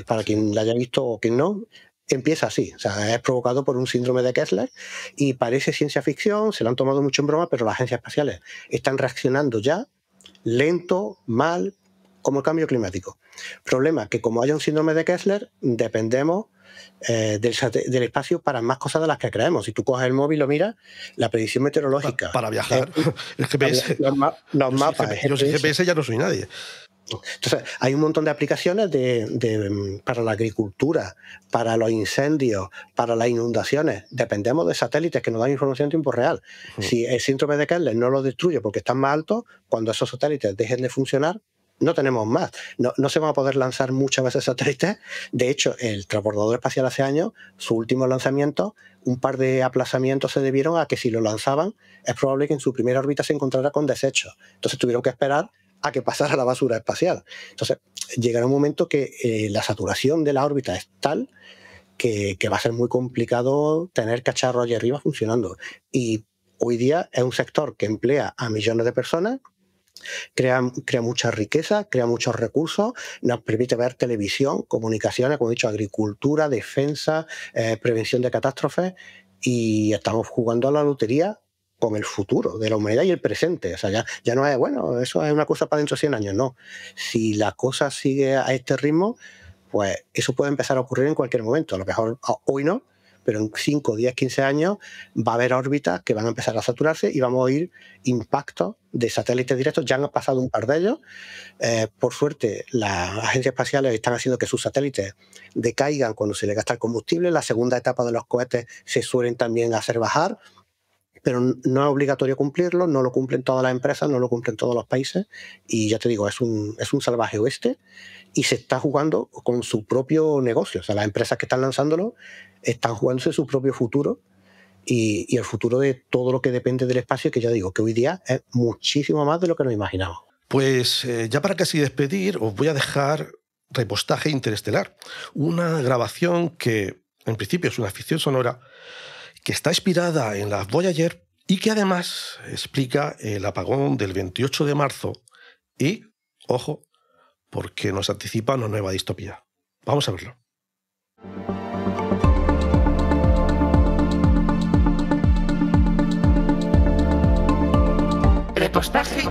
para quien la haya visto o quien no, empieza así, o sea, es provocado por un síndrome de Kessler, y parece ciencia ficción, se lo han tomado mucho en broma, pero las agencias espaciales están reaccionando ya, lento, mal, como el cambio climático. Problema, que como haya un síndrome de Kessler, dependemos del espacio para más cosas de las que creemos. Si tú coges el móvil y lo miras, la predicción meteorológica... Para viajar, el GPS... Los mapas... Yo sin GPS ya no soy nadie. Entonces, hay un montón de aplicaciones para la agricultura, para los incendios, para las inundaciones. Dependemos de satélites que nos dan información en tiempo real. Si el síndrome de Kessler no lo destruye porque están más altos, cuando esos satélites dejen de funcionar, no tenemos más. No se van a poder lanzar muchas veces satélites. De hecho, el transbordador espacial hace años, su último lanzamiento, un par de aplazamientos se debieron a que si lo lanzaban, es probable que en su primera órbita se encontrara con desechos. Entonces tuvieron que esperar a que pasara la basura espacial. Entonces, llegará un momento que la saturación de la órbita es tal que va a ser muy complicado tener cacharros allí arriba funcionando. Y hoy día es un sector que emplea a millones de personas, crea mucha riqueza, crea muchos recursos, nos permite ver televisión, comunicaciones, como he dicho, agricultura, defensa, prevención de catástrofes, y estamos jugando a la lotería con el futuro de la humanidad y el presente. O sea, ya no es, bueno, eso es una cosa para dentro de 100 años, no. Si la cosa sigue a este ritmo, pues eso puede empezar a ocurrir en cualquier momento. A lo mejor hoy no, pero en 5, 10, 15 años va a haber órbitas que van a empezar a saturarse y vamos a oír impactos de satélites directos. Ya han pasado un par de ellos. Por suerte, las agencias espaciales están haciendo que sus satélites decaigan cuando se les gasta el combustible. La segunda etapa de los cohetes se suelen también hacer bajar, pero no es obligatorio cumplirlo, no lo cumplen todas las empresas, no lo cumplen todos los países, y ya te digo, es un salvaje oeste, y se está jugando con su propio negocio. O sea, las empresas que están lanzándolo están jugándose su propio futuro, y el futuro de todo lo que depende del espacio, que ya digo, que hoy día es muchísimo más de lo que nos imaginamos. Pues ya para casi despedir, os voy a dejar Repostaje Interestelar, una grabación que en principio es una ficción sonora, que está inspirada en las Voyager y que además explica el apagón del 28 de marzo y, ojo, porque nos anticipa una nueva distopía. Vamos a verlo. Repostaje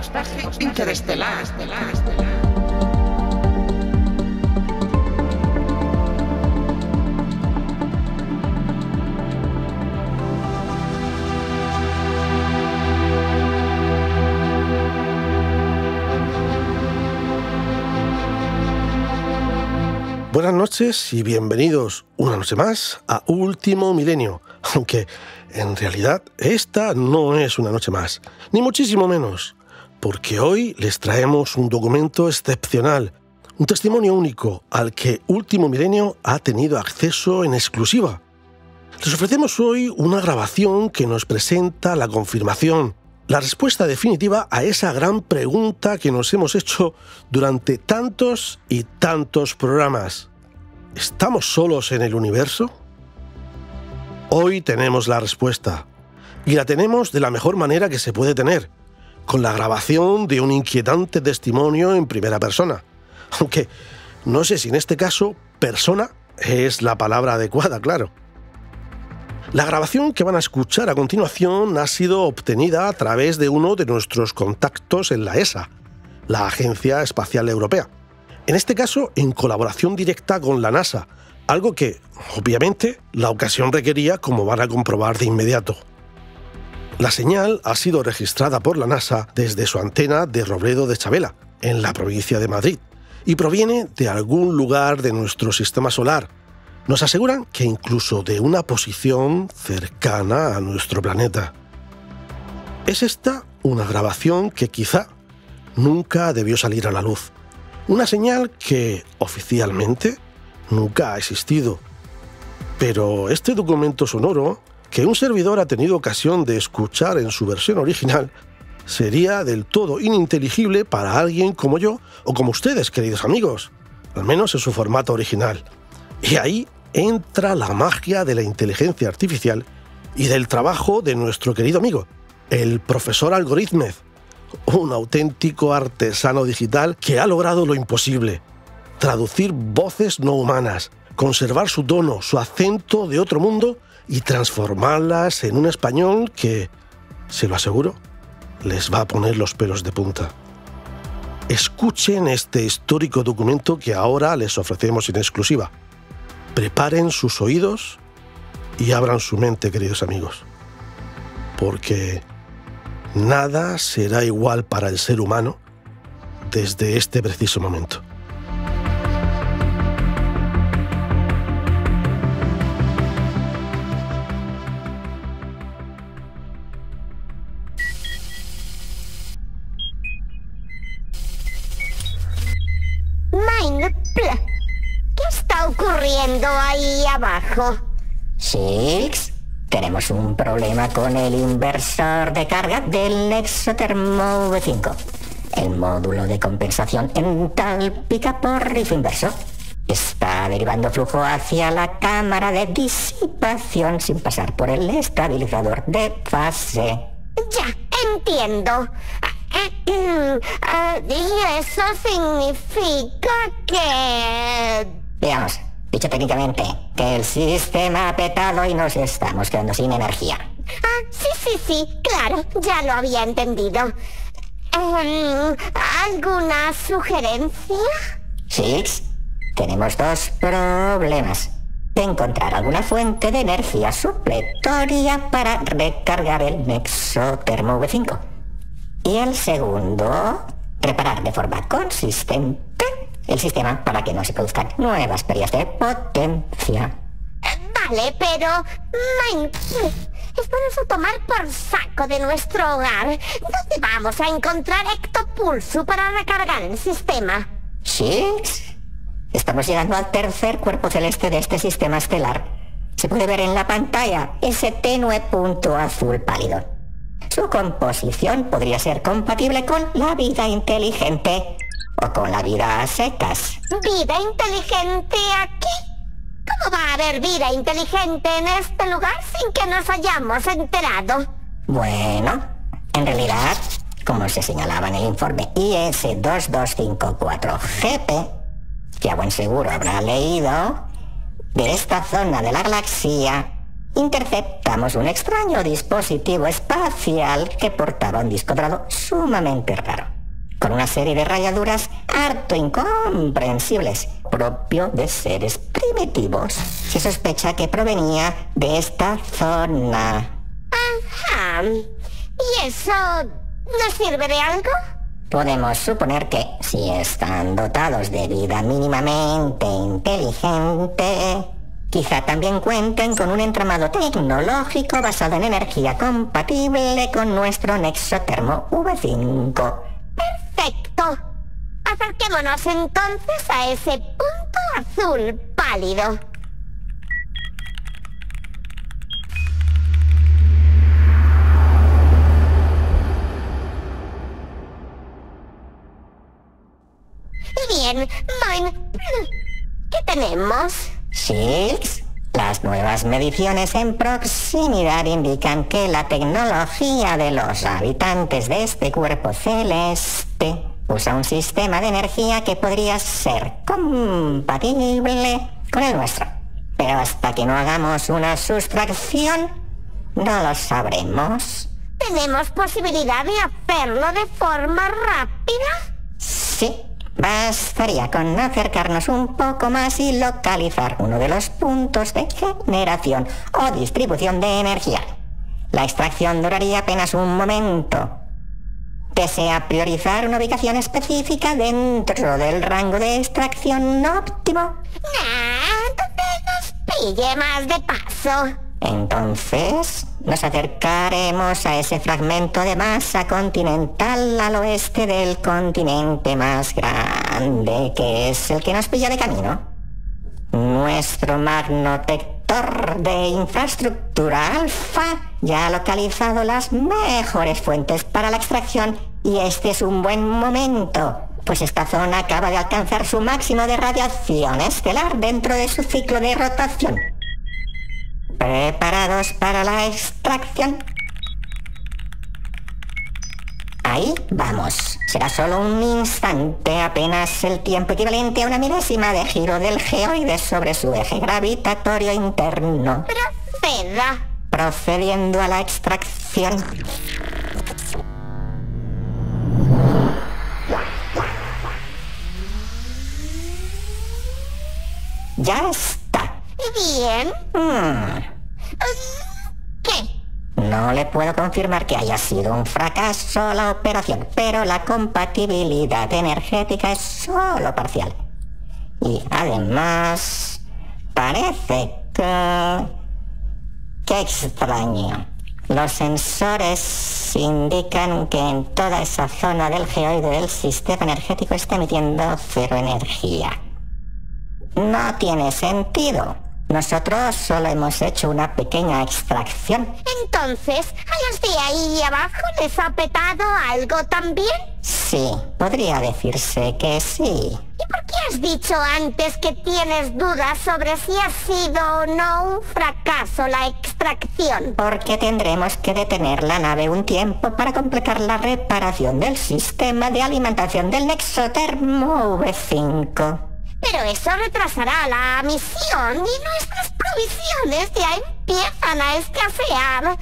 Interestelar. Buenas noches y bienvenidos una noche más a Último Milenio, aunque en realidad esta no es una noche más, ni muchísimo menos, porque hoy les traemos un documento excepcional, un testimonio único al que Último Milenio ha tenido acceso en exclusiva. Les ofrecemos hoy una grabación que nos presenta la confirmación, la respuesta definitiva a esa gran pregunta que nos hemos hecho durante tantos y tantos programas. ¿Estamos solos en el universo? Hoy tenemos la respuesta, y la tenemos de la mejor manera que se puede tener, con la grabación de un inquietante testimonio en primera persona. Aunque no sé si en este caso persona es la palabra adecuada, claro. La grabación que van a escuchar a continuación ha sido obtenida a través de uno de nuestros contactos en la ESA, la Agencia Espacial Europea. En este caso, en colaboración directa con la NASA, algo que, obviamente, la ocasión requería, como van a comprobar de inmediato. La señal ha sido registrada por la NASA desde su antena de Robledo de Chabela, en la provincia de Madrid, y proviene de algún lugar de nuestro sistema solar. Nos aseguran que incluso de una posición cercana a nuestro planeta. ¿Es esta una grabación que quizá nunca debió salir a la luz? Una señal que, oficialmente, nunca ha existido. Pero este documento sonoro, que un servidor ha tenido ocasión de escuchar en su versión original, sería del todo ininteligible para alguien como yo o como ustedes, queridos amigos, al menos en su formato original. Y ahí entra la magia de la inteligencia artificial y del trabajo de nuestro querido amigo, el profesor Algorítmez, un auténtico artesano digital que ha logrado lo imposible: traducir voces no humanas, conservar su tono, su acento de otro mundo y transformarlas en un español que, se lo aseguro, les va a poner los pelos de punta. Escuchen este histórico documento que ahora les ofrecemos en exclusiva. Preparen sus oídos y abran su mente, queridos amigos, porque nada será igual para el ser humano desde este preciso momento. ¿Qué está ocurriendo ahí abajo? Six, tenemos un problema con el inversor de carga del Nexothermo V5. El módulo de compensación entálpica por rifo inverso está derivando flujo hacia la cámara de disipación sin pasar por el estabilizador de fase. Ya, entiendo. Y eso significa que... Veamos, dicho técnicamente, que el sistema ha petado y nos estamos quedando sin energía. Sí, claro, ya lo había entendido. ¿Alguna sugerencia? Six, tenemos dos problemas. de encontrar alguna fuente de energía supletoria para recargar el Nexo Thermo V5. Y el segundo, preparar de forma consistente el sistema para que no se produzcan nuevas pérdidas de potencia. Vale, pero... es por eso tomar por saco de nuestro hogar. ¿Dónde vamos a encontrar ectopulso para recargar el sistema? Six, estamos llegando al tercer cuerpo celeste de este sistema estelar. Se puede ver en la pantalla ese tenue punto azul pálido. Su composición podría ser compatible con la vida inteligente o con la vida a secas. ¿Vida inteligente aquí? ¿Cómo va a haber vida inteligente en este lugar sin que nos hayamos enterado? Bueno, en realidad, como se señalaba en el informe IS-2254-GP, que a buen seguro habrá leído, de esta zona de la galaxia interceptamos un extraño dispositivo espacial que portaba un disco dorado sumamente raro, con una serie de rayaduras harto incomprensibles, propio de seres primitivos. Se sospecha que provenía de esta zona. Ajá. ¿Y eso nos sirve de algo? Podemos suponer que, si están dotados de vida mínimamente inteligente, quizá también cuenten con un entramado tecnológico basado en energía compatible con nuestro Nexo Thermo V5. Perfecto. Acerquémonos entonces a ese punto azul pálido. Bien, ¿qué tenemos? Six, las nuevas mediciones en proximidad indican que la tecnología de los habitantes de este cuerpo celeste usa un sistema de energía que podría ser compatible con el nuestro. Pero hasta que no hagamos una sustracción, no lo sabremos. ¿Tenemos posibilidad de hacerlo de forma rápida? Sí, bastaría con acercarnos un poco más y localizar uno de los puntos de generación o distribución de energía. La extracción duraría apenas un momento. ¿Desea priorizar una ubicación específica dentro del rango de extracción óptimo? Donde nos pille más de paso. Entonces, nos acercaremos a ese fragmento de masa continental al oeste del continente más grande, que es el que nos pilla de camino. Nuestro magnotector de infraestructura alfa ya ha localizado las mejores fuentes para la extracción, y este es un buen momento, pues esta zona acaba de alcanzar su máximo de radiación estelar dentro de su ciclo de rotación. ¿Preparados para la extracción? Ahí vamos. Será solo un instante, apenas el tiempo equivalente a una milésima de giro del geoide sobre su eje gravitatorio interno. Proceda. Procediendo a la extracción. Ya está. Bien. ¿Qué? No le puedo confirmar que haya sido un fracaso la operación, pero la compatibilidad energética es solo parcial. Y además, parece que... ¡Qué extraño! Los sensores indican que en toda esa zona del geoide del sistema energético está emitiendo cero energía. No tiene sentido. Nosotros solo hemos hecho una pequeña extracción. Entonces, ¿a los de ahí abajo les ha petado algo también? Sí, podría decirse que sí. ¿Y por qué has dicho antes que tienes dudas sobre si ha sido o no un fracaso la extracción? Porque tendremos que detener la nave un tiempo para completar la reparación del sistema de alimentación del Nexo Thermo V5. Pero eso retrasará la misión y nuestras provisiones ya empiezan a escasear.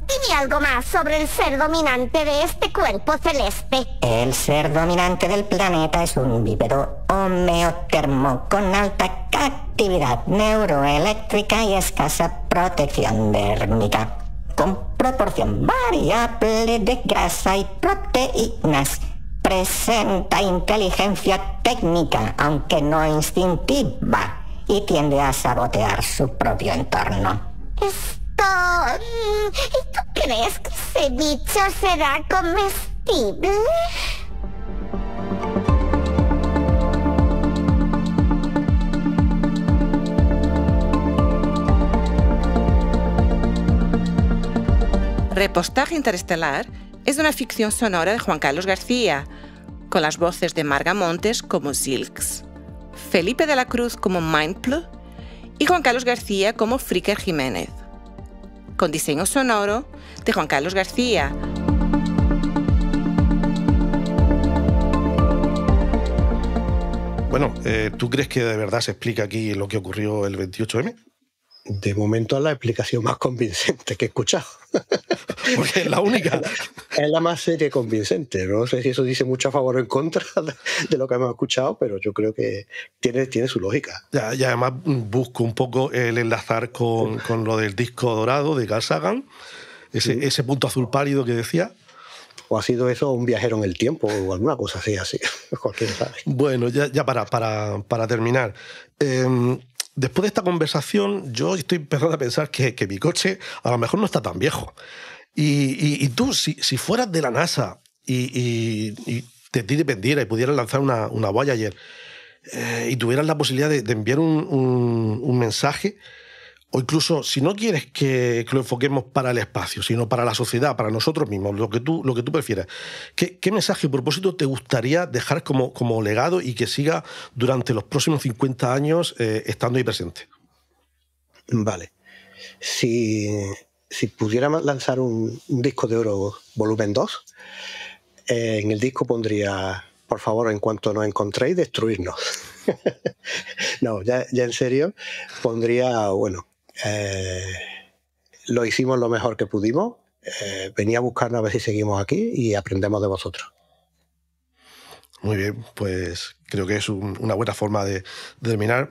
Dime algo más sobre el ser dominante de este cuerpo celeste. El ser dominante del planeta es un bípedo homeotermo con alta actividad neuroeléctrica y escasa protección dérmica, con proporción variable de grasa y proteínas. Presenta inteligencia técnica, aunque no instintiva, y tiende a sabotear su propio entorno. ¿Y tú crees que ese bicho será comestible? Repostaje Interestelar es una ficción sonora de Juan Carlos García, con las voces de Marga Montes como Silks, Felipe de la Cruz como Mindplu y Juan Carlos García como Fricker Jiménez, con diseño sonoro de Juan Carlos García. Bueno, ¿tú crees que de verdad se explica aquí lo que ocurrió el 28M? De momento es la explicación más convincente que he escuchado. Porque es la única. Es la más seria y convincente. No sé si eso dice mucho a favor o en contra de lo que hemos escuchado, pero yo creo que tiene su lógica. Y además busco un poco el enlazar con lo del disco dorado de Carl Sagan, ese punto azul pálido que decía. O ha sido eso un viajero en el tiempo o alguna cosa así. Cualquiera sabe. Bueno, ya para terminar. Después de esta conversación, yo estoy empezando a pensar que mi coche a lo mejor no está tan viejo. Y tú, si fueras de la NASA y de ti dependiera y pudieras lanzar una Voyager y tuvieras la posibilidad de enviar un mensaje, o incluso si no quieres que lo enfoquemos para el espacio, sino para la sociedad, para nosotros mismos, lo que tú prefieras, ¿qué mensaje o propósito te gustaría dejar como legado y que siga durante los próximos 50 años estando ahí presente? Vale. Si pudiéramos lanzar un disco de oro volumen 2, en el disco pondría: por favor, en cuanto nos encontréis, destruirnos. No, ya en serio, pondría, bueno, lo hicimos lo mejor que pudimos, venid a buscarnos a ver si seguimos aquí y aprendemos de vosotros. Muy bien, pues creo que es una buena forma de terminar.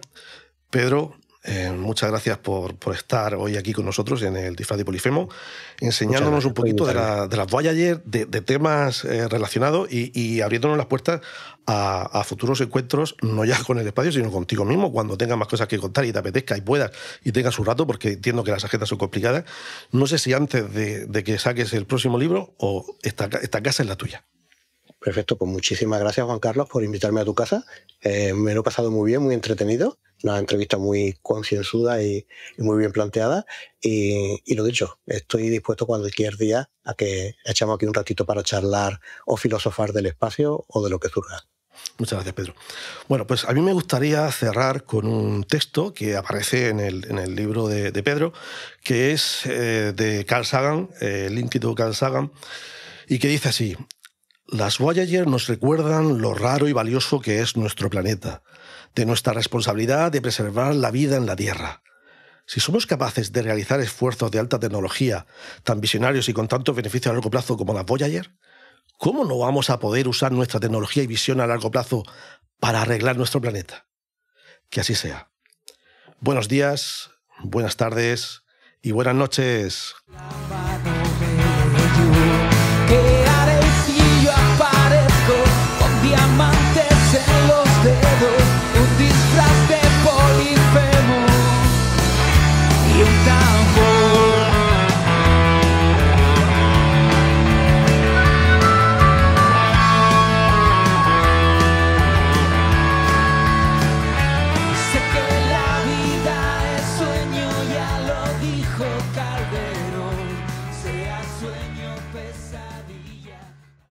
Pedro, muchas gracias por estar hoy aquí con nosotros en el Disfraz de Polifemo, enseñándonos un poquito de las Voyager, de temas relacionados y abriéndonos las puertas a futuros encuentros, no ya con el espacio, sino contigo mismo, cuando tengas más cosas que contar y te apetezca y puedas y tengas un rato, porque entiendo que las agendas son complicadas. No sé si antes de que saques el próximo libro o esta casa es la tuya. Perfecto, pues muchísimas gracias, Juan Carlos, por invitarme a tu casa. Me lo he pasado muy bien, muy entretenido. Una entrevista muy concienzuda y muy bien planteada. Y lo dicho, estoy dispuesto cualquier día a que echemos aquí un ratito para charlar o filosofar del espacio o de lo que surja. Muchas gracias, Pedro. Bueno, pues a mí me gustaría cerrar con un texto que aparece en el libro de Pedro, que es de Carl Sagan, el ínclito Carl Sagan, y que dice así: las Voyager nos recuerdan lo raro y valioso que es nuestro planeta, de nuestra responsabilidad de preservar la vida en la Tierra. Si somos capaces de realizar esfuerzos de alta tecnología, tan visionarios y con tantos beneficios a largo plazo como las Voyager, ¿cómo no vamos a poder usar nuestra tecnología y visión a largo plazo para arreglar nuestro planeta? Que así sea. Buenos días, buenas tardes y buenas noches. Que haré si yo aparezco con diamantes en los dedos?